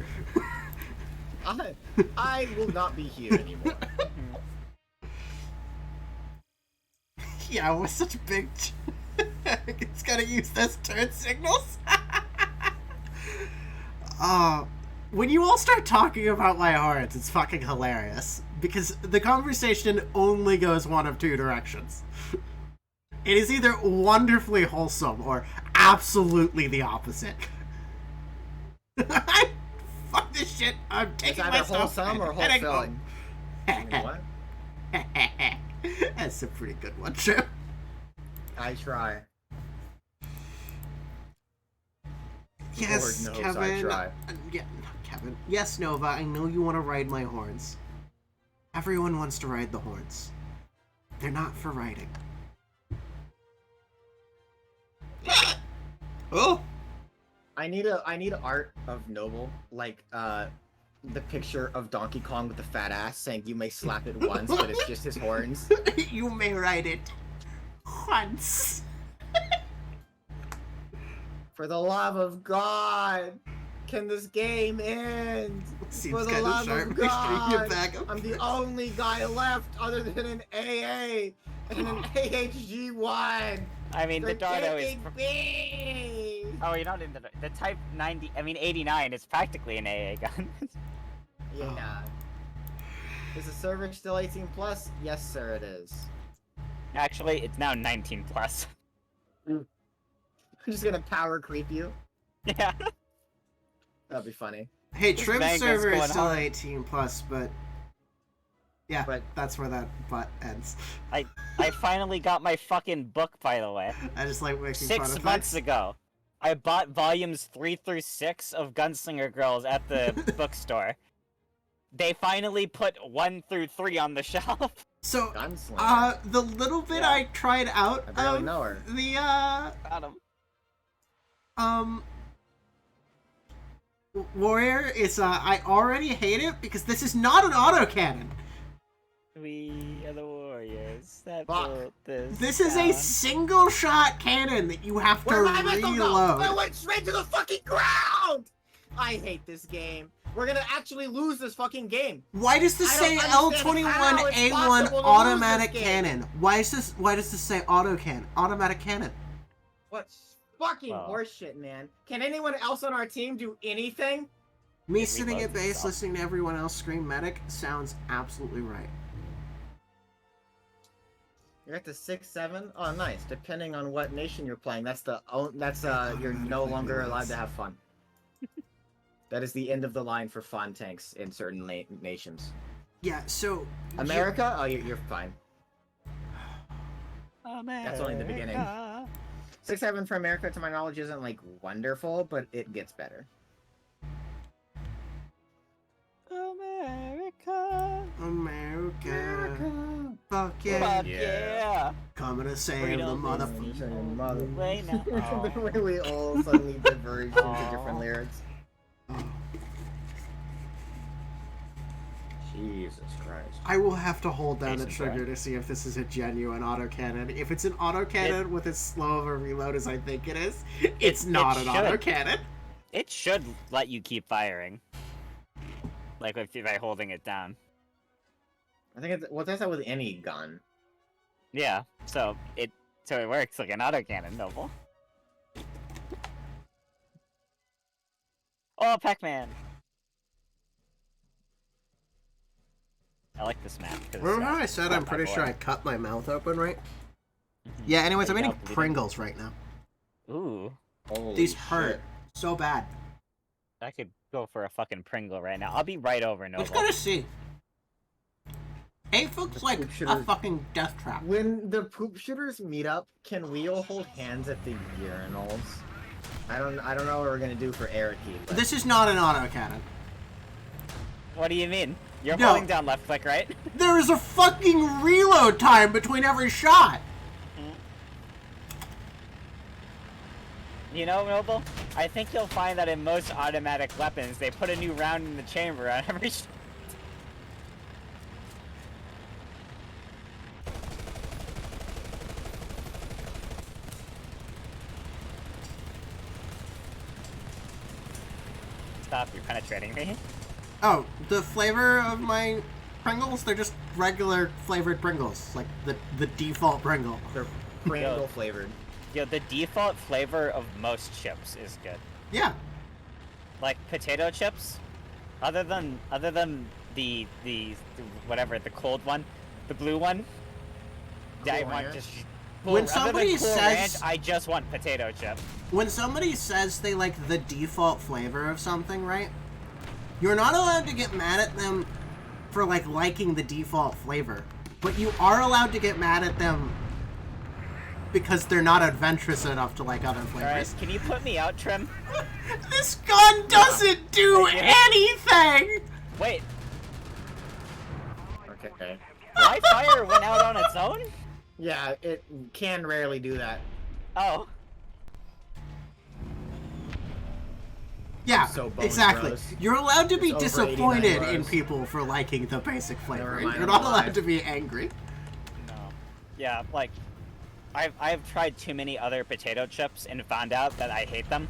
I will not be here anymore. Yeah, with such big... it's gonna use those turn signals. When you all start talking about my horns, it's fucking hilarious. Because the conversation only goes one of two directions. It is either wonderfully wholesome or absolutely the opposite. Fuck this shit. I'm It's taking either my stuff wholesome or and heading wholesome. home. What? That's a pretty good one, Chip. I try. Yes, Lord knows I Kevin. try. Yeah, Kevin. Yes, Nova, I know you want to ride my horns. Everyone wants to ride the horns. They're not for riding. Oh! I need art of Noble, like the picture of Donkey Kong with the fat ass saying you may slap it once, but it's just his horns. You may ride it once. For the love of God, can this game end? Seems For the kinda love sharp. of Make sure you get God, back up. I'm the only guy left other than an AA and an AHG-1. I mean, the They're Dardo is... taking me. Oh, you're not in the Type 90... I mean, 89 is practically an AA gun. Yeah. Is the server still 18 plus? Yes, sir, it is. Actually, it's now 19 plus. I'm just gonna power creep you. Yeah. That'd be funny. Hey, This Trim bank is server is going still hard. 18 plus, but yeah, But- that's where that butt ends. I finally got my fucking book, by the way. I just like making fun 6 of months it. ago. I bought volumes 3 through 6 of Gunslinger Girls at the bookstore. they finally put 1 through 3 on the shelf. So, Gunslinger. the little bit Yeah. I tried out I barely of know her. the, Got him. Warrior is, I already hate it because this is not an autocannon. We are the warriors that Fuck. built this. This is a town. single shot cannon that you have to Where did my missile go? reload. It went straight to the fucking ground! I hate this game. We're gonna actually lose this fucking game. Why does this I say don't understand how it's L21A1 possible to lose automatic this game. cannon? Why does this say automatic cannon? What fucking Wow. horseshit, man. Can anyone else on our team do anything? Me It sitting reloads at base itself. listening to everyone else scream medic sounds absolutely right. You're at the 6-7? Oh, nice. Depending on what nation you're playing, you're no longer allowed to have fun. That is the end of the line for fun tanks in certain nations. Yeah, so America? Oh, you're fine. That's only the beginning. 6-7 for America, to my knowledge, isn't like wonderful, but it gets better. America, fuck yeah, Fuck yeah. coming to save the Freedom. motherfucker. Wait, no. The way we all suddenly diverged into Aw. different lyrics. Oh, Jesus Christ. I will have to hold down the Jason trigger Bourne. to see if this is a genuine autocannon. If it's an autocannon with as slow of a reload as I think it is, it's not an should. autocannon. It should let you keep firing. Like by holding it down. I think it does that with any gun. Yeah, so it works like an autocannon, Noble. Oh, Pac-Man! I like this map. 'cause, Remember how I said got I'm my pretty boy. sure I cut my mouth open, right? Mhm. Yeah, anyways, I'm There you eating go, bleeding. Pringles right now. Ooh, Holy These shit. hurt so bad. I could go for a fucking Pringle right now. I'll be right over, Let's Noble. go to see. Ape looks The like poop a shooter- fucking death trap. When the poop shooters meet up, can we all hold hands at the urinals? I don't know what we're gonna do for Eriki, but This is not an autocannon. What do you mean? You're No. holding down left click, right? There is a fucking reload time between every shot. You know, Noble, I think you'll find that in most automatic weapons, they put a new round in the chamber on every Stop, you're penetrating me. Oh, the flavor of my Pringles, they're just regular flavored Pringles. Like the default Pringle. they're Pringle flavored. Yo, the default flavor of most chips is good. Yeah. Like potato chips, other than the whatever, the cold one, the blue one. Cool I want Ranch? just When other than somebody Cool says- Ranch, I just want potato chip. When somebody says they like the default flavor of something, right? You're not allowed to get mad at them for like liking the default flavor, but you are allowed to get mad at them because they're not adventurous enough to like other All right, flavors. can you put me out, Trim? This gun doesn't do Thank you. anything. Wait, Okay. my fire went out on its own? Yeah, it can rarely do that. Oh, Yeah, So bones exactly. gross. You're allowed to be It's over 89 disappointed in gross. people for liking the basic flavor. mind, You're I'm not alive. allowed to be angry. no. Yeah, like, I've tried too many other potato chips and found out that I hate them.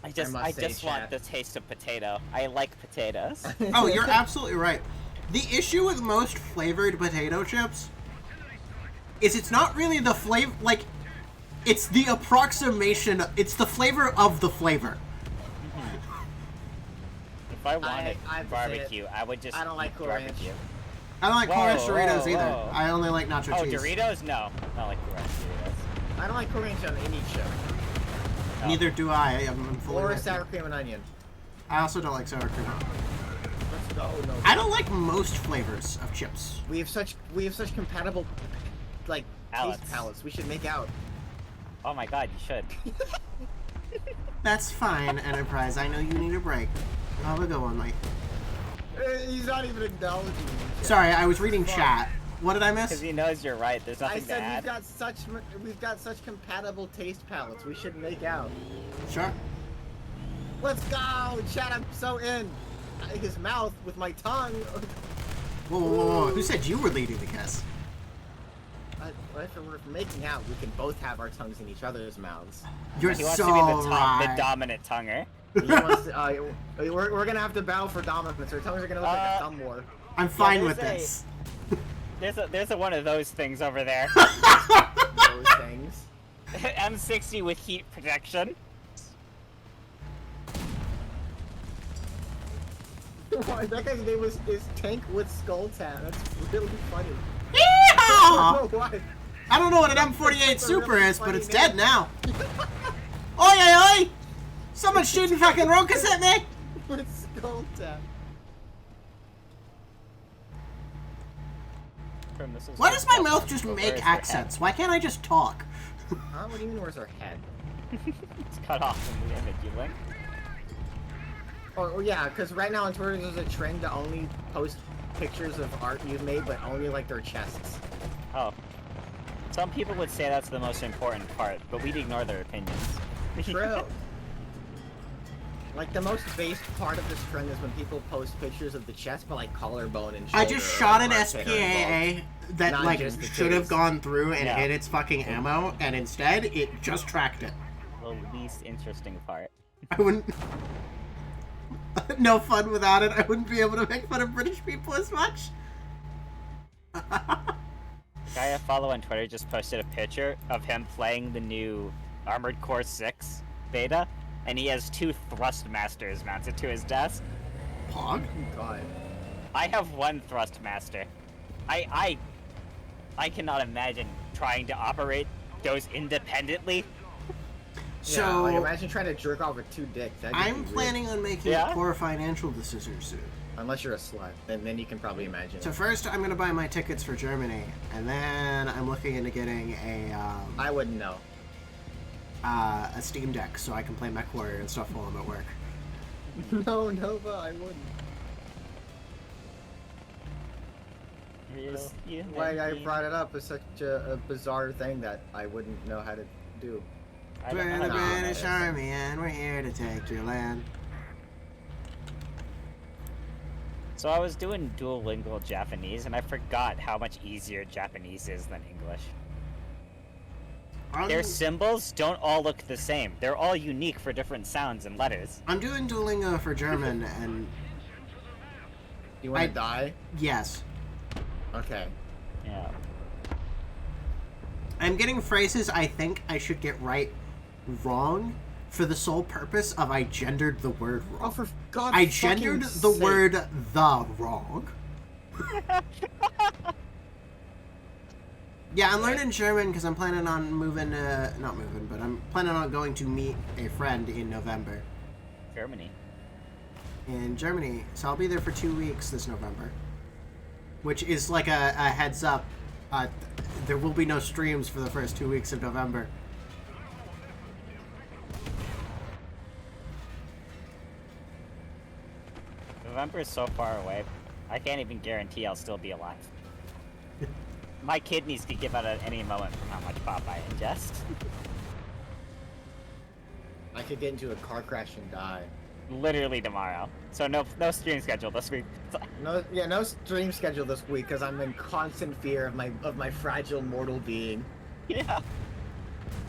I must say, just want chat. the taste of potato. I like potatoes. Oh, you're absolutely right. The issue with most flavored potato chips is it's not really the flavor, like, it's the approximation, it's the flavor of the flavor. If I wanted I have to say barbecue, I would just I don't like eat Cool Ranch. barbecue. I don't like Cool Ranch Whoa, Doritos whoa, either. whoa. I only like nacho Oh, cheese. Doritos? No, not like Cool Ranch Doritos. I don't like Cool Ranch on any chip. No. Neither do I. I'm fully Or with sour you. cream and onion. I also don't like sour cream. Let's go. No. I don't like most flavors of chips. We have such compatible like Palates. taste palettes. We should make out. Oh my god, you should. That's fine, Enterprise. I know you need a break. Have a good one, Mike. He's not even acknowledging me. Sorry, I was reading Fuck. chat. What did I Because miss? he knows you're right. There's I nothing to said add. we've got such compatible taste palettes. We should make out. Sure. Let's go, chat. I'm so in. His mouth with my tongue. Whoa, whoa, whoa, whoa. Who said you were leading the kiss? What if we're making out? We can both have our tongues in each other's mouths. You're He wants so to be the right. the dominant tonguer. He wants to, we're gonna have to battle for dominance. Our tongues are gonna look like a thumb war. I'm fine there's with this. There's a one of those things over there. Those things. M60 with heat protection. That guy's name is Tank with Skull Tat. That's really funny. Yeehaw! What? I don't know what an M48 Super really is, but funny it's name. dead now. Oi, oi, oi! Someone's shooting fucking rockets at me! With Skull Tat. Why does my mouth just make accents? Why can't I just talk? Huh? What do you mean, where's her head? It's cut off in the image you link. Oh yeah, because right now on Twitter there's a trend to only post pictures of art you've made, but only like their chests. Oh. Some people would say that's the most important part, but we'd ignore their opinions. True. Like the most based part of this trend is when people post pictures of the chest, but like collarbone and shoulder. I just shot an or armpit or SPAA that Not like just the should have titties. gone through and Yeah. hit its fucking ammo, and instead it just tracked it. The least interesting part. I wouldn't. No fun without it. I wouldn't be able to make fun of British people as much. Guy I follow on Twitter just posted a picture of him playing the new Armored Core 6 beta, and he has 2 Thrustmasters mounted to his desk. Pog? God. I have 1 Thrustmaster. I cannot imagine trying to operate those independently. So Yeah, like imagine trying to jerk off with 2 dicks. That'd just I'm be weird. planning on making Yeah? poor financial decisions soon. Unless you're a slut, then you can probably imagine. So it. first, I'm gonna buy my tickets for Germany, and then I'm looking into getting I wouldn't know. a Steam Deck so I can play MechWarrior and stuff while I'm at work. No, Nova, I wouldn't. Why I brought it up is such a bizarre thing that I wouldn't know how to do. I don't We're know the how to do British that. Army, and we're here to take your land. So I was doing duolingual Japanese, and I forgot how much easier Japanese is than English. Their symbols don't all look the same. They're all unique for different sounds and letters. I'm doing Duolingo for German, and You want I- to die? yes, Okay. Yeah. I'm getting phrases I think I should get right wrong for the sole purpose of I gendered the word wrong. Oh, for God's I gendered the sake. word the wrong. Yeah, I'm learning German because I'm planning on moving, not moving, but I'm planning on going to meet a friend in November Germany. in Germany. So I'll be there for 2 weeks this November, which is like a heads up. There will be no streams for the first 2 weeks of November. November is so far away. I can't even guarantee I'll still be alive. My kidneys could give out at any moment from how much pop I ingest. I could get into a car crash and die. Literally tomorrow. So no stream schedule this week. No stream schedule this week because I'm in constant fear of my fragile mortal being. Yeah.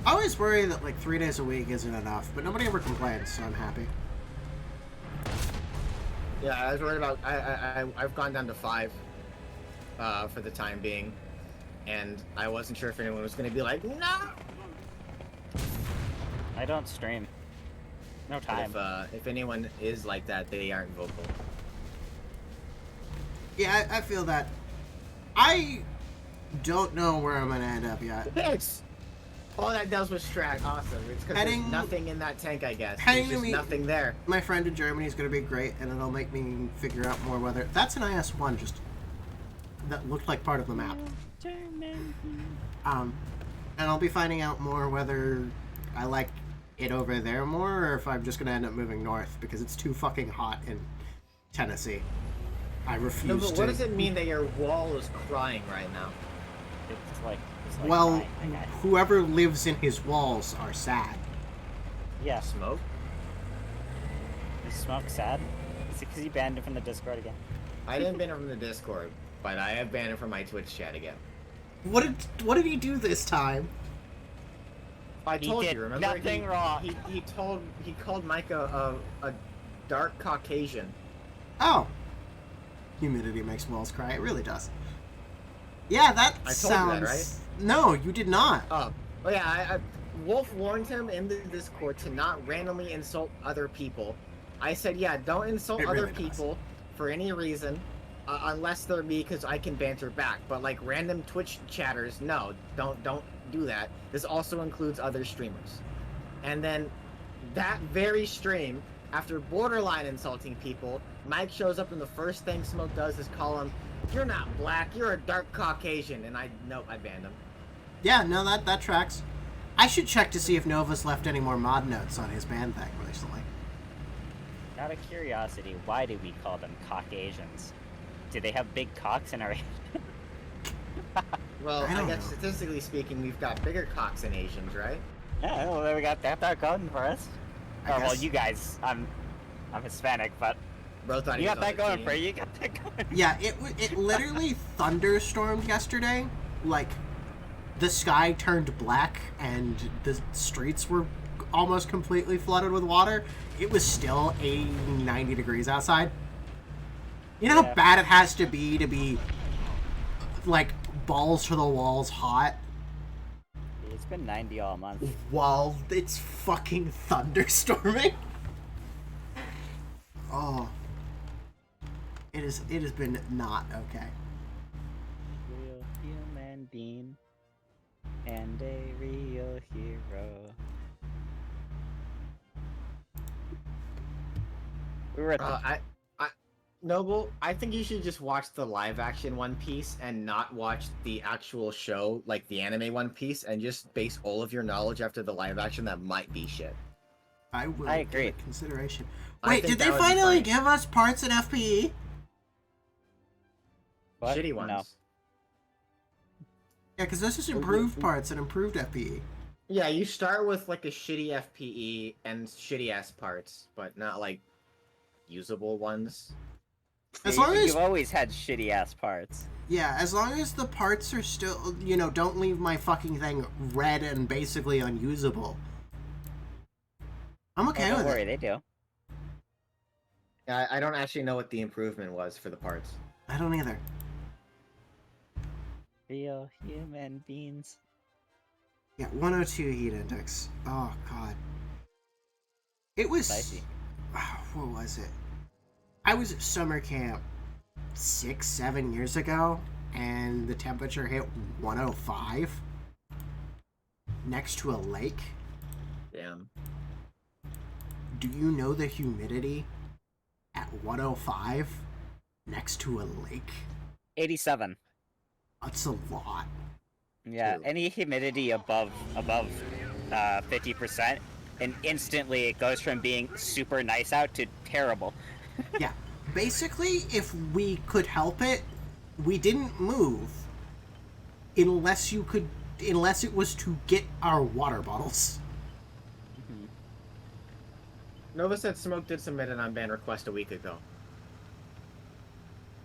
I always worry that like 3 days a week isn't enough, but nobody ever complains, so I'm happy. Yeah, I was worried about. I've gone down to 5 for the time being, and I wasn't sure if anyone was going to be like, no. I don't stream. No But time. if anyone is like that, they aren't vocal. Yeah, I feel that. I don't know where I'm gonna end up yet. Thanks. All that does was Strat. Awesome. It's because there's Heading- nothing in that tank, I guess. heading There's just to me- nothing there. My friend in Germany is gonna be great, and it'll make me figure out more whether that's an IS-1 just that looked like part of the map. And I'll be finding out more whether I like it over there more, or if I'm just gonna end up moving north because it's too fucking hot in Tennessee. I refuse No, but to. what does it mean that your wall is crying right now? It's like Well, crying, I guess. whoever lives in his walls are sad. Yeah. Smoke? Is Smoke sad? Is it because you banned him from the Discord again? I didn't ban him from the Discord, but I have banned him from my Twitch chat again. What did he do this time? I He told did you, remember? nothing wrong. He called Mike a dark Caucasian. Oh. Humidity makes walls cry. It really does. Yeah, that I told you sounds... that, right? No, you did not. Oh yeah, Wolf warned him in the Discord to not randomly insult other people. I said, yeah, don't insult It other really does. people for any reason, unless they're me, because I can banter back. But like random Twitch chatters, no, don't do that. This also includes other streamers. And then that very stream, after borderline insulting people, Mike shows up and the first thing Smoke does is call him, "You're not black, you're a dark Caucasian," and I banned him. Yeah, no, that tracks. I should check to see if Nova's left any more mod notes on his ban thing recently. Out of curiosity, why do we call them Caucasians? Do they have big cocks in our... Well, I I don't guess know. statistically speaking, we've got bigger cocks than Asians, right? Yeah, well, there we got that going for us. I Oh, well, guess. you guys, I'm Hispanic, but Bro thought he you was got on that the going team. for you. You got that going. Yeah, it literally thunderstormed yesterday. Like, the sky turned black and the streets were almost completely flooded with water. It was still 80, 90 degrees outside. You know how Yeah. bad it has to be, like, balls to the walls hot It's been 90 all month. while it's fucking thunderstorming? Oh. It has been not okay. Real human being and a real hero. We were at the Noble, I think you should just watch the live action One Piece and not watch the actual show, like the anime One Piece, and just base all of your knowledge after the live action that might be shit. I will I give agree. it consideration. I Wait, think did that they would be finally fine. give us parts in FPE? What? Shitty ones. No. Yeah, because this is improved parts and improved E. FPE. Yeah, you start with like a shitty FPE and shitty ass parts, but not like usable ones. As Yeah, long as, you've always had shitty ass parts. yeah, as long as the parts are still, don't leave my fucking thing red and basically unusable. I'm okay Oh, with don't worry, it. they do. I don't actually know what the improvement was for the parts. I don't either. Real human beings. Yeah, 102 heat index. Oh god. It was. Spicy. What was it? I was at summer camp 6-7 years ago, and the temperature hit 105 next to a lake. Damn. Do you know the humidity at 105 next to a lake? 87. That's a lot. Yeah, True. any humidity above 50%, and instantly it goes from being super nice out to terrible. Yeah. Basically, if we could help it, we didn't move unless it was to get our water bottles. Nova said Smoke did submit an unban request a week ago.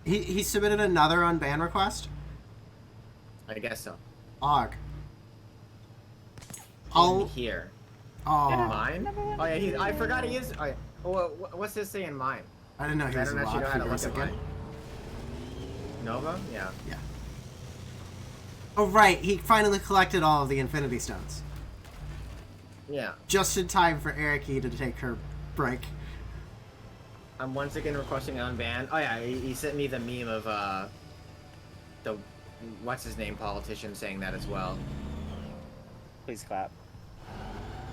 He submitted another unban request? I guess so. Og. In I'll... here. Oh, Mine? Oh yeah, I forgot he is. Oh, yeah. Oh, what's this say in mine? I didn't know he I was don't actually know allowed how for to look at again. mine. Nova? Yeah. Yeah. Oh, right. He finally collected all of the Infinity Stones. Yeah. Just in time for Eriki to take her break. I'm once again requesting unban. Oh yeah, he sent me the meme of the what's his name politician saying that as well. Please clap.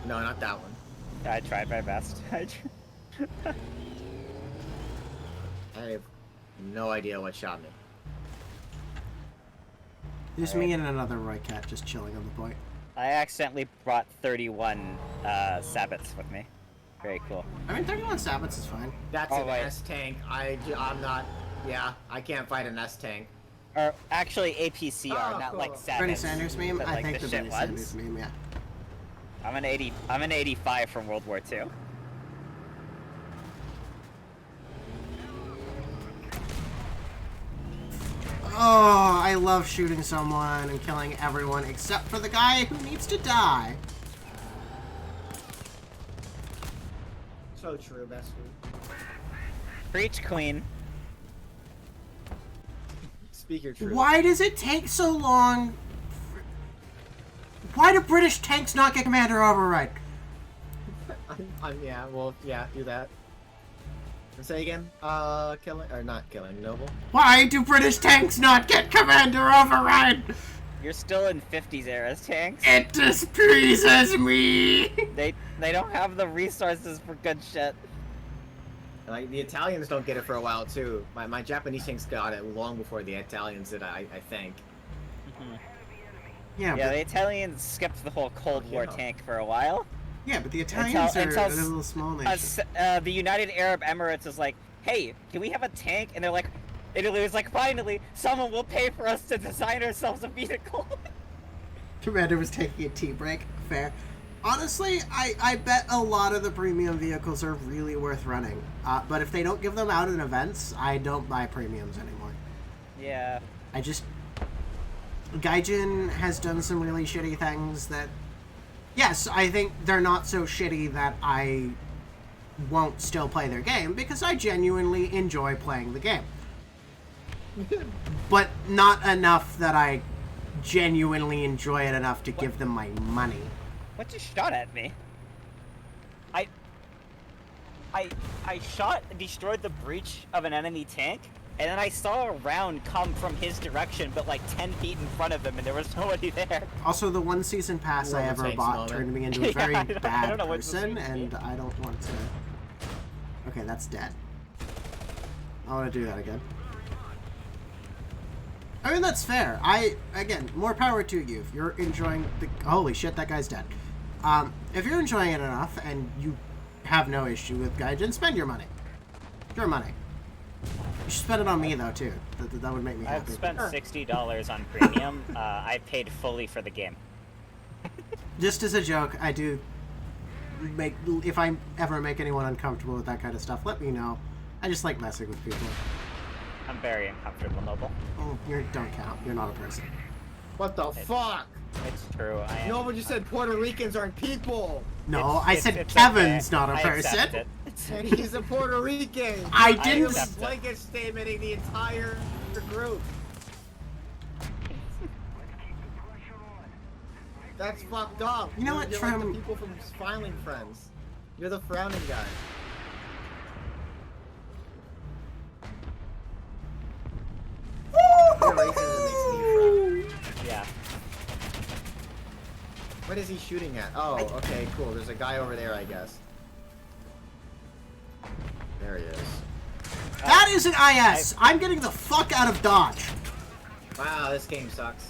No, not that one. I tried my best. I have no idea what shot me. There's me and another Roy Cat just chilling on the point. I accidentally brought 31 Sabbats with me. Very cool. I mean, 31 Sabbats is fine. That's Oh, an wait. S tank. I'm not. Yeah, I can't fight an S tank. Or actually APCR, Oh, not cool. like Sabbats. Bernie Sanders meme? but, I like, think the the shit Bernie ones. Sanders meme, yeah. I'm an 85 from World War II. Oh, I love shooting someone and killing everyone except for the guy who needs to die. So true, best food. Preach, Queen. Speak your truth. Why does it take so long? Why do British tanks not get commander override? Yeah, well, yeah, do that. And say again. Killing or not killing Noble. Why do British tanks not get commander override? You're still in 50s eras tanks. It displeases me. They don't have the resources for good shit. Like the Italians don't get it for a while too. My Japanese tanks got it long before the Italians did. I think. Yeah, Yeah, but, the Italians skipped the whole Cold War Yeah. tank for a while. yeah, but the Italians are until a little small nation. The United Arab Emirates is like, hey, can we have a tank? And they're like, Italy was like, finally, someone will pay for us to design ourselves a vehicle. Commander was taking a tea break. Fair. Honestly, I bet a lot of the premium vehicles are really worth running. But if they don't give them out in events, I don't buy premiums anymore. Yeah. I just... Gaijin has done some really shitty things that... Yes, I think they're not so shitty that I won't still play their game, because I genuinely enjoy playing the game. But not enough that I genuinely enjoy it enough to give them my money. What just shot at me? I shot and destroyed the breach of an enemy tank, and then I saw a round come from his direction, but like 10 feet in front of him, and there was nobody there. Also, the one season pass I Well, ever thanks, bought moment. turned me into a Yeah, very I don't bad know what this person, means. and I don't want to... Okay, that's dead. I want to do that again. I mean, that's fair. Again, more power to you. If you're enjoying the... Holy shit, that guy's dead. If you're enjoying it enough, and you have no issue with Gaijin, spend your money. Your money. You should spend it on me, though, too. That would make me I've happy. spent $60 on premium. I paid fully for the game. Just as a joke, I do make... If I ever make anyone uncomfortable with that kind of stuff, let me know. I just like messing with people. I'm very uncomfortable, Noble. Oh, you don't count. You're not a person. What the fuck? It's true. I am. Nobody just said Puerto Ricans aren't people. No, It's- I said it's Kevin's okay. not a I accept person. it. And he's a Puerto Rican. I I didn't... accept it. Blanket statementing the entire group. That's fucked up. You know what, You're like Trim? the people from Smiling Friends. You're the frowning guy. Your racism makes me frown. Yeah. What is he shooting at? Oh, okay, cool. There's a guy over there, I guess. There he is. That is an IS! I'm getting the fuck out of Dodge! Wow, this game sucks.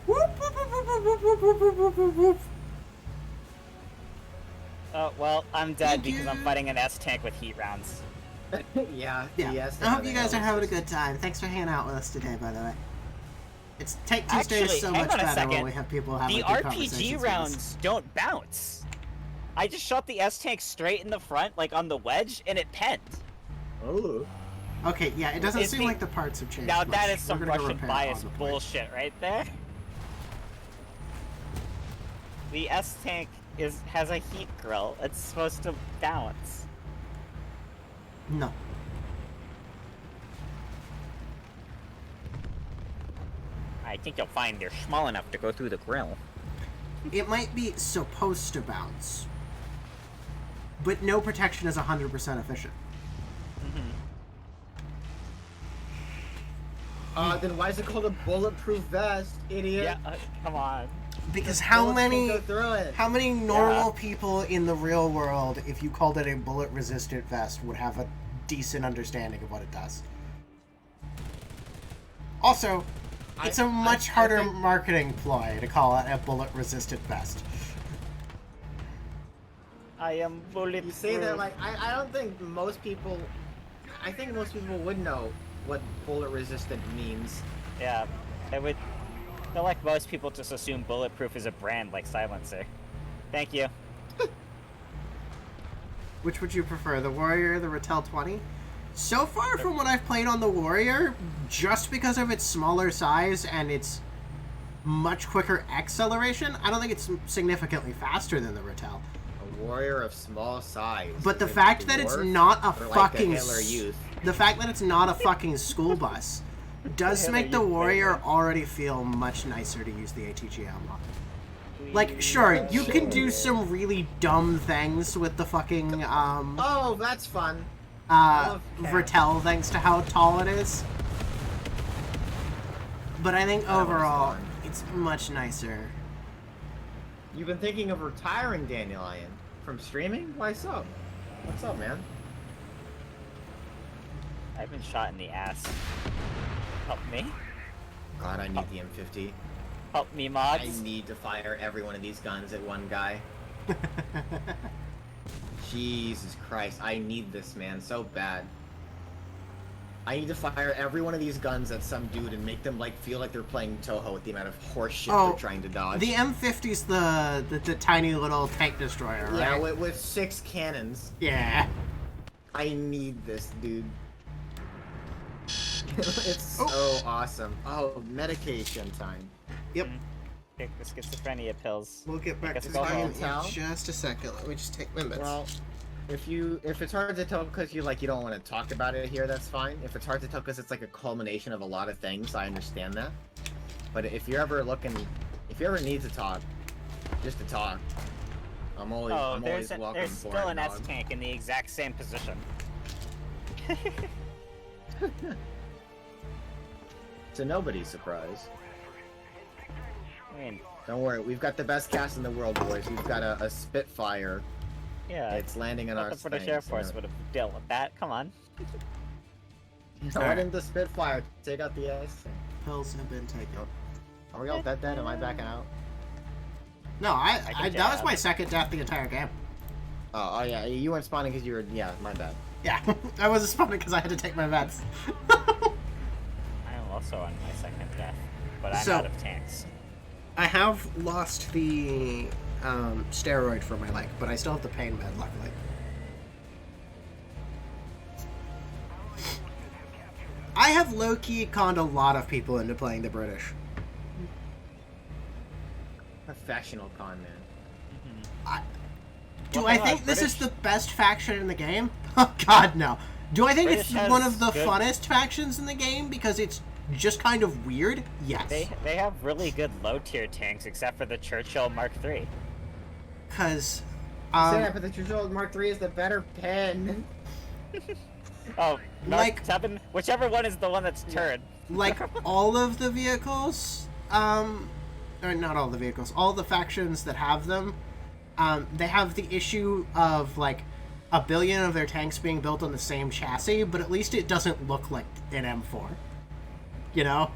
Whoop, whoop, whoop, whoop, whoop, whoop, whoop, whoop, whoop, whoop. Oh, well, I'm dead Thank because I'm you. fighting an S tank with heat rounds. Yeah, Yeah, yes. I hope you guys are having a good time. Thanks for hanging out with us today, by the way. It's Take Tuesday Actually, is so hang much on a better when second. we have people having The good RPG conversations with us. rounds don't bounce. I just shot the S tank straight in the front, like on the wedge, and it penned. Oh. Okay, yeah, it doesn't It's seem the- like the parts have changed Now much. that is some We're gonna go Russian repair bias all the points. bullshit right there. The S tank has a heat grill. It's supposed to balance. No. I think you'll find they're small enough to go through the grill. It might be supposed to bounce. But no protection is 100% efficient. Then why is it called a bulletproof vest, idiot? Yeah, come on. Because how Bullets can't many... go through it. How many normal people in the real world, if you called it a bullet-resistant vest, would have a decent understanding of what it does? Also, It's a much harder marketing ploy to call it a bullet-resistant vest. I am bulletproof. You say that like I don't think most people. I think most people would know what bullet resistant means. Yeah, I would. I feel like most people just assume bulletproof is a brand like Silencer. Thank you. Which would you prefer, the Warrior or the Rattel 20? So far from what I've played on the Warrior, just because of its smaller size and its much quicker acceleration, I don't think it's significantly faster than the Rattel. A warrior of small size. But the Is it fact that it's dwarf not a or like fucking the Hitler Youth. the fact that it's not a fucking school bus does make the Warrior already feel much nicer to use the ATGM on. Like, sure, you can do some really dumb things with the fucking, Oh, that's fun. love cats. Rattel thanks to how tall it is. But I think That was overall, fun. it's much nicer. You've been thinking of retiring, Dandelion, from streaming? Why so? What's up, man? I've been shot in the ass. Help me. God, I need the M50. Help me, I mods. need to fire every one of these guns at one guy. Jesus Christ, I need this, man, so bad. I need to fire every one of these guns at some dude and make them like feel like they're playing Toho with the amount of horse shit Oh, they're trying to dodge. The M50's the tiny little tank destroyer, right? Yeah, with 6 cannons. Yeah. I need this, dude. It's so awesome. Oh, medication time. Yep. Take the schizophrenia pills. We'll get back Guess to go that home. in just a second. Let me just take my meds. Well, if it's hard to tell because you don't want to talk about it here, that's fine. If it's hard to tell because it's like a culmination of a lot of things, I understand that. But if you're ever need to talk, just to talk, I'm always welcome there's for still it, an S dog. tank in the exact same position. It's a nobody's surprise. I mean, Don't worry, we've got the best cast in the world, boys. We've got a Spitfire. yeah. It's landing in I our thought the British things, Air Force and- would have dealt with that. Come on. Not in the Spitfire. Take out the S. Pills have been taken. Are we all dead then? Am I backing out? No, I can that was jab. my second death the entire game. Oh yeah, you weren't spawning because you were. Yeah, my bad. Yeah, I wasn't spawning because I had to take my meds. I am also on my second death, but I'm So- out of tanks. I have lost the steroid for my leg, but I still have the pain med, luckily. I have low-key conned a lot of people into playing the British. Professional con man. Do What I the think hell, this is British? the best faction in the game? Oh god, no. Do I think British it's one has of the good- funnest factions in the game because it's just kind of weird? Yes. They have really good low tier tanks, except for the Churchill Mark III. Because, Yeah, but the Churchill Mark III is the better pen. Oh, Mark Like- 7, whichever one is the one that's turned. like, all of the vehicles, or not all the vehicles, all the factions that have them, they have the issue of, like, a billion of their tanks being built on the same chassis, but at least it doesn't look like an M4. You know?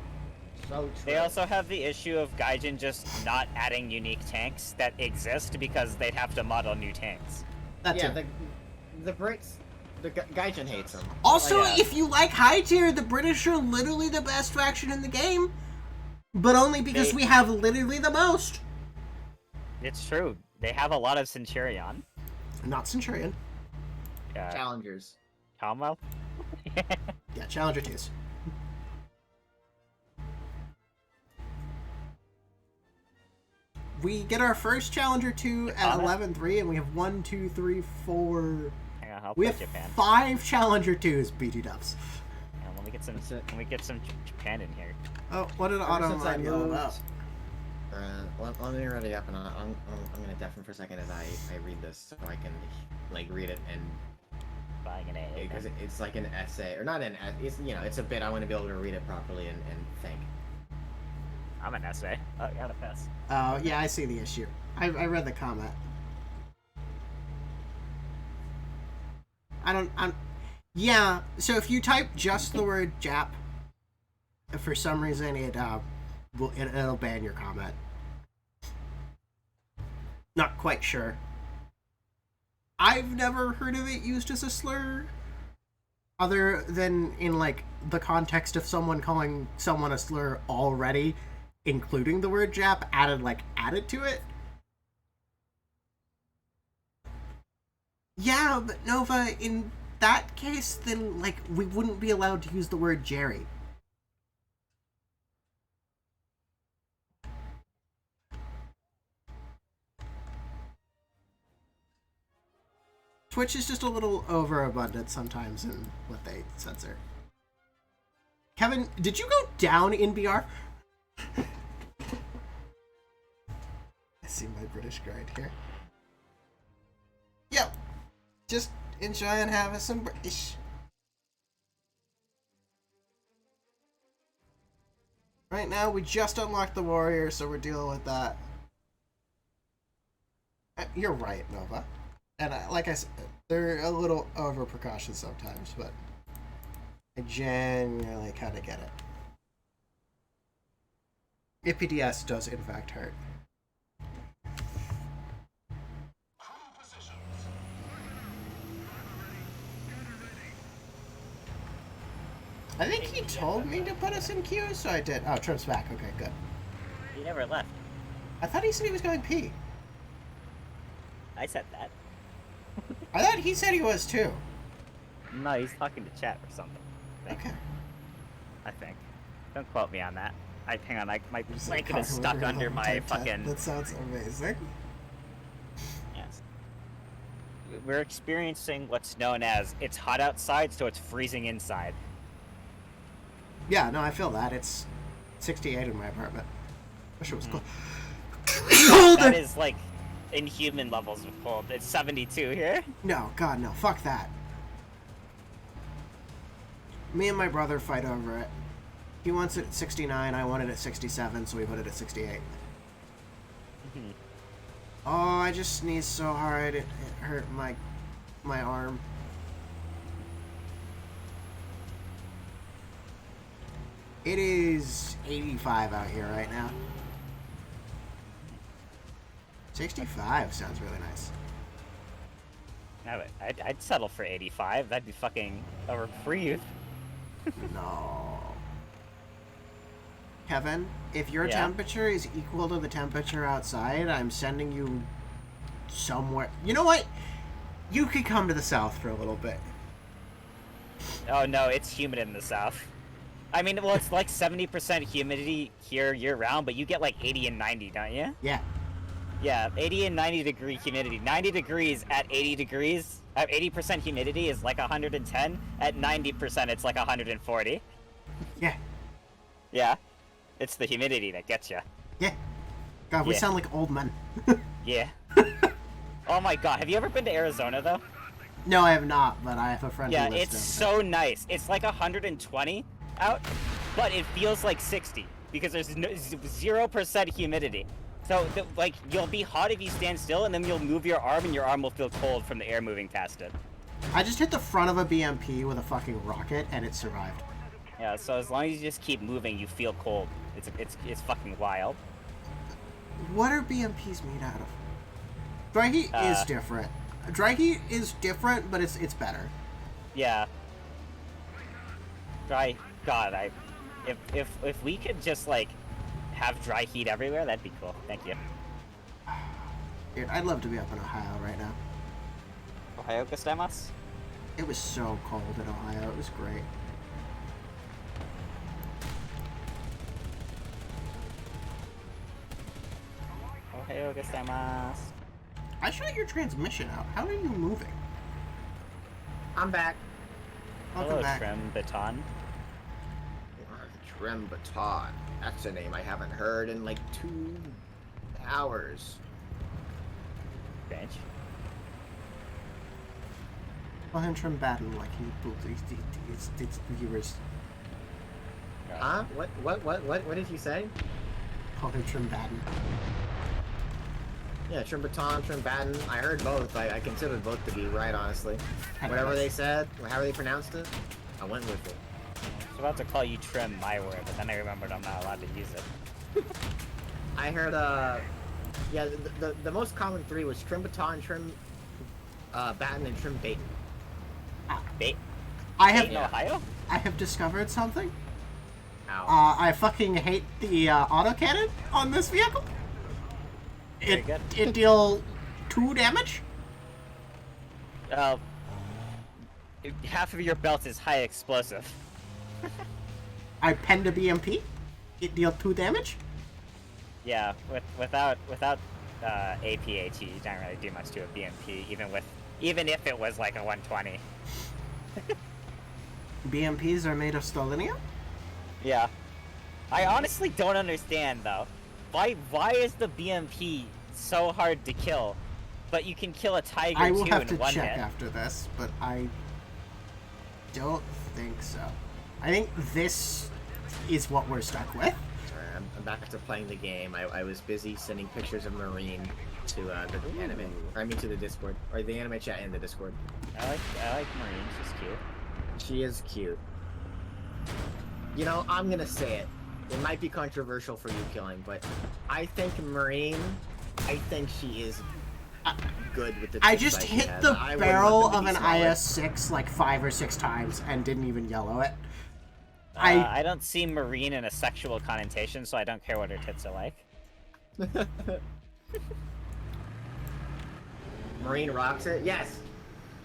So true. They also have the issue of Gaijin just not adding unique tanks that exist because they'd have to model new tanks. That yeah, too. the Brits, the Gaijin hates them. Also, Oh, yeah. if you like high tier, the British are literally the best faction in the game. But only because They- we have literally the most. It's true. They have a lot of Centurion. Not Centurion. Challengers. Cromwell. Yeah, Challenger 2s. We get our first Challenger 2 at Comet? 11-3, and we have 1, 2, 3, 4. Hang on, I'll We put have Japan. 5 Challenger 2s, BT dubs. And when we get some, That's it. when we get some Japan in here. Oh, what did Ever Autumn since I yell moved- about? Let me ready up, and I'm gonna deafen for a second as I read this so I can like read it and Buying an A. because it's like an essay or not it's it's a bit I want to be able to read it properly and think. I'm an essay. Oh, I got a pass. Oh, yeah, I see the issue. I read the comment. Yeah, so if you type just the word Jap, for some reason it'll ban your comment. Not quite sure. I've never heard of it used as a slur, other than in like the context of someone calling someone a slur already, including the word Jap added to it. Yeah, but Nova, in that case, then like we wouldn't be allowed to use the word Jerry. Twitch is just a little overabundant sometimes in what they censor. Kevin, did you go down in BR? I see my British grind here. Yep. Just enjoying having some British. Right now, we just unlocked the warrior, so we're dealing with that. You're right, Nova. And like I said, they're a little over precautions sometimes, but I genuinely kind of get it. IPDS does in fact hurt. I think he told me to put us in queue, so I did. Oh, Trump's back. Okay, good. He never left. I thought he said he was going pee. I said that. I thought he said he was too. No, he's talking to chat or something. Okay. I think. Don't quote me on that. Hang on, my Just blanket like, is stuck we're under gonna my type that. fucking... That sounds amazing. Yes. We're experiencing what's known as, it's hot outside, so it's freezing inside. Yeah, no, I feel that. It's 68 in my apartment. Wish it was cold. That is like inhuman levels of cold. It's 72 here. No, God, no. Fuck that. Me and my brother fight over it. He wants it at 69, I want it at 67, so we put it at 68. Oh, I just sneezed so hard, it hurt my arm. It is 85 out here right now. 65 sounds really nice. I'd settle for 85. That'd be fucking a reprieve. No. Kevin, if your Yeah? temperature is equal to the temperature outside, I'm sending you somewhere. You know what? You could come to the south for a little bit. Oh no, it's humid in the south. I mean, well, it's like 70% humidity here year-round, but you get like 80 and 90, don't you? Yeah. Yeah, 80 and 90 degree humidity. 90 degrees at 80 degrees, at 80% humidity is like 110. At 90%, it's like 140. Yeah. Yeah, it's the humidity that gets you. Yeah. God, we Yeah. sound like old men. Yeah. Oh my god, have you ever been to Arizona, though? No, I have not, but I have a friend Yeah, who lives it's down so nice. It's like 120 out, but it feels like 60 because there's 0% humidity. So, like, you'll be hot if you stand still, and then you'll move your arm, and your arm will feel cold from the air moving past it. there. I just hit the front of a BMP with a fucking rocket, and it survived. Yeah, so as long as you just keep moving, you feel cold. It's fucking wild. What are BMPs made out of? Dry heat is different. Dry heat is different, but it's better. Yeah. God, if we could just like have dry heat everywhere, that'd be cool. Thank you. Dude, I'd love to be up in Ohio right now. Ohio gozaimasu? It was so cold in Ohio. It was great. Ohio gozaimasu. I shot your transmission out. How are you moving? I'm back. Welcome Hello, back. Trim Baton. Trim Baton. That's a name I haven't heard in like 2 hours. Bench. Call him Trim Batten like it's viewers. Huh? What did you say? Call him Trim Batten. Yeah, Trim Baton, Trim Batten. I heard both. I considered both to be right, honestly. Kinda Whatever nice. they said, however they pronounced it, I went with it. I was about to call you Trim my word, but then I remembered I'm not allowed to use it. I heard, yeah, the most common three was Trim Baton, Trim, Baton, and Trim Baton. Bait I in have Ohio? I have discovered something. Ow. I fucking hate the autocannon on this vehicle. Very good. It deal 2 damage. Half of your belt is high explosive. I penned a BMP. It deal 2 damage. Yeah, without APAT, you don't really do much to a BMP, even if it was like a 120. BMPs are made of Stolinium. Yeah. I honestly don't understand though. Why is the BMP so hard to kill, but you can kill a Tiger I will 2 have in to one check hit? after this, but I don't think so. I think this is what we're stuck with. Sorry, I'm back to playing the game. I was busy sending pictures of Marine to the anime. Or I mean to the Discord. Or the anime chat in the Discord. I like Marine, she's cute. She is cute. You know, I'm gonna say it. It might be controversial for you, Killing, but I think Marine, I think she is good with the I tits just size she hit has. the I wouldn't barrel want them of to an be smaller. IS-6 like 5 or 6 times and didn't even yellow it. I don't see Marine in a sexual connotation, so I don't care what her tits are like. Marine rocks it. Yes,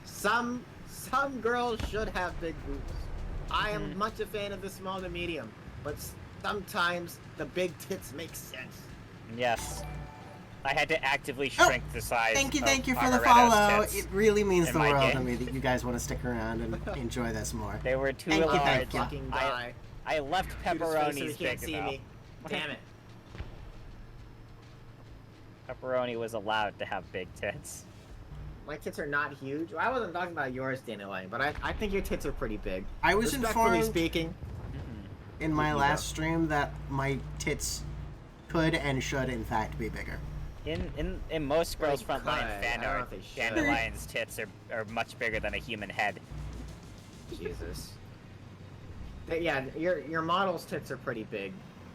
some girls should have big boobs. I am much a fan of the small to medium, but sometimes the big tits make sense. Yes. I had to actively Oh, shrink the size. Thank you of for the Amaretto's follow. tits. It really means in the my world to game. me that you guys want to stick around and enjoy this more. They were too Thank you, large. thank you. Fucking die. I left Shoot his face so pepperonis he can't big see though. me. Damn it. Pepperoni was allowed to have big tits. My tits are not huge. Well, I wasn't talking about yours, Dandelion, but I think your tits are pretty big. I was Respectfully informed speaking, in my You last know. stream that my tits could and should in fact be bigger. In most girls' They frontline could. fan I don't know art, if they should. Dandelion's tits are much bigger than a human head. Jesus. Yeah, your model's tits are pretty big.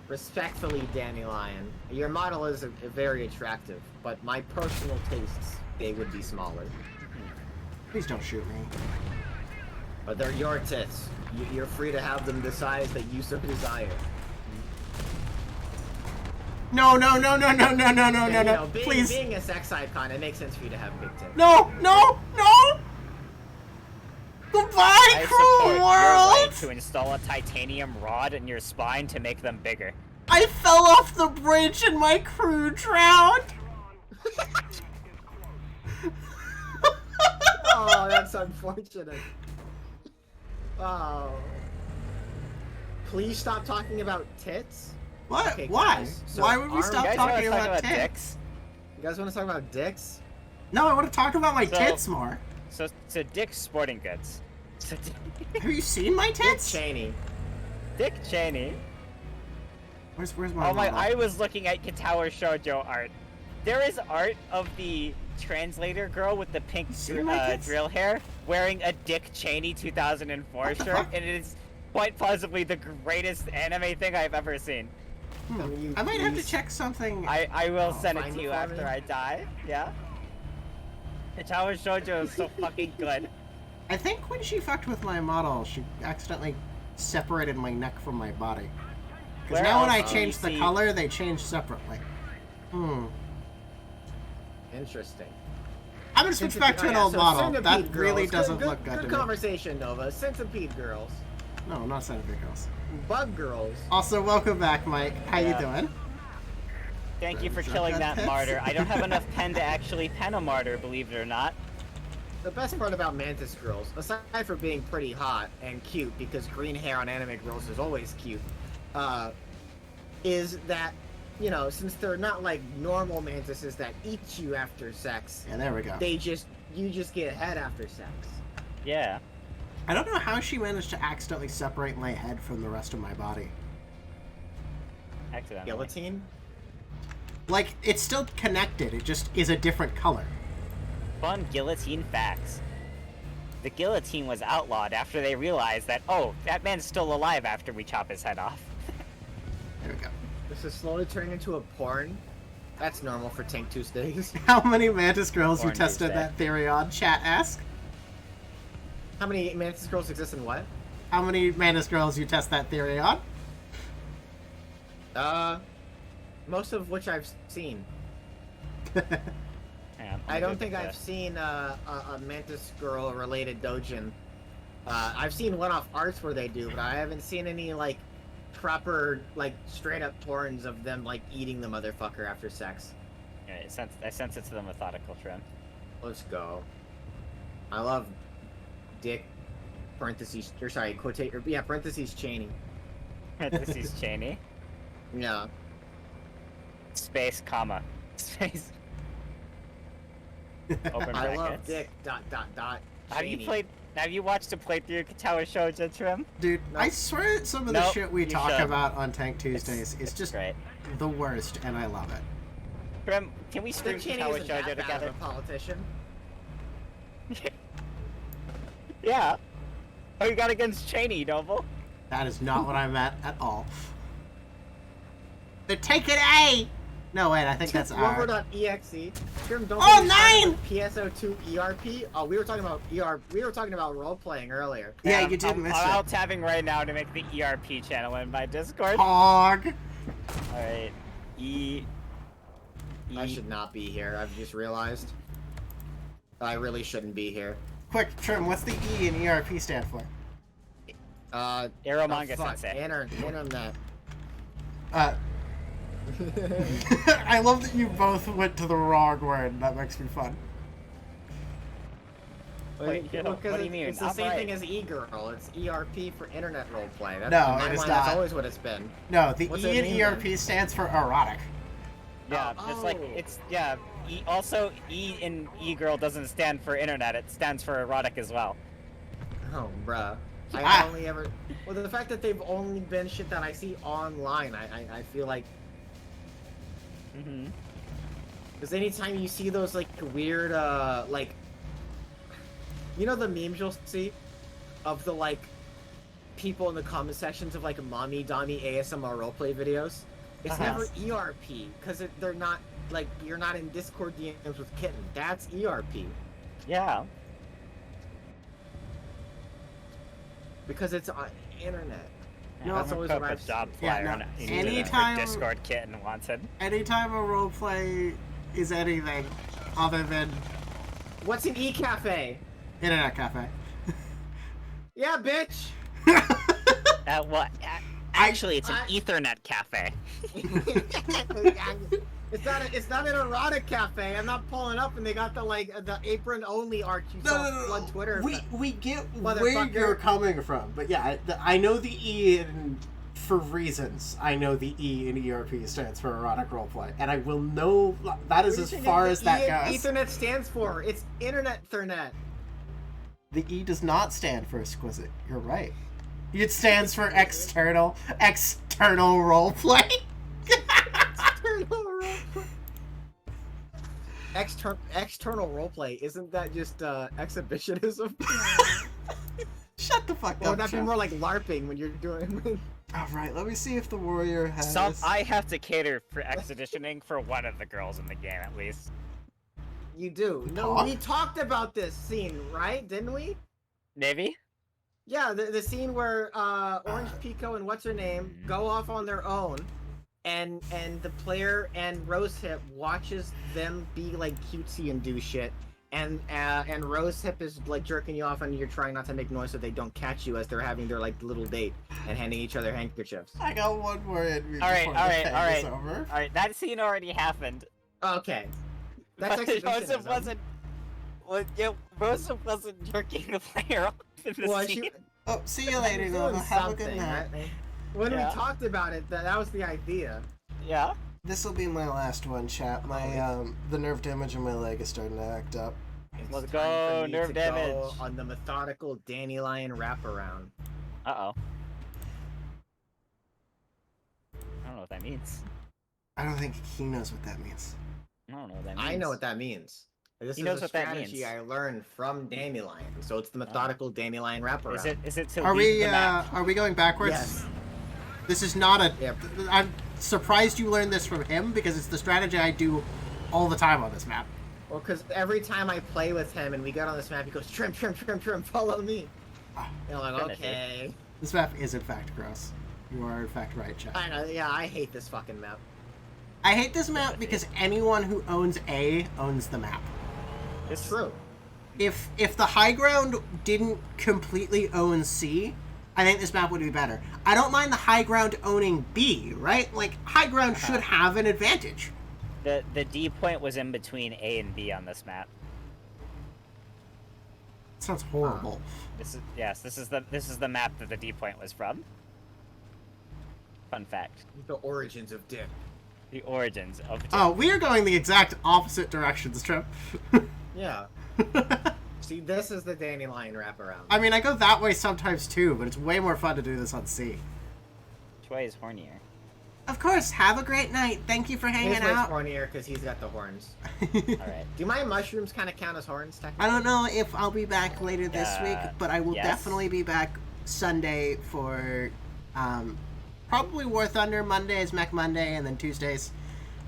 Respectfully, Dandelion, your model is very attractive, but my personal tastes, they would be smaller. Please don't shoot me. But they're your tits. You're free to have them the size that you so desire. No, no, no, no, no, no, no, no, And, no, you no. know, Please. being a sex icon, it makes sense for you to have big tits. No, no, no! Goodbye, I support cruel your right world! to install a titanium rod in your spine to make them bigger. I fell off the bridge and my crew drowned! Oh, that's unfortunate. Oh. Please stop talking about tits. What? Okay, Why? guys, so Why would we our- stop You guys wanna talking talk about tits? dicks? You guys want to talk about dicks? No, I want to talk about my So- tits more. So Dick's Sporting Goods. So Have you seen my Dick tits? Cheney. Dick Cheney. Where's my Oh my! model? I was looking at Katawa Shoujo art. There is art of the translator girl with the pink See my tits? drill hair wearing a Dick Cheney 2004 What the shirt, fuck? and it is quite possibly the greatest anime thing I've ever seen. Can you I might have to please- check something. I will send it find to it you for after me. I die. Yeah. Katawa Shoujo is so fucking good. I think when she fucked with my model, she accidentally separated my neck from my body. Because Where now when I else do you changed the see- color, they changed separately. Interesting. I'm gonna switch back to an old model. That really doesn't look good to Good me. conversation, Nova. Centipede girls. No, not Centipede Girls. Bug girls. Also, welcome back, Mike. How Yeah. you doing? Thank you for Drop killing that that pets. martyr. I don't have enough pen to actually pen a martyr, believe it or not. The best part about Mantis girls, aside from being pretty hot and cute, because green hair on anime girls is always cute, is that, you know, since they're not like normal mantises that eat you after sex, Yeah, there we go. you just get head after sex. Yeah. I don't know how she managed to accidentally separate my head from the rest of my body. Accidentally. Guillotine? Like, it's still connected, it just is a different color. Fun guillotine facts. the guillotine was outlawed after they realized that, oh, that man's still alive after we chop his head off. There we go. This is slowly turning into a porn. That's normal for Tank Tuesdays. How many Mantis girls you Porn tested Tuesday. that theory on? Chat ask. How many Mantis girls exist in what? How many Mantis girls you test that theory on? Most of which I've seen. Man, I I'm don't good think with I've this. seen a Mantis girl related dojin. I've seen one-off arts where they do, but I haven't seen any like proper like straight up porns of them like eating the motherfucker after sex. Yeah, I sense it's the methodical trim. Let's go. I love dick parentheses or sorry quotate or yeah parentheses Cheney. Parentheses Cheney. Yeah. Space, comma. Space. Open I brackets. love dick dot dot dot. Cheney. Have you watched a playthrough of Katawa Shoujo, Trim? Dude, No. I swear some of the Nope, shit we you talk should. about on Tank Tuesdays is just great. the worst, and I love it. Trim, can we screw Dick Cheney Katawa isn't that Shoujo bad of together? a politician. Yeah. Oh, you got against Cheney, Noble? That is not what I meant at all. They're taking A! No, wait, I think that's R. Rover.exe. Trim, don't Oh, get me started with PSO2 ERP. Oh, we were talking about We were talking about role playing earlier. Yeah, I'm- you did I'm, miss I'm it. out tabbing right now to make the ERP channel in my Discord. Hog! Alright. I should not be here. I've just realized. I really shouldn't be here. Quick, Trim, what's the E in ERP stand for? Arrow oh, Manga fuck. Sensei. Internet. I love that you both went to the wrong word. That makes me fun. Wait, Well, Yo, 'cause what do you mean? It's the I'm same right. thing as e-girl. It's ERP for internet roleplay. That's, No, in my it is mind, not. That's always what it's been. No, the What's E it in mean, ERP then? stands for erotic. Yeah, Oh. it's like, yeah. Also, E in E-Girl doesn't stand for internet, it stands for erotic as well. Oh, bruh. Ah. I only ever. Well, the fact that they've only been shit that I see online, I feel like. Mm-hmm. Because anytime you see those, like, weird, like. You know the memes you'll see? Of the, like. People in the comment sections of, like, mommy dommy ASMR roleplay videos? It's Uh-huh. never ERP. Because they're not. Like, you're not in Discord DMs with Kitten. That's ERP. Yeah. Because it's on internet. Yeah, That's I'm always gonna what put I've a job Yeah, flyer no, on it. anytime- Discord kitten wanted. Anytime a roleplay is anything other than What's an e-cafe? Internet Cafe. Yeah, bitch! What? Actually, it's an I- Ethernet cafe. It's not an erotic cafe. I'm not pulling up and they got the apron only art you saw on Twitter. We get where Motherfucker. you're coming from, but yeah, I know the E for reasons. I know the E in ERP stands for erotic roleplay, and I will know that is as far as that goes. Ethernet stands for. It's Internet Ethernet. The E does not stand for exquisite. You're right. It stands for external roleplay. External roleplay. Isn't that just exhibitionism? Shut the fuck Or up. would that be Jeff. more like LARPing when you're doing? All right, let me see if the warrior has. I have to cater for exhibitioning for one of the girls in the game, at least. You do. No, Talk? we talked about this scene, right? Didn't we? Maybe? Yeah, the scene where Orange Pico and what's her name go off on their own, and the player and Rosehip watches them be like cutesy and do shit, and Rosehip is like jerking you off, and you're trying not to make noise so they don't catch you as they're having their like little date and handing each other handkerchiefs. I got one more in me. Alright, before the alright, thing alright. is over. Alright, that scene already happened. Okay, that's But exhibitionism. Joseph wasn't jerking the player off in the Well, scene. she, Oh, see you later, She's Nova. doing Have a good something, night. right? When Yeah. we talked about it, that was the idea. Yeah? This will be my last one, chat. My the nerve damage in my leg is starting to act up. It's Let's time for go, me nerve to damage. go on the methodical dandelion wraparound. Uh-oh. I don't know what that means. I don't think he knows what that means. I don't know what that means. I know what that means. This He is knows a what that strategy means. I learned from Dandelion, so it's the methodical Dandelion wraparound. Is it to Are leave we the map? are we going backwards? Yes. This is not a. Yep. I'm surprised you learned this from him because it's the strategy I do all the time on this map. Well, because every time I play with him and we get on this map, he goes, trim, trim, trim, trim, follow me. And I'm like, Trinity. okay. This map is in fact gross. You are in fact right, Chad. I know, yeah, I hate this fucking map. I hate this map because anyone who owns A owns the map. This True. If the high ground didn't completely own C, I think this map would be better. I don't mind the high ground owning B, right? Like, high ground should have an advantage. The D point was in between A and B on this map. Sounds horrible. This is the map that the D point was from. Fun fact. The origins of Dick. The origins of Oh, we are going the exact opposite directions, Trip. Yeah. See, this is the Dandelion wraparound. I mean, I go that way sometimes too, but it's way more fun to do this on C. Which way is hornier? Of course, have a great night. Thank you for hanging His way's out. hornier because he's got the horns. Alright. Do my mushrooms kind of count as horns, technically? I don't know if I'll be back later this week, but I will yes. definitely be back Sunday for probably War Thunder. Monday is Mech Monday, and then Tuesdays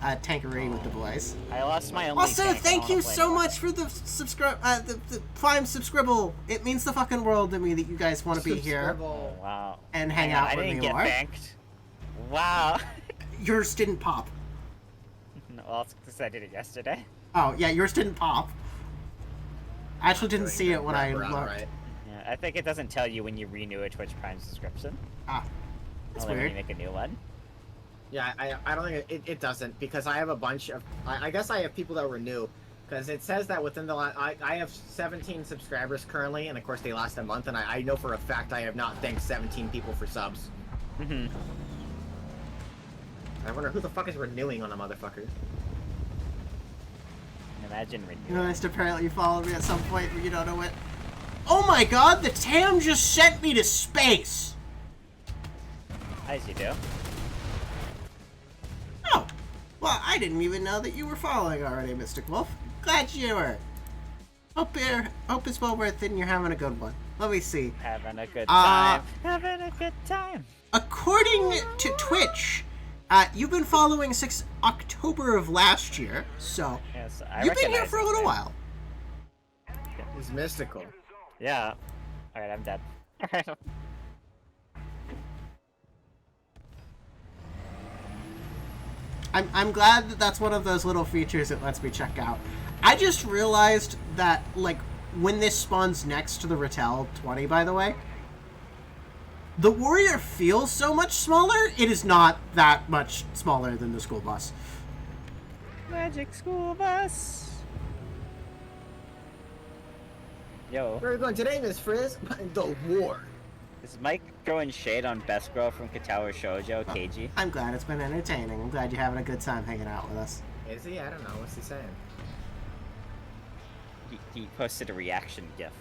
Tankery with the boys. I lost my only Also, tank. I thank don't you wanna play so anymore. much for the the Prime subscribable. It means the fucking world to me that you guys want to be here Oh, wow. and hang Hang on, out I with didn't me get more. thanked. Wow. Yours didn't pop. No, well, it's because I did it yesterday. Oh yeah, yours didn't pop. I actually didn't Doing see the it when I wraparound, looked. right? Yeah, I think it doesn't tell you when you renew a Twitch Prime subscription. Ah, that's Only when weird. you make a new one. Yeah, I don't think it doesn't, because I have a bunch of... I guess I have people that renew, because it says that within the last... I have 17 subscribers currently, and of course they last a month, and I know for a fact I have not thanked 17 people for subs. Mm-hmm. I wonder who the fuck is renewing on a motherfucker. Imagine You renewing. noticed apparently you followed me at some point, but you don't know it. Oh my god, the TAM just sent me to space! As you do. Oh, well, I didn't even know that you were following already, Mystic Wolf. Glad you were. Hope it's well worth it and you're having a good one. Let me see. Having a good Uh, time. Having a good time. According to Twitch, you've been following since October of last year, so Yes, I you've been here recognize for a his little name. while. It's mystical. Yeah. Alright, I'm dead. Alright. I'm glad that that's one of those little features that lets me check out. I just realized that, like, when this spawns next to the Rattel 20, by the way, the Warrior feels so much smaller. It is not that much smaller than the school bus. Magic school bus. Yo, Where are we going today, Miss Frizz? The war. is Mike throwing shade on Best Girl from Katawa Shoujo, KG? I'm glad it's been entertaining. I'm glad you're having a good time hanging out with us. Is he? I don't know. What's he saying? He posted a reaction gif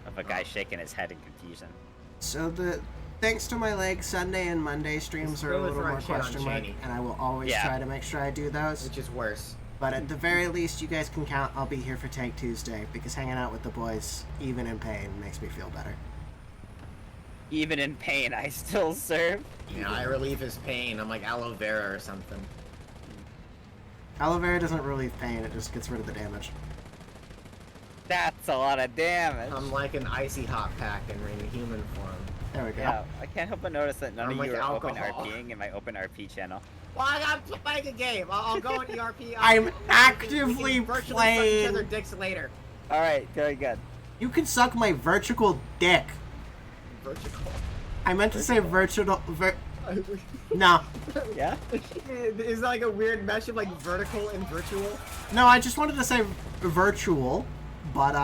of a guy shaking his head in confusion. So thanks to my legs, Sunday and Monday streams It's are a really little more throwing shade on question mark, Cheney. and I will always Yeah. try to make sure I do those. Which is worse. But at the very least, you guys can count I'll be here for Tank Tuesday, because hanging out with the boys, even in pain, makes me feel better. Even in pain, I still serve. Yeah, I relieve his pain. I'm like aloe vera or something. Aloe vera doesn't relieve pain, it just gets rid of the damage. That's a lot of damage. I'm like an icy hot pack in human form. There we go. Yeah, I can't help but notice that none I'm of like you are open alcohol. RPing in my open RP channel. Well, I'm playing a game. I'll go into ERP. I'm we can actively virtually suck playing- each other dicks later. Alright, very good. You can suck my virtual dick. Vertical. I meant to say No. Yeah? Is that like a weird mesh of like vertical and virtual? No, I just wanted to say virtual, but,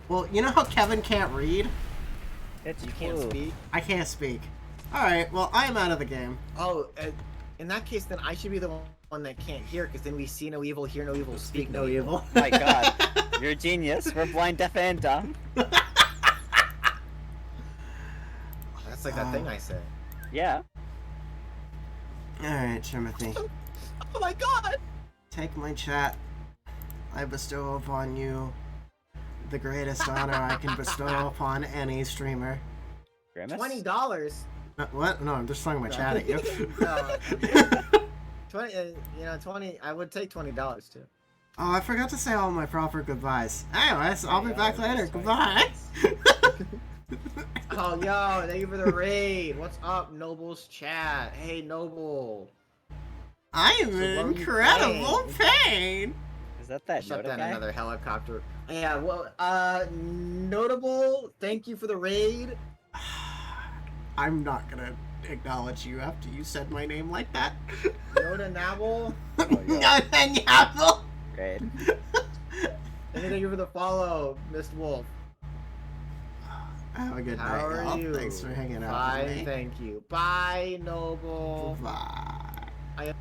well, you know how Kevin can't read? It's You can't speak. I can't speak. Alright, well, I am out of the game. Oh, in that case, then I should be the one that can't hear, because then we see no evil, hear no evil, speak no evil. My god. You're a genius. We're blind, deaf, and dumb. That's like that thing I say. Yeah. Alright, Timothy. Oh my god! Take my chat. I bestow upon you the greatest honor I can bestow upon any streamer. Grimace? $20. What? No, I'm just throwing my chat at you. No. 20. 20. I would take $20 too. Oh, I forgot to say all my proper goodbyes. Anyways, I'll be Yeah, back that's later. fine. Goodbye. Oh, yo, thank you for the raid. What's up, Noble's chat? Hey, Noble. I am So in what were you incredible pain. Is that that Shut Noda down guy? another helicopter. Yeah, well, Notable, thank you for the raid. I'm not gonna acknowledge you after you said my name like that. Yoda Nabble, Yabble. Great. thank you for the follow, Mist Wolf. Have a good How night, are y'all. you? Thanks for hanging out Bye, with me. thank you. Bye, Noble. Bye.